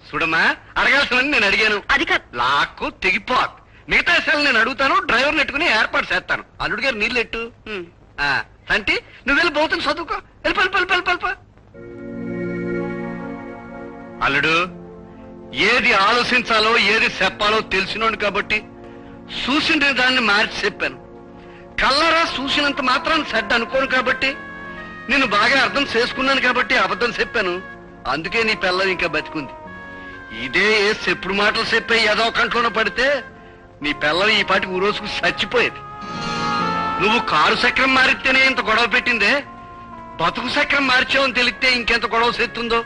చూడమ్మా, అడగాల్సినని నేను అడిగాను. అది లాక్కు తెగిపోక్. మిగతా విషయాలు నేను అడుగుతాను. డ్రైవర్ నెట్టుకుని ఏర్పాటు చేస్తాను. అల్లుడు గారు నీళ్ళెట్టు. అంటే నువ్వు వెళ్ళి పోతుంది చదువుకో. వెళ్ళిపో. అల్లుడు, ఏది ఆలోచించాలో ఏది చెప్పాలో తెలిసినోడు కాబట్టి చూసిన దాన్ని మార్చి చెప్పాను. కల్లరా చూసినంత మాత్రం సెడ్ అనుకోను కాబట్టి, నేను బాగా అర్థం చేసుకున్నాను కాబట్టి అబద్ధం చెప్పాను. అందుకే నీ పిల్లం ఇంకా బతికుంది. ఇదే చెప్పుడు మాటలు చెప్పే ఏదో కంట్లోనే పడితే నీ పిల్లం ఈ పాటికి ఊరోసుకు చచ్చిపోయేది. నువ్వు కారు చక్రం మారితేనే ఇంత గొడవ పెట్టిందే, బతుకు చక్రం మార్చావని తెలిస్తే ఇంకెంత గొడవ చేస్తుందో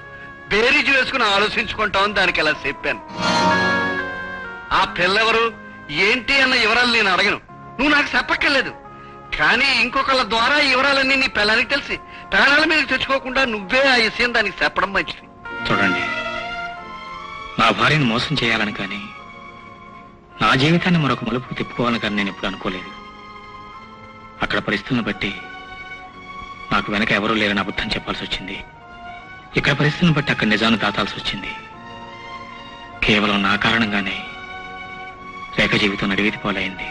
బేరీజు వేసుకుని ఆలోచించుకుంటామని దానికి ఎలా చెప్పాను. ఆ పిల్లెవరు ఏంటి అన్న వివరాలు నేను అడగను, నువ్వు నాకు చెప్పక్కర్లేదు. కానీ ఇంకొకళ్ళ ద్వారా ఈ వివరాలన్నీ నీ పిల్లలకి తెలిసి ప్రాణాల మీద తెచ్చుకోకుండా నువ్వే ఆ విషయం దానికి చెప్పడం మంచిది. చూడండి, నా భార్యను మోసం చేయాలని కానీ నా జీవితాన్ని మరొక మలుపుకు తిప్పుకోవాలని కానీ నేను ఎప్పుడు అనుకోలేదు. అక్కడ పరిస్థితులను బట్టి నాకు వెనక ఎవరూ లేరని అబద్ధం చెప్పాల్సి వచ్చింది. ఇక్కడ పరిస్థితులను బట్టి అక్కడ నిజాన్ని దాటాల్సి వచ్చింది. కేవలం నా కారణంగానే రేఖ జీవితం నడివీతి పాలైంది.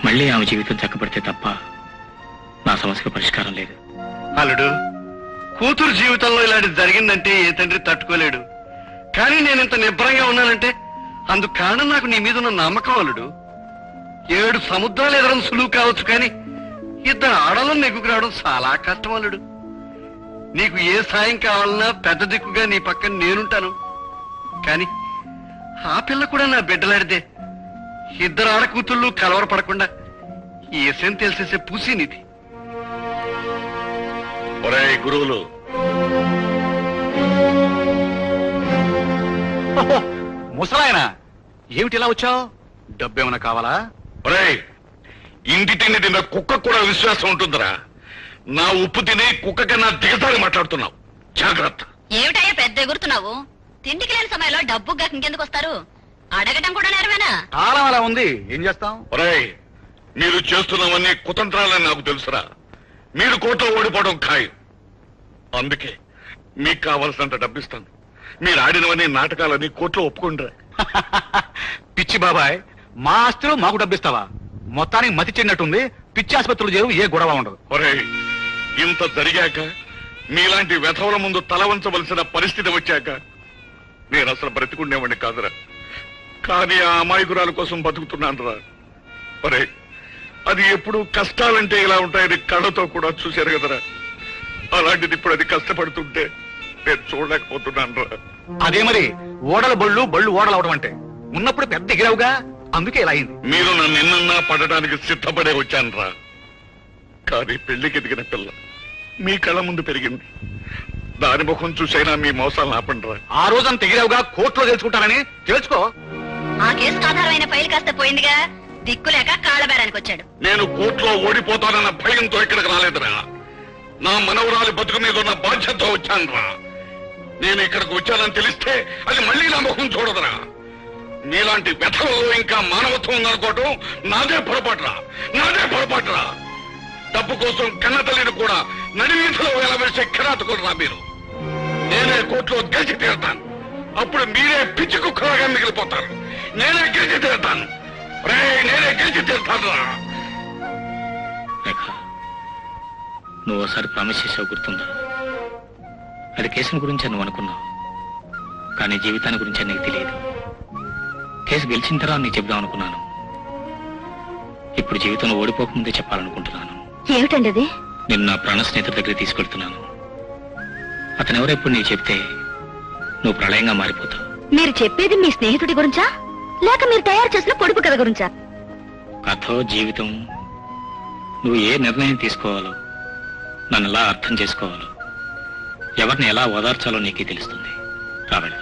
మళ్ళీ ఆమె జీవితం చక్కబడితే తప్ప నా సమస్యకు పరిష్కారం లేదు. అల్లుడు, కూతురు జీవితంలో ఇలాంటి జరిగిందంటే ఏ తండ్రి తట్టుకోలేడు. కానీ నేను ఇంత నిబ్బరంగా ఉన్నానంటే అందుకు కారణం నాకు నీ మీద ఉన్న నమ్మకం. అల్లుడు, 7 సముద్రాలు ఎదరం సులువు కావచ్చు, కానీ 2 ఆడలను నెగ్గుకు రావడం చాలా కష్టం. అల్లుడు, నీకు ఏ సాయం కావాలన్నా పెద్ద దిక్కుగా నీ పక్కన నేనుంటాను. కానీ ఆ పిల్ల కూడా నా బిడ్డలాడితే 2 ఆడకూతుళ్ళు కలవరపడకుండా ఈ విషయం తెలిసేసే పూసి నీది. గురువులు, ముసలాయన ఏమిటి ఇలా వచ్చావు? డబ్బేమైనా కావాలా? ఇంటి తిండి తిన్న కుక్క కూడా విశ్వాసం ఉంటుందిరా. నా ఉప్పు తిని కుక్క కన్నా దిగసారి మాట్లాడుతున్నావు. జాగ్రత్త. ఏమిటయ్యా పెద్ద ఎగురుతున్నావు? తిండికి లేని సమయంలో డబ్బు ఇంకెందుకు వస్తారు? అడగటం కూడా నేర్వేనా? కాలం అలా ఉంది, ఏం చేస్తాం? మీరు చేస్తున్నవన్నీ కుతంత్రాలని నాకు తెలుసురా. మీరు కోర్టులో ఓడిపోవడం ఖాయం. అందుకే మీకు కావాల్సినంత డబ్బిస్తాను. మీరు ఆడినవన్నీ నాటకాలని కోర్టులో ఒప్పుకుంటారా? పిచ్చి బాబాయ్, మా ఆస్తిలో మాకు డబ్బిస్తావా? మొత్తానికి మతి చెందినట్టుంది. పిచ్చి ఆసుపత్రులు చేరు, ఏ గొడవ ఉండదు. ఇంత జరిగాక మీలాంటి వెధవల ముందు తల వంచవలసిన పరిస్థితి వచ్చాక నేను అసలు బ్రతికుండేవాడిని కాదురా. కానీ ఆ అమాయకురాల కోసం బతుకుతున్నాను రా. అది ఎప్పుడు కష్టాలంటే ఇలా ఉంటాయని కళ్ళతో కూడా చూశారు కదరా. అలాంటిది ఇప్పుడు అది కష్టపడుతుంటే నేను చూడలేకపోతున్నాను రా. అదే మరి ఓడల బళ్ళు బళ్ళు ఓడలు అవడం అంటే ఉన్నప్పుడు పెద్ద ఎగిరావుగా, అందుకే ఇలా అయింది. మీరు నన్ను నిన్నన్నా పడటానికి సిద్ధపడే వచ్చాను రా. కానీ పెళ్లికి ఎదిగిన పిల్ల మీ కళ్ళ ముందు పెరిగింది. దాని ముఖం చూసైనా మీ మోసాలను ఆపండి రా. ఆ రోజంత ఎగిరావుగా కోర్టులో తెలుసుకుంటానని తెలుసుకో. ఆ కేసుకు ఆధారమైన ఫైల్ కాస్త పోయిందిగా, దిక్కులేక కాళ్ళబేరానికి వచ్చాడు. నేను కోర్టులో ఓడిపోతానన్న భయంతో ఇక్కడికి రాలేదురా. నా మనవరాలి బతుకు మీద ఉన్న బాధ్యతతో వచ్చాను రా. నేను ఇక్కడికి వచ్చానని తెలిస్తే అది మళ్ళీ నా ముఖం చూడదురా. నీలాంటి వ్యథలలో ఇంకా మానవత్వం ఉందనుకోవటం నాదే పొరపాటురా. డబ్బు కోసం కన్న తల్లిని కూడా నడివీధిలో వెలవేసే కిరాతకుడురా మీరు. నేనే కోర్టులో గెలిచి తీరుతాను. అప్పుడు మీరే పిచ్చి కుక్కలాగా మిగిలిపోతారు. నేనే గెలిచి తీరుతాను రా. రేఖ, నువ్వు ఒకసారి ప్రామిస్ చేసావు, గుర్తుందా? అది కేసుని గురించి నువ్వు అనుకున్నావు, కానీ జీవితాన్ని గురించి నీకు తెలియదు. కేసు గెలిచిన తర్వాత నీకు చెప్దాం అనుకున్నాను. ఇప్పుడు జీవితంలో ఓడిపోకముందే చెప్పాలనుకుంటున్నాను. ఏమిటండి అది? నిన్ను నా ప్రాణ స్నేహితుడి దగ్గర తీసుకెళ్తున్నాను. అతను ఎవరెప్పుడు నీకు చెప్తే నువ్వు ప్రళయంగా మారిపోతావు. మీరు చెప్పేది మీ స్నేహితుడి గురించా, లేక మీరు తయారు చేసిన పొడుపు కథ గురించా? కథో జీవితం, నువ్వు ఏ నిర్ణయం తీసుకోవాలో, నన్ను ఎలా అర్థం చేసుకోవాలో, ఎవరిని ఎలా ఓదార్చాలో నీకే తెలుస్తుంది. రాబడి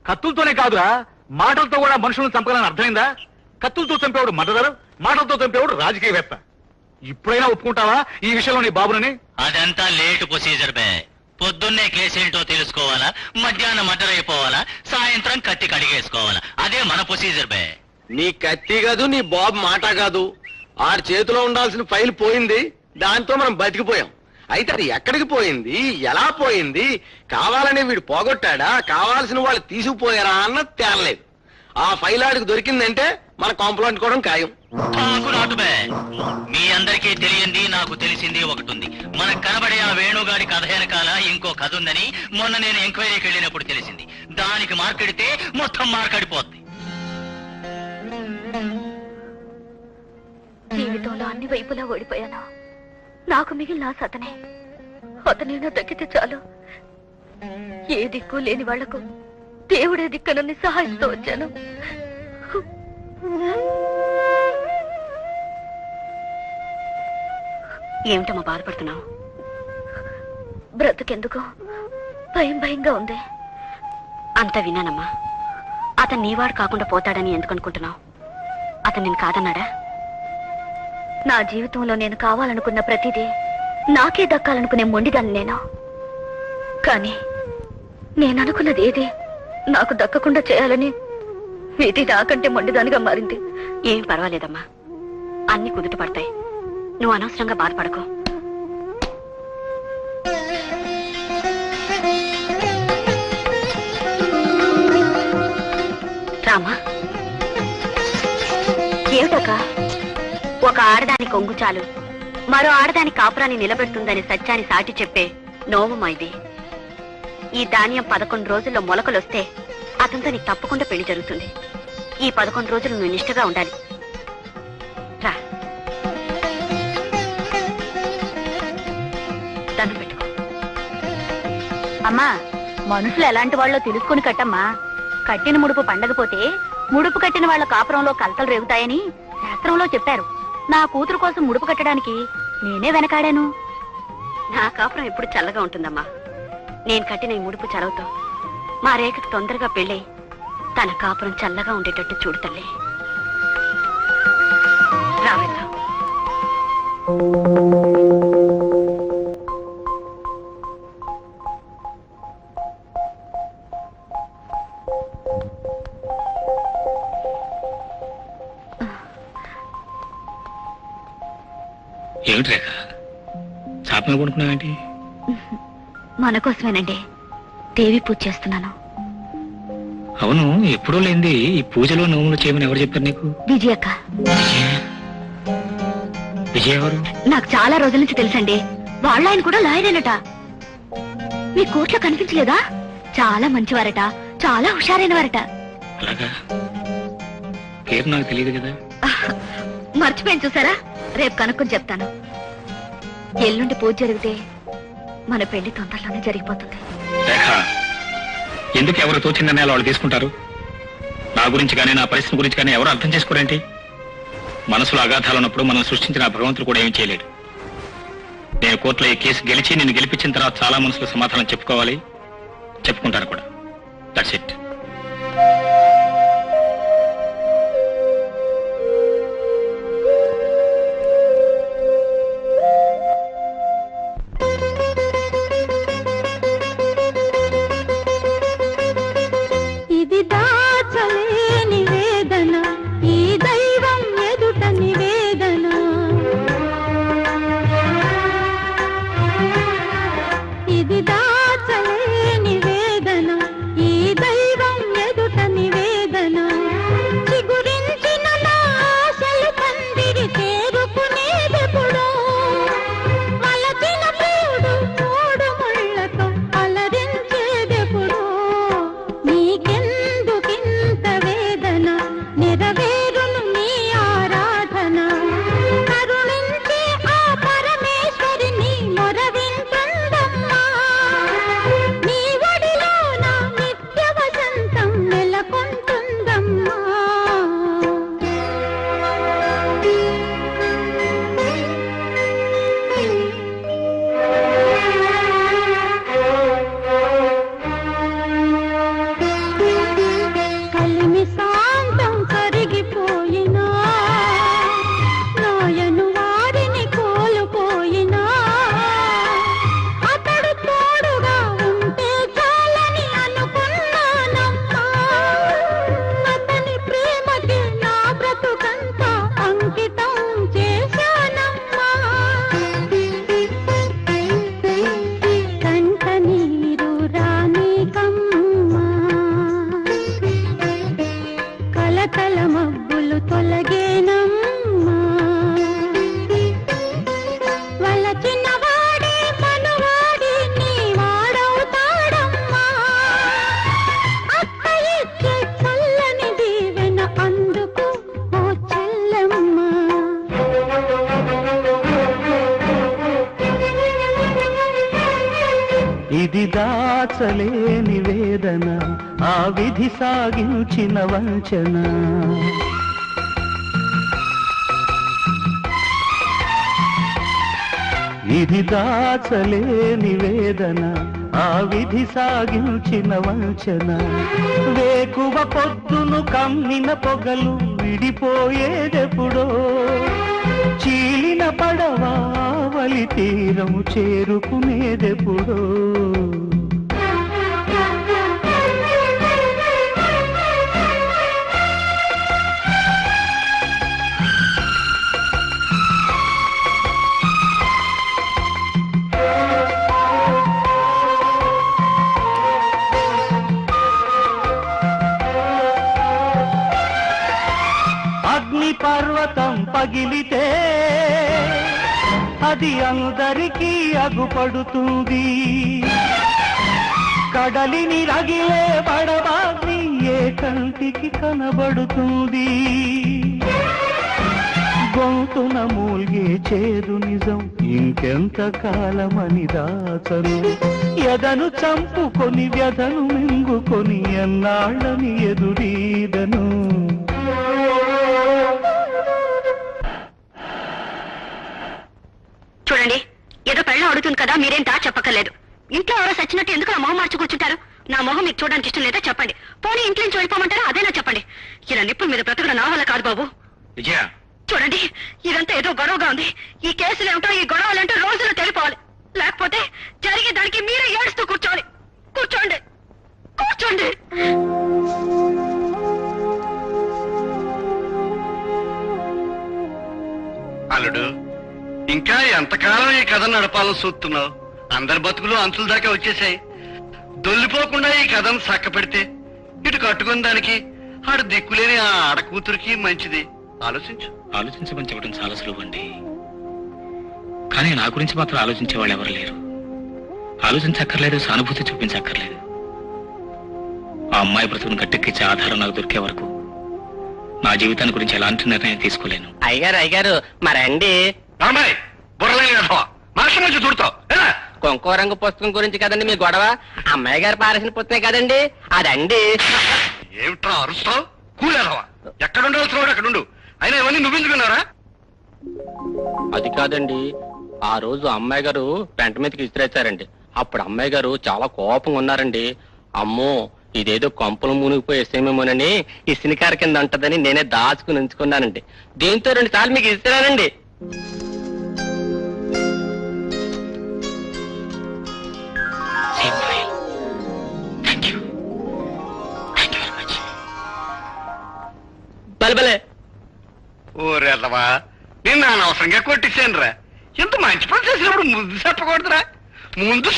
కత్తులతోనే కాదురా, మాటలతో కూడా మనుషులను చంపగలని అర్థమైందా? కత్తులతో చంపేవాడు మర్డరర్, మాటలతో చంపేవాడు రాజకీయవేత్త. ఇప్పుడైనా ఒప్పుకుంటావా ఈ విషయంలో నీ బాబునని? అదంతా లేట్ ప్రొసీజర్ బే. పొద్దున్నే కేసేంటో తెలుసుకోవాలా, మధ్యాహ్నం మర్డర్ అయిపోవాలా, సాయంత్రం కత్తి కడిగేసుకోవాలా. అదే మన ప్రొసీజర్ బే. నీ కత్తి కాదు, నీ బాబు మాట కాదు. ఆడి చేతిలో ఉండాల్సిన ఫైల్ పోయింది, దాంతో మనం బతికిపోయాం. అయితే అది ఎక్కడికి పోయింది, ఎలా పోయింది, కావాలని వీడు పోగొట్టాడా, కావాల్సిన వాళ్ళు తీసుకుపోయారా అన్నది తేలలేదు. ఆ ఫైల్ ఆడికి దొరికిందంటే మన కాంప్లైంట్ ఖాయం. నాకు నాటు బే. మీ అందరికీ తెలియంది, నాకు తెలిసింది ఒకటి ఉంది. మనకు కనబడే ఆ వేణుగాడి కథ వెనకాల ఇంకో కథ ఉందని మొన్న నేను ఎంక్వైరీకి వెళ్ళినప్పుడు తెలిసింది. దానికి మార్కెడితే మొత్తం మార్కెడిపోద్ది. జీవితంలో అన్ని వైపులా ఓడిపోయాను. నాకు మిగిలిన అతనే. అతనైనా దక్కితే చాలు. ఏ దిక్కు లేని వాళ్లకు దేవుడే దిక్కనని సహాయిస్తూ వచ్చాను. ఏమిటమ్మా బాధపడుతున్నావు? బ్రతుకెందుకు భయంగా ఉంది. అంత విన్నానమ్మా. అతను నీవాడు కాకుండా పోతాడని ఎందుకు అనుకుంటున్నావు? అతను నేను కాదన్నాడా? నా జీవితంలో నేను కావాలనుకున్న ప్రతిదీ నాకే దక్కాలనుకునే మొండిదాన్ని నేను. కానీ నేను అనుకున్నది ఏది నాకు దక్కకుండా చేయాలని ఇది నాకంటే మొండిదానిగా మారింది. ఏం పర్వాలేదమ్మా, అన్ని కుదుట పడతాయి. నువ్వు అనవసరంగా బాధపడకు. రామా, ఏమిటక్క? ఒక ఆడదాని కొంగు చాలు మరో ఆడదాని కాపురాన్ని నిలబెడుతుందని సత్యాన్ని సాటి చెప్పే నోవమా ఇది. ఈ ధాన్యం 11 రోజుల్లో మొలకలొస్తే అతనితో నీకు తప్పకుండా పెళ్లి జరుగుతుంది. ఈ 11 రోజులు నువ్వు నిష్ఠగా ఉండాలి. రా, దండం పెట్టుకో. అమ్మా, మనుషులు ఎలాంటి వాళ్ళో తెలుసుకుని కట్టమ్మా. కట్టిన ముడుపు పండకపోతే ముడుపు కట్టిన వాళ్ళ కాపురంలో కలతలు రేగుతాయని శాస్త్రంలో చెప్పారు. నా కూతురు కోసం ముడుపు కట్టడానికి నేనే వెనకాడాను. నా కాపురం ఎప్పుడు చల్లగా ఉంటుందమ్మా. నేను కట్టిన ఈ ముడుపు చలవుతో మా రేఖకు తొందరగా పెళ్ళై తన కాపురం చల్లగా ఉండేటట్టు చూడు తల్లి. రావెళ్దాం. ఏమిటి రేఖ, చాప కొనుక్కున్నావేంటి? మన కోసమేనండి దేవి పూజ చేస్తున్నాను. అవును, ఎప్పుడూ లేనిది ఈ పూజలో నోములు చేయమని ఎవరు చెప్పారు నీకు? విజయక్క. విజయ్ ఎవరు? నాకు చాలా రోజుల నుంచి తెలుసండి. వాళ్ళ ఆయన కూడా లాయరేనట. మీ కోర్టులో కనిపించలేదా? చాలా మంచివారట, చాలా హుషారైన వారట. అలాగా? పేరు నాకు తెలియదు కదా. మర్చిపోయింది చూసారా? రేపు కనుక్కొని చెప్తాను. ఎల్లుండి పూజ జరిగితే మన పెళ్లి తొందరలోనే జరిగిపోతుంది. రేఖ, ఎందుకు ఎవరు తోచిన నిర్ణయాలు వాళ్ళు తీసుకుంటారు? నా గురించి కానీ నా పరిస్థితి గురించి కానీ ఎవరు అర్థం చేసుకోరేంటి? మనసులో అగాధాలు ఉన్నప్పుడు మనం సృష్టించిన భగవంతుడు కూడా ఏమీ చేయలేడు. నేను కోర్టులో ఈ కేసు గెలిచి నిన్ను గెలిపించిన తర్వాత చాలా మనసులో సమాధానం చెప్పుకోవాలి, చెప్పుకుంటాను కూడా. That's it. ఇది దాచలేని వేదన, ఆ విధి సాగించిన వంచన. ఇది దాచలేని వేదన, ఆ విధి సాగించిన వంచన. వేకువ పొద్దును కమ్మిన పొగలు విడిపోయేదెప్పుడో, చీలిన పడవావలి తీరము చేరుకునేదెప్పుడో. అగ్ని పర్వతం పగిలితే అది అందరికీ అగుపడుతుంది, కడలిని రగిలే పడబాగ్ని ఏ కంటికి కనబడుతుంది. గొంతున మూల్గే చేదు నిజం ఇంకెంత కాలమని దాచను, ఎదను చంపుకొని వ్యధను మింగుకొని ఎన్నాళ్ళని ఎదురీదను. చూడండి, ఏదో పెళ్ళం అడుగుతుంది కదా, మీరేం దా చెప్పక్కర్లేదు. ఇంట్లో ఎవరో సచ్చినట్టు ఎందుకు నా మొహం మార్చి కూర్చుంటారు? నా మొహం మీకు చూడడానికి ఇష్టం లేదా చెప్పండి. పోనీ ఇంట్లో నుంచి వెళ్ళిపోమంటారా? అదేనా చెప్పండి. ఇలా నిప్పుల మీద బ్రతకడం నా వల్ల కాదు బాబు. విజయ, చూడండి, ఇదంతా ఏదో గొడవగా ఉంది. ఈ కేసులేమిటో ఈ గొడవలేంటో రోజులు తెలిపోవాలి, లేకపోతే జరిగే దానికి మీరే ఏడుస్తూ కూర్చోవాలి. కూర్చోండి, కూర్చోండి. అల్లుడు, ఇంకా ఎంతకాలం ఈ కథ నడపాలని చూస్తున్నావు? అందరి బతుకులు అంచుల దాకా వచ్చేసాయి. దొల్లిపోకుండా ఈ కథను చక్క పెడితే ఇటు కట్టుకున్న దానికి ఆడు దిక్కులేని ఆ ఆడ కూతురికి మంచిది. ఆలోచించు. ఆలోచించమని చెప్పడం చాలా సులువు అండి, కానీ నా గురించి మాత్రం ఆలోచించే వాళ్ళు ఎవరు లేరు. ఆలోచించక్కర్లేదు, సానుభూతి చూపించక్కర్లేదు. అమ్మాయి బ్రతుకును గట్టెక్కించే ఆధారం నాకు దొరికే వరకు నా జీవితాన్ని గురించి ఎలాంటి నిర్ణయం తీసుకోలేను. అయ్యగారు మరండి రామాయ్ బుర్రలేని మాస్టర్ నుంచి చూడతావు కొంకో రంగు పుస్తకం గురించి కదండి మీ గొడవ. అమ్మాయి గారు పారేసిన పుస్తకం కదండి అదండి. ఏమిట్రా అరుస్తావు? కూలేదవా ఎక్కడ ఉండాల్సిన అక్కడుండు. అయినా ఇవన్నీ నువ్వెందుకున్నారా? అది కాదండి, ఆ రోజు అమ్మాయి గారు పెంట మీదకి ఇసిరేచ్చారండి. అప్పుడు అమ్మాయి గారు చాలా కోపంగా ఉన్నారండి. అమ్మో ఇదేదో కొంపలు మునిగిపోయి ఇసేమేమోనని ఇసినికార కింద ఉంటదని నేనే దాచుకుని ఉంచుకున్నానండి. దీంతో 2 సార్లు మీకు ఇస్తున్నానండి. బలబలే ఓరేదవా నిన్న అనవసరంగా కొట్టించాను రా. ఎంత మంచి పని చేసినప్పుడు ముందు చెప్పకూడదురా. ముందు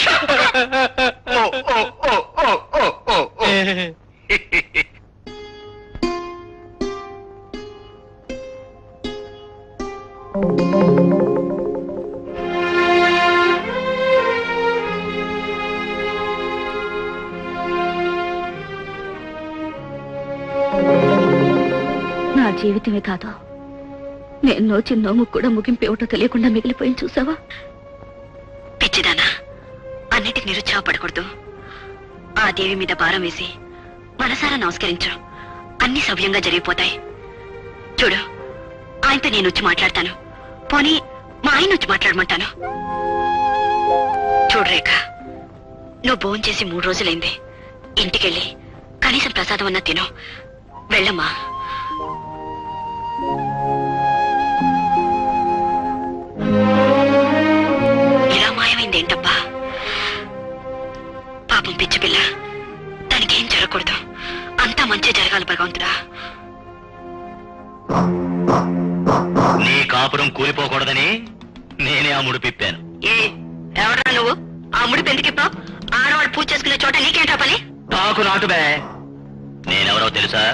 నా జీవితమే కాదు, నేను చిన్న కూడా ముగింపు ఏమిటో తెలియకుండా మిగిలిపోయింది చూసావా? పిచ్చిదానా, అన్నిటికి నిరుత్సాహపడకూడదు. ఆ దేవి మీద భారం వేసి మనసారా నమస్కరించు, అన్ని సవ్యంగా జరిగిపోతాయి. చూడు, ఆయనతో నేను వచ్చి మాట్లాడతాను, పోనీ మా ఆయన వచ్చి మాట్లాడమంటాను. చూడు రేఖ, నువ్వు భోంచేసి 3 రోజులైంది. ఇంటికెళ్ళి కనీసం ప్రసాదం అన్నా తిను. వెళ్ళమ్మా. ఇలా మాయమైందేంటబ్బా? పాపం పిచ్చి పిల్ల, దానికేం జరగకూడదు. అంతా మంచి జరగాలి భగవంతుడా. నీ కాపురం కూలిపోకూడదని నేనే ఆ ముడిపిప్పాను. ఎవరా నువ్వు? ఆ ముడిపు ఎందుకిప్పావు? ఆడవాడు పూజ చేసుకునే చోట నీకేంటా పని? నాకు నాటుబే. నేనెవరో తెలుసా?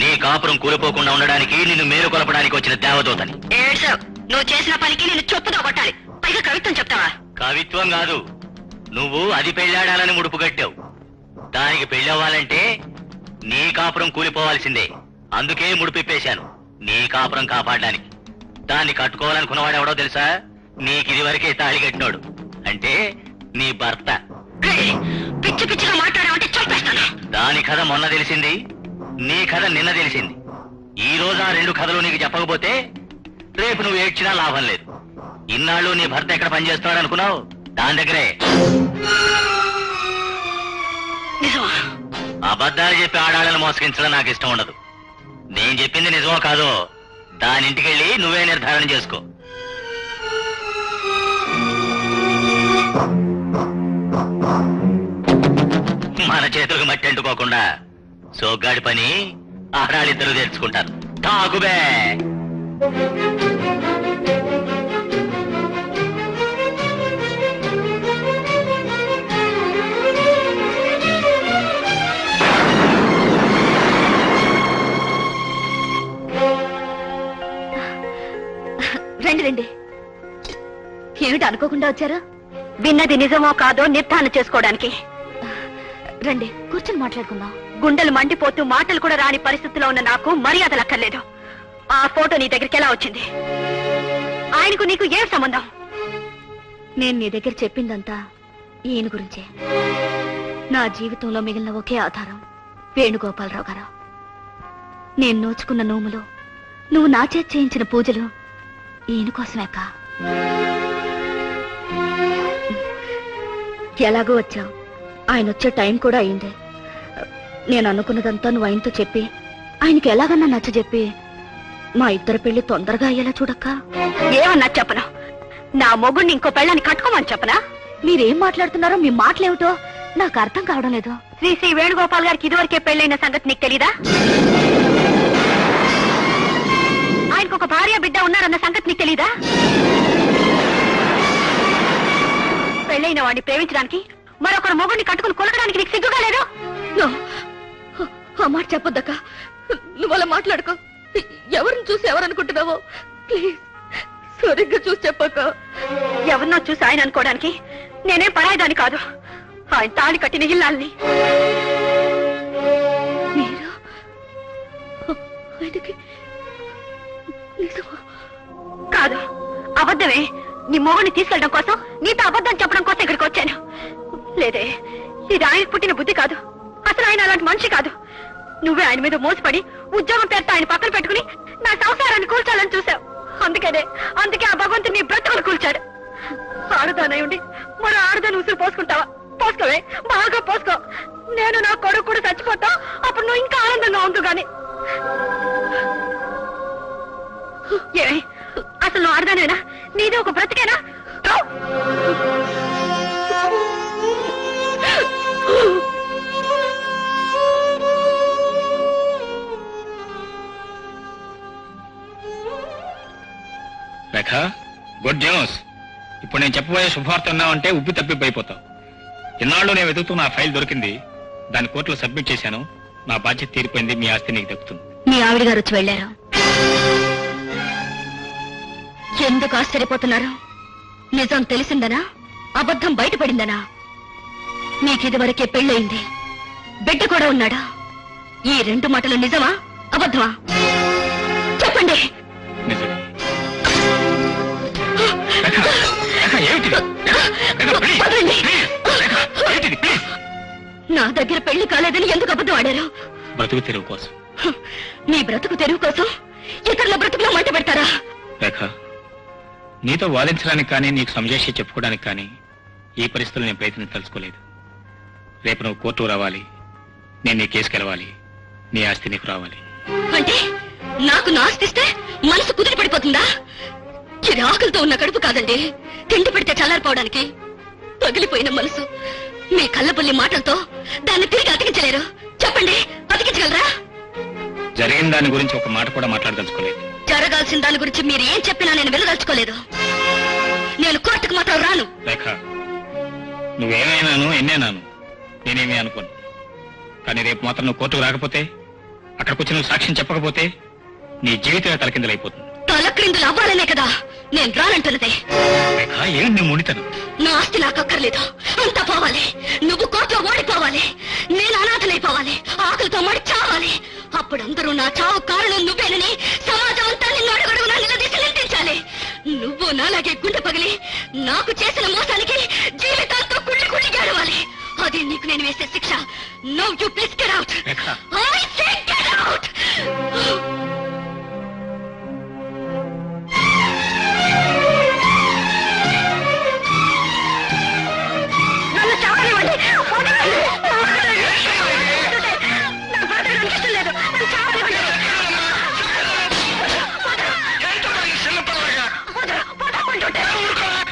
నీ కాపురం కూలిపోకుండా ఉండడానికి నిన్ను మేలు కొలపడానికి వచ్చిన దేవదూతని. ఏడ్సావు. నువ్వు చేసిన పనికి నేను చొప్పుతో కొట్టాలి, పైగా కవిత్వం చెప్తావా? కవిత్వం కాదు, నువ్వు అది పెళ్ళాడాలని ముడుపు కట్టావు. దానికి పెళ్ళవ్వాలంటే నీ కాపురం కూలిపోవాల్సిందే. అందుకే ముడిపిప్పేశాను, నీ కాపురం కాపాడడానికి. దాన్ని కట్టుకోవాలనుకున్నవాడెవడో తెలుసా? నీకిది వరకే తాళి కట్టినోడు, అంటే నీ భర్త. పిచ్చి పిచ్చిగా మాట్లాడావంటే చంపేస్తాను. దాని కథ మొన్న తెలిసింది, నీ కథ నిన్న తెలిసింది. ఈ రోజు ఆ 2 కథలు నీకు చెప్పకపోతే రేపు నువ్వు ఏడ్చినా లాభం లేదు. ఇన్నాళ్ళు నీ భర్త ఎక్కడ పనిచేస్తున్నాడు అనుకున్నావు? దాని దగ్గరే. అబద్ధాలు చెప్పి ఆడాళ్ళని మోసగించడం నాకు ఇష్టం ఉండదు. నేను చెప్పింది నిజమో కాదో దాని ఇంటికెళ్ళి నువ్వే నిర్ధారణ చేసుకో. మన చేతులకు మట్టి అంటుకోకుండా సోగ్గాడి పని ఆడాళ్ళిద్దరూ తెచ్చుకుంటారు. తాగుబే. రండి రండి. ఏమిటి అనుకోకుండా వచ్చారా? విన్నది నిజమో కాదో నిర్ధారణ చేసుకోవడానికి. రండి కూర్చొని మాట్లాడుకుందాం. గుండెలు మండిపోతూ మాటలు కూడా రాని పరిస్థితిలో ఉన్న నాకు మర్యాదలు అక్కర్లేదు. ఆ ఫోటో నీ దగ్గరికి ఎలా వచ్చింది? ఆయనకు నీకు ఏం సంబంధం? నేను నీ దగ్గర చెప్పిందంతా ఈయన గురించే. నా జీవితంలో మిగిలిన ఒకే ఆధారం వేణుగోపాలరావు గారు. నేను నోచుకున్న నోములు, నువ్వు నా చేతి చేయించిన పూజలు ఈయన కోసమేక. ఎలాగో వచ్చావు, ఆయన వచ్చే టైం కూడా అయింది. నేను అనుకున్నదంతా నువ్వు ఆయనతో చెప్పి ఆయనకి ఎలాగన్నా నచ్చజెప్పి మా ఇద్దరు పెళ్లి తొందరగా అయ్యేలా చూడక్క. ఏమన్నా చెప్పను? నా మొగుడిని ఇంకో పెళ్ళని కట్టుకోమని చెప్పనా? మీరేం మాట్లాడుతున్నారో మీ మాటలేమిటో నాకు అర్థం కావడం లేదు. శ్రీ వేణుగోపాల్ గారికి ఇదివరకే పెళ్ళైన సంగతి నీకు తెలీదా? ఆయనకు ఒక భార్య బిడ్డ ఉన్నారన్న సంగతి నీకు తెలీదా? పెళ్ళైన వాడిని ప్రేమించడానికి మరొకరు మొగుడిని కట్టుకుని కొలగడానికి నీకు సిగ్గుగా లేదు? ఆ మాట చెప్పొద్దక్క. నువ్వు అలా మాట్లాడుకో. ఎవరిని చూసి ఎవరనుకుంటున్నావో ప్లీజ్ సరిగ్గా చూసి చెప్పక్క. ఎవరినో చూసి ఆయన అనుకోవడానికి నేనేం పరాయిదాన్ని కాదు. ఆయన తాళి కట్టిన ఇల్లాల్ని. అబద్ధమే. నీ మొగుడిని తీసుకెళ్ళడం కోసం, నీతో అబద్ధం చెప్పడం కోసం ఇక్కడికి వచ్చాను. లేదే, ఇది ఆయనకు పుట్టిన బుద్ధి కాదు. అసలు ఆయన అలాంటి మనిషి కాదు. నువ్వే ఆయన మీద మోసపడి ఉద్యోగం పేరుతో ఆయన పక్కన పెట్టుకుని నా సంసారాన్ని కూల్చాలని చూసావు. అందుకే ఆ భగవంతుని నీ బ్రతుకులు కూల్చాడు. ఆడదానై ఉండి మరో ఆడదాని ఉసురు పోసుకుంటావా? పోసుకోవే, బాగా పోసుకో. నేను నా కొడుకు కూడా చచ్చిపోతా, అప్పుడు నువ్వు ఇంకా ఆనందంగా ఉండు గాని. ఏమే, అసలు నువ్వు ఆడదానేనా? నీది ఒక బ్రతికేనా? రేఖ, గుడ్ న్యూస్. ఇప్పుడు నేను చెప్పబోయే శుభవార్త ఉన్నావంటే ఉబ్బి తప్పిపోయిపోతావు. ఇన్నాళ్ళు నేను వెతుకుతున్న ఆ ఫైల్ దొరికింది. దాని కోర్టులో సబ్మిట్ చేశాను. నా బాధ్యత తీరిపోయింది. మీ ఆస్తి నీకు దక్కుతుంది. మీ ఆవిడ గారు వచ్చి వెళ్ళారు. ఎందుకు ఆశ్చర్యపోతున్నారు? నిజం తెలిసిందనా, అబద్ధం బయటపడిందనా? మీకిదివరకే పెళ్ళయింది, బిడ్డ కూడా ఉన్నాడా? ఈ రెండు మాటలు నిజమా అబద్ధమా? చెప్పండి. నిజమే. ఏమిటిది? నా దగ్గర పెళ్లి కాలేదని ఎందుకు అబద్ధం ఆడారు? బ్రతుకు తెరువు కోసం. మీ బ్రతుకు తెరువు కోసం ఇతరుల బ్రతుకులో మంట పెడతారా? రేఖ, నీతో వాదించడానికి కానీ నీకు సంజేషి చెప్పుకోవడానికి కానీ ఈ పరిస్థితులు నేను ప్రయత్నించదలుచుకోలేదు. రేపు నువ్వు కోర్టు రావాలి, నేను నీ కేసు గెలవాలి, నీ ఆస్తి నీకు రావాలి. అంటే నాకు నా ఆస్తిస్తే మనసు కుదిరి పడిపోతుందా? ఇది ఆకలితో ఉన్న కడుపు కాదండి, తిండి పెడితే చల్లారిపోవడానికి. పగిలిపోయిన మనసు మీ కళ్ళపల్లి మాటలతో దాన్ని తిరిగి అతికించలేరు. చెప్పండి, అతికించగలరా? జరిగిన దాని గురించి ఒక మాట కూడా మాట్లాడదలుచుకోలేదు. జరగాల్సిన దాని గురించి మీరు ఏం చెప్పినా నేను వెళ్ళదలుచుకోలేదు. నేను కోర్టుకు మాత్రం రాను. రేఖ, నువ్వేమైనాను ఎన్నేనాను నేనేమీ అనుకోను. కానీ రేపు మాత్రం నువ్వు కోర్టుకు రాకపోతే, అక్కడికి వచ్చి నువ్వు సాక్ష్యం చెప్పకపోతే నీ జీవితమే తలకిందులైపోతుంది. తలక్రిందులు అవ్వాలనే కదా నేను రానంటున్నదే. రేఖ, ఏంటి నీ ముడితనం? నా ఆస్తి నాకు అక్కర్లేదు, అంతా పోవాలి. నువ్వు కోర్టులో ఓడిపోవాలి, నేను అనాథలైపోవాలి, ఆకలితో మడి చావాలి. అప్పుడందరూ నా చావు కారణం నువ్వేనని సమాజం అంతా నిన్ను అడుగడుగునా నిలదీసి నిందించాలి. నువ్వు నాలాగే గుండె పగిలి నాకు చేసిన మోసానికి జీవితాంతో కుళ్ళి కుళ్ళి గడవాలి. అది నీకు నేను వేసే శిక్ష. Now you please get out. I say get out. నన్ను చావనివ్వండి.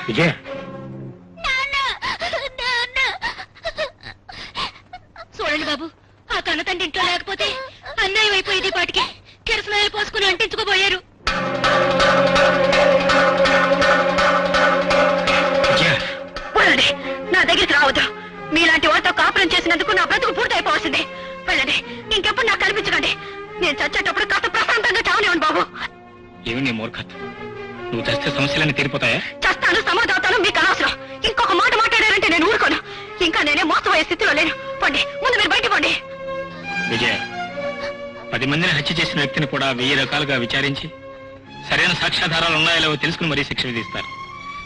విజయ, చూడండి బాబు, ఆ కన్న తండ్రి ఇంట్లో లేకపోతే అన్యాయం అయిపోయేది. పాటికి కిరసనాయలు పోసుకుని అంటించుకోబోయారు. వెళ్ళండి, నా దగ్గరికి రావద్దు. మీలాంటి వాళ్ళతో కాపురం చేసినందుకు నా బ్రతుకు పూర్తయిపోవాల్సిందే. వెళ్ళండి, ఇంకెప్పుడు నాకు కనిపించకండి. నేను చచ్చేటప్పుడు కాస్త ప్రశాంతంగా చావనివ్వండి బాబు. ఏమి నీ మూర్ఖత్వం? నువ్వు చస్తే సమస్యలన్నీ తీరిపోతాయా? చస్తాను, సమాధానం మీకు అనవసరం. ఇంకొక మాట మాట్లాడారంటే నేను ఊరుకోను. ఇంకా నేనే మోసపోయే స్థితిలో లేను. పండి, ముందు మీరు బయట పండి. విజయ, 10 మందిని హత్య చేసిన వ్యక్తిని కూడా 1000 రకాలుగా విచారించి సరైన సాక్ష్యాధారాలు ఉన్నాయో తెలుసుకుని మరీ శిక్ష విధిస్తారు.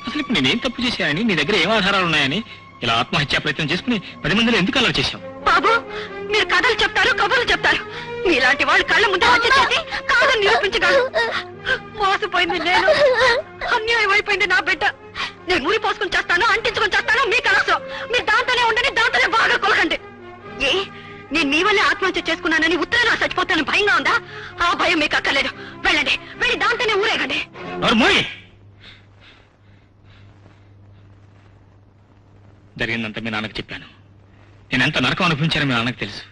అసలు ఇప్పుడు నేనేం తప్పు చేశానని, నీ దగ్గర ఏం ఆధారాలు ఉన్నాయని ఇలా ఆత్మహత్యా ప్రయత్నం చేసుకుని 10 మందిలో ఎందుకు అలా చేశావు? బాబు, మీరు కథలు చెప్తారు, కబుర్లు చెప్తారు. మీలాంటి వాళ్ళు కళ్ళ ముందు హత్య చేసి కాదని నిరూపించగలరు. మోసపోయింది నేను, అన్యాయం అయిపోయింది నా బిడ్డ. నేను ఊరి పోసుకుని చేస్తాను, అంటించుకుని చేస్తాను, మీకు అనవసరం. మీరు దాంతోనే ఉండండి, దాంతోనే బాగా కొలకండి. ఏ, నేను మీ వల్లే ఆత్మహత్య చేసుకున్నానని ఉత్తరం నా చచ్చిపోతానని భయంగా ఉందా? ఆ భయం మీకు అక్కర్లేదు. వెళ్ళండి, వెళ్ళి దాంతోనే ఊరేగండి. జరిగిందంతా మీ నాన్నకు చెప్పాను. నేను ఎంత నరకం అనుభవించానో మీ నాన్నకు తెలుసు.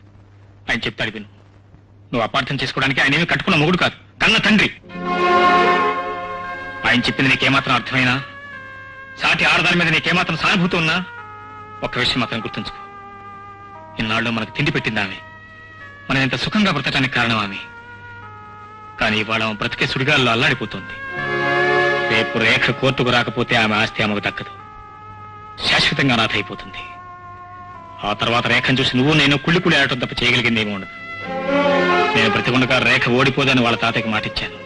ఆయన చెప్తాడు విను. నువ్వు అపార్థం చేసుకోవడానికి ఆయన ఏమీ కట్టుకున్న మొగుడు కాదు, కన్న తండ్రి. ఆయన చెప్పింది నీకేమాత్రం అర్థమైనా, సాటి ఆడదాని మీద నీకేమాత్రం సానుభూతి ఉన్నా, ఒక్క విషయం మాత్రం గుర్తుంచుకో. ఇన్నాళ్ళు మనకు తిండి పెట్టింది ఆమె, మనం ఇంత సుఖంగా బ్రతకడానికి కారణం ఆమె. కానీ ఇవాళ బ్రతికే సుడిగాల్లో అల్లాడిపోతుంది. రేపు రేఖ కోర్టుకు రాకపోతే ఆమె ఆస్తి ఆమెకు దక్కదు, శాశ్వతంగా నాథ అయిపోతుంది. ఆ తర్వాత రేఖను చూసి నువ్వు నేను కుళ్ళి కుళ్ళి ఆడటం తప్ప చేయగలిగింది ఏమీ ఉండదు. నేను బ్రతికుండగా రేఖ ఓడిపోదని వాళ్ళ తాతయ్యకి మాటిచ్చాను.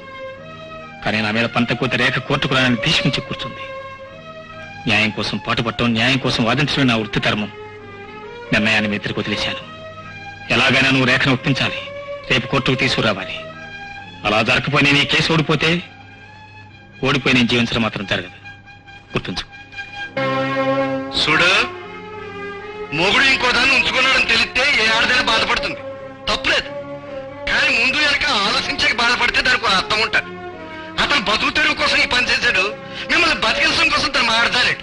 కానీ నా మీద పంత కూత రేఖ కోర్టుకు రాని భీష్మించి కూర్చుంది. న్యాయం కోసం పాటుపట్టడం, న్యాయం కోసం వాదించడం నా వృత్తి ధర్మం. నిర్ణయాన్ని మీ ఇద్దరికి వదిలేశాను. ఎలాగైనా నువ్వు రేఖను ఒప్పించాలి, రేపు కోర్టుకు తీసుకురావాలి. అలా జరగకపోయి నేను ఈ కేసు ఓడిపోయి నేను జీవించడం మాత్రం జరగదు. గుర్తుంచుకో. చూడు, మొగుడు ఇంకో దాన్ని ఉంచుకున్నాడని తెలిస్తే ఏ ఆడదైనా బాధపడుతుంది, తప్పులేదు. కానీ ముందు వెనక ఆలోచించక బాధపడితే దానికి అర్థం ఉంటుంది. అతను బతుకు తెరువు కోసం ఈ పని చేశాడు, మిమ్మల్ని బతికించడం కోసం తను మాట్లాడతాడు.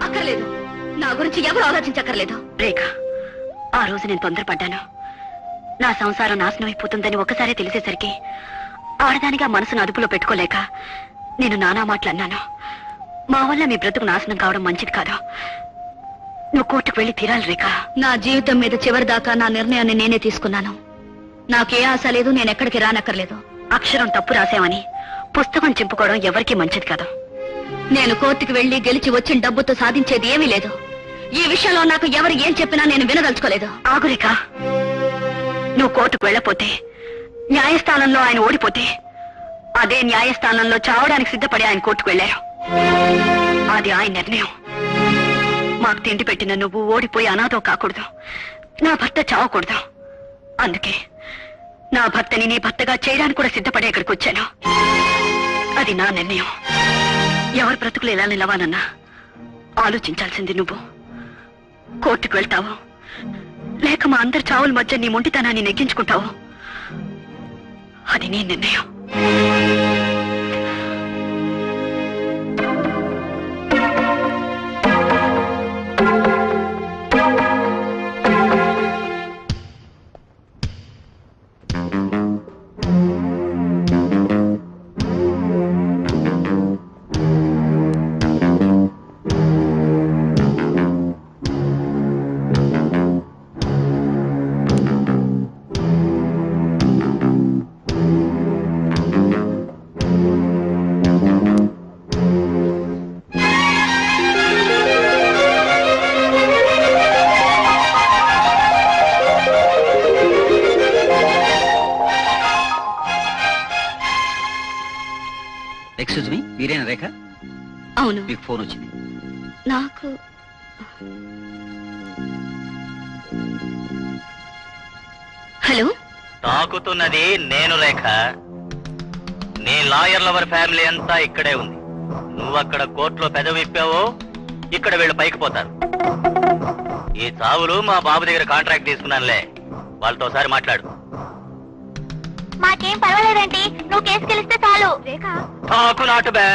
అక్కర్లేదు, నా గురించి ఎవరు ఆలోచించక్కర్లేదు. రేఖ, ఆ రోజు నేను తొందరపడ్డాను. నా సంసారం నాశనం అయిపోతుందని ఒకసారి తెలిసేసరికి ఆడదానిగా మనసును అదుపులో పెట్టుకోలేక నేను నానా మాటలు అన్నాను. మా వల్ల మీ బ్రతుకు నాశనం కావడం మంచిది కాదు. నువ్వు కోర్టుకు వెళ్ళి తీరాలి రేఖ. నా జీవితం మీద చివరి దాకా నా నిర్ణయాన్ని నేనే తీసుకున్నాను. నాకే ఆశ లేదు, నేనెక్కడికి రానక్కర్లేదు. అక్షరం తప్పు రాసామని పుస్తకం చింపుకోవడం ఎవరికీ మంచిది కాదు. నేను కోర్టుకు వెళ్లి గెలిచి వచ్చిన డబ్బుతో సాధించేది ఏమీ లేదు. ఈ విషయంలో నాకు ఎవరు ఏం చెప్పినా నేను వినదలుచుకోలేదు. ఆగురేక, నువ్వు కోర్టుకు వెళ్ళపోతే, న్యాయస్థానంలో ఆయన ఓడిపోతే, అదే న్యాయస్థానంలో చావడానికి సిద్ధపడి ఆయన కోర్టుకు వెళ్లారు. అది ఆయన నిర్ణయం. మాకు తిండి పెట్టిన నువ్వు ఓడిపోయి అనాథం కాకూడదు, నా భర్త చావకూడదు. అందుకే నా భర్తని నీ భర్తగా చేయడానికి కూడా సిద్ధపడి ఇక్కడికి వచ్చాను. అది నా నిర్ణయం. ఎవరి బ్రతుకులు ఎలా నిలవాలన్నా ఆలోచించాల్సింది నువ్వు. కోర్టుకు వెళ్తావు, లేక మా అందరి చావుల మధ్య నీ మొండితనాన్ని నెగ్గించుకుంటావు. అది నీ నిర్ణయం. ఎక్స్క్యూజ్ మీ, మీరేనా రేఖ? అవును. మీకు ఫోన్ వచ్చింది. నాకు హలో. తాకుతున్నది నేను రేఖ. నీ లాయర్ లవర్ ఫ్యామిలీ అంతా ఇక్కడే ఉంది. నువ్వక్కడ కోర్టులో పెదవిప్పావో ఇక్కడ వీళ్ళు పైకి పోతారు. ఈ చావులు మా బాబు దగ్గర కాంట్రాక్ట్ తీసుకున్నానులే, వాళ్ళతో ఒకసారి మాట్లాడు. మాకేం పర్వాలేదండి, నువ్వు కేసు గెలిస్తే చాలు. తాకు నాటు బే,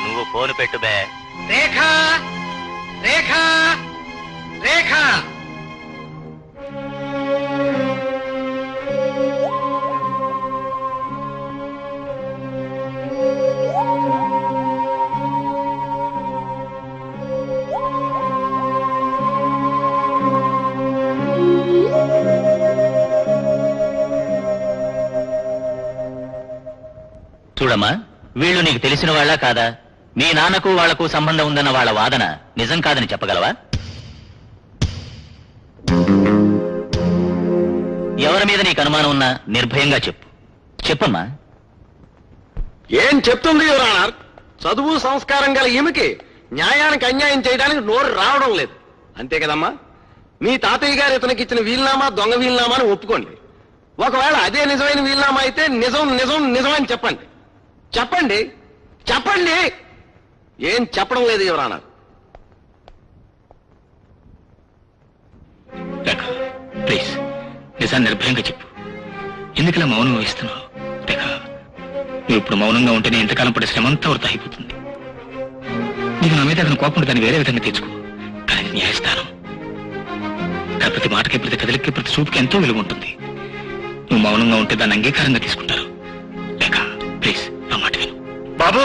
నువ్వు ఫోన్ పెట్టు బే. రేఖ, రేఖ, రేఖ. చూడమ్మా, వీళ్ళు నీకు తెలిసిన వాళ్ళా కాదా? మీ నాన్నకు వాళ్లకు సంబంధం ఉందన్న వాళ్ళ వాదన నిజం కాదని చెప్పగలవా? ఎవరి మీద నీకు అనుమానం ఉన్నా నిర్భయంగా చెప్పమ్మా. ఏం చెప్తుంది యువర్ ఆనర్? చదువు సంస్కారం గల ఈమెకి న్యాయానికి అన్యాయం చేయడానికి నోరు రావడం లేదు, అంతే కదమ్మా? మీ తాతయ్య గారు ఇతనికి ఇచ్చిన వీలునామా దొంగ వీలునామా అని ఒప్పుకోండి. ఒకవేళ అదే నిజమైన వీలునామా అయితే నిజం నిజం నిజం అని చెప్పండి. చెప్పండి, చెప్పండి. ఏం చెప్పడం లేదు యువర్ ఆనర్. ప్లీజ్ నిజాన్ని నిర్భయంగా చెప్పు. ఎందుకలా మౌనం వహిస్తున్నావు? రేఖ, నువ్వు ఇప్పుడు మౌనంగా ఉంటేనే ఇంతకాలం పడే శ్రమంతా వృధా అయిపోతుంది. నీకు నా మీద అతను కోపం దాన్ని వేరే విధంగా తెచ్చుకో, కానీ ఇది న్యాయస్థానం. ప్రతి మాటకి, ప్రతి కదలికి, ప్రతి చూపుకి ఎంతో విలువ ఉంటుంది. నువ్వు మౌనంగా ఉంటే దాన్ని అంగీకారంగా తీసుకుంటారు. రేఖ, ప్లీజ్ నా మాట విను. బాబు,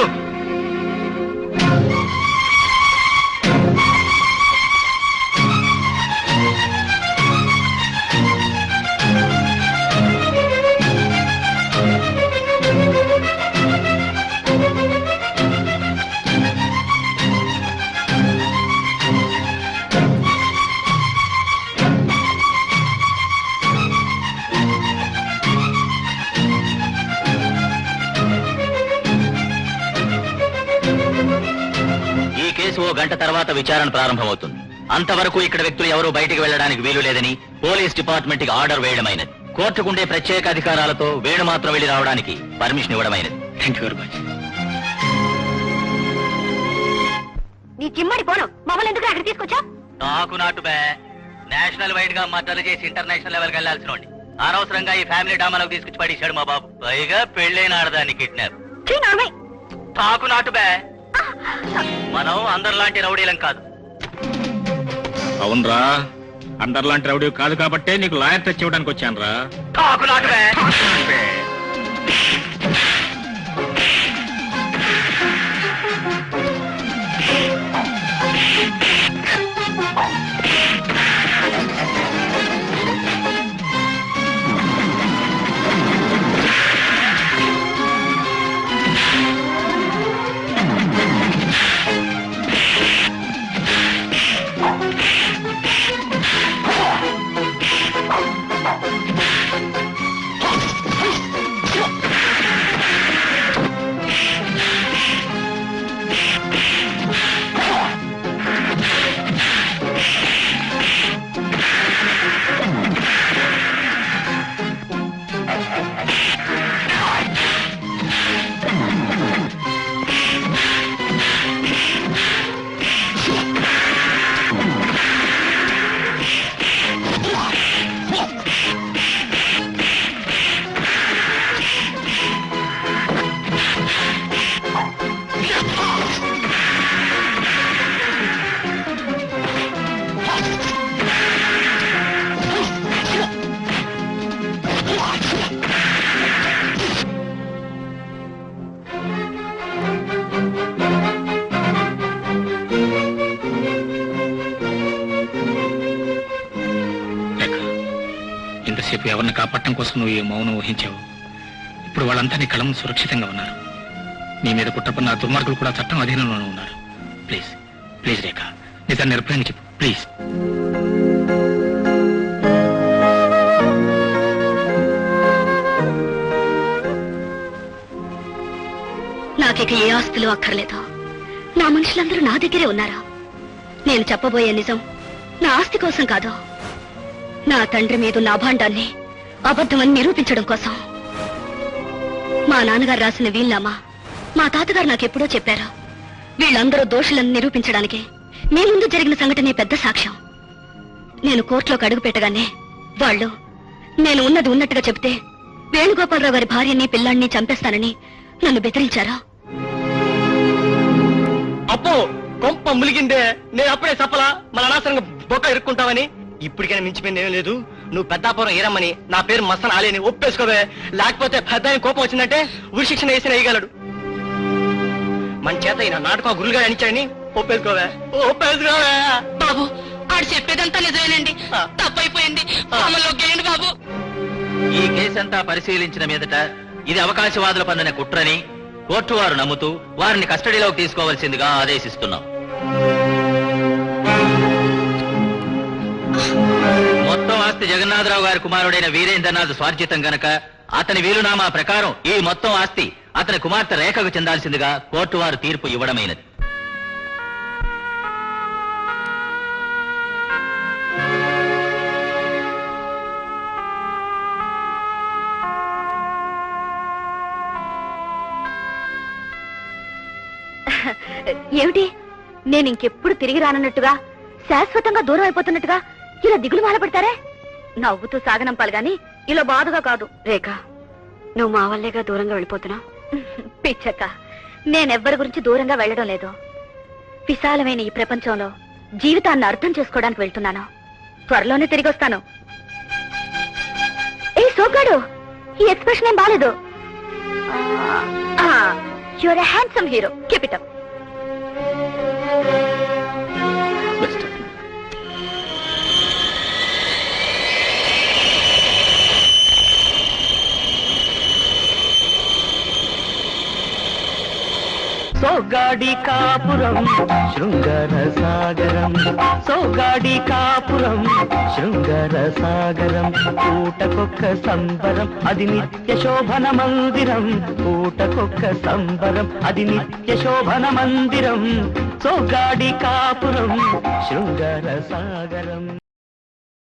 కేసు ఓ గంట తర్వాత విచారణ ప్రారంభమవుతుంది. అంతవరకు ఇక్కడ వ్యక్తులు ఎవరూ బయటికి వెళ్లడానికి వీలు లేదని పోలీస్ డిపార్ట్మెంట్ కి ఆర్డర్ వేయడమైనది. కోర్టుకుండే ప్రత్యేక అధికారాలతో వేణు మాత్రం వెళ్లి రావడానికి పర్మిషన్ ఇవ్వడమైనది. Thank you very much. నీ చిమ్మడి పోను మమ్మల్ని ఎందుకు అక్కడ తీసుకొచ్చా? నాకు నాటు బే నేషనల్ వైడ్ గా మద్దతు చేసి ఇంటర్నేషనల్ లెవెల్కి వెళ్లాల్సిన అనవసరంగా ఈ ఫ్యామిలీ డ్రామాలకు తీసుకొచ్చి పడేశాడు మా బాబు. పైగా పెళ్ళైన ఆడదాన్ని కిడ్నాప్. తాకు నాటు బే మనం అందరిలాంటి రౌడీలం కాదు. అవునరా, అందరిలాంటి రౌడీ కాదు కాబట్టే నీకు లాయర్ తెచ్చి ఇవ్వడానికి వచ్చాను రా. తాకు నాటు బే ఇంతసేపు ఎవరిని కాపాడటం కోసం నువ్వు ఈ మౌనం వహించావు. ఇప్పుడు వాళ్ళంతా నీ కళ్ళ ముందు సురక్షితంగా ఉన్నారు. నీ మీద కుట్రపన్న దుర్మార్గులు కూడా చట్టం అధీనంలోనే ఉన్నారు. ప్లీజ్ ప్లీజ్ రేఖ, నిజాన్ని నిర్భయంగా చెప్పు ప్లీజ్. నాకిక ఏ ఆస్తులు అక్కర్లేదు. నా మనుషులందరూ నా దగ్గరే ఉన్నారు. నేను చెప్పబోయే నిజం నా ఆస్తి కోసం కాదు, నా తండ్రి మీద నా భాండాన్ని అబద్ధమని నిరూపించడం కోసం. మా నాన్నగారు రాసిన వీల్నామా మా తాతగారు నాకెప్పుడో చెప్పారు. వీళ్ళందరూ దోషులను నిరూపించడానికి మీ ముందు జరిగిన సంఘటనే పెద్ద సాక్ష్యం. నేను కోర్టులోకి అడుగు పెట్టగానే వాళ్ళు నేను ఉన్నది ఉన్నట్టుగా చెబితే వేణుగోపాలరావు గారి భార్యని పిల్లాన్ని చంపేస్తానని నన్ను బెదిరించారా? అప్పో కొంప ములిగిందే. నేను అప్పుడే చెప్పలా మన అనవసరంగా బొక్క ఇరుక్కుంటావని. ఇప్పటికైనా మించిపోయింది ఏం లేదు. నువ్వు పెద్దాపురం ఏరమ్మని నా పేరు మస్తన్ ఆలేని ఒప్పేసుకోవే. లేకపోతే పెద్ద కోపం వచ్చిందంటే ఉరి శిక్షణ వేసి వేయగలడు. మన చేత ఈయన నాటకం గురువుగా అనిచాడని ఒప్పేసుకోవే. ఒప్పేసుకోవే బాబు, ఆడు చెప్పేదంతా నిజమేనండి. తప్పైపోయింది. గేయండి బాబు. ఈ కేసంతా పరిశీలించిన మీదట ఇది అవకాశవాదుల పన్నిన కుట్రని కోర్టు వారు నమ్ముతూ వారిని కస్టడీలోకి తీసుకోవాల్సిందిగా ఆదేశిస్తున్నాం. మొత్తం ఆస్తి జగన్నాథరావు గారి కుమారుడైన వీరేంద్రనాథ్ స్వార్జితం గనక అతని వీలునామా ప్రకారం ఈ మొత్తం ఆస్తి అతని కుమార్తె రేఖకు చెందాల్సిందిగా కోర్టు వారు తీర్పు ఇవ్వడమైనది. ఏమిటి, నేను ఇంకెప్పుడు తిరిగి రానన్నట్టుగా శాశ్వతంగా దూరం అయిపోతున్నట్టుగా ఇలా దిగులు మాలపడతారే? నవ్వుతూ సాగనంపాలి గాని ఇలా బాధగా కాదు. రేఖ, నువ్వు మా వల్లేగా దూరంగా వెళ్ళిపోతున్నావు. పిచ్చక్క, నేనెవ్వరి గురించి దూరంగా వెళ్ళడం లేదు. విశాలమైన ఈ ప్రపంచంలో జీవితాన్ని అర్థం చేసుకోవడానికి వెళ్తున్నాను. త్వరలోనే తిరిగి వస్తాను. ఏ సోగాడు, ఈ ఎక్స్ప్రెషన్ ఏం బాలేదు. You are a handsome hero. Keep it up. సో సోగాడి కాపురం శృంగార సాగరం, సోగాడి కాపురం శృంగార సాగరం. పూటకొక్క సంబరం అది నిత్య శోభన మందిరం, పూటకొక్క సంబరం అది నిత్య శోభన మందిరం. సోగాడి కాపురం శృంగార సాగరం.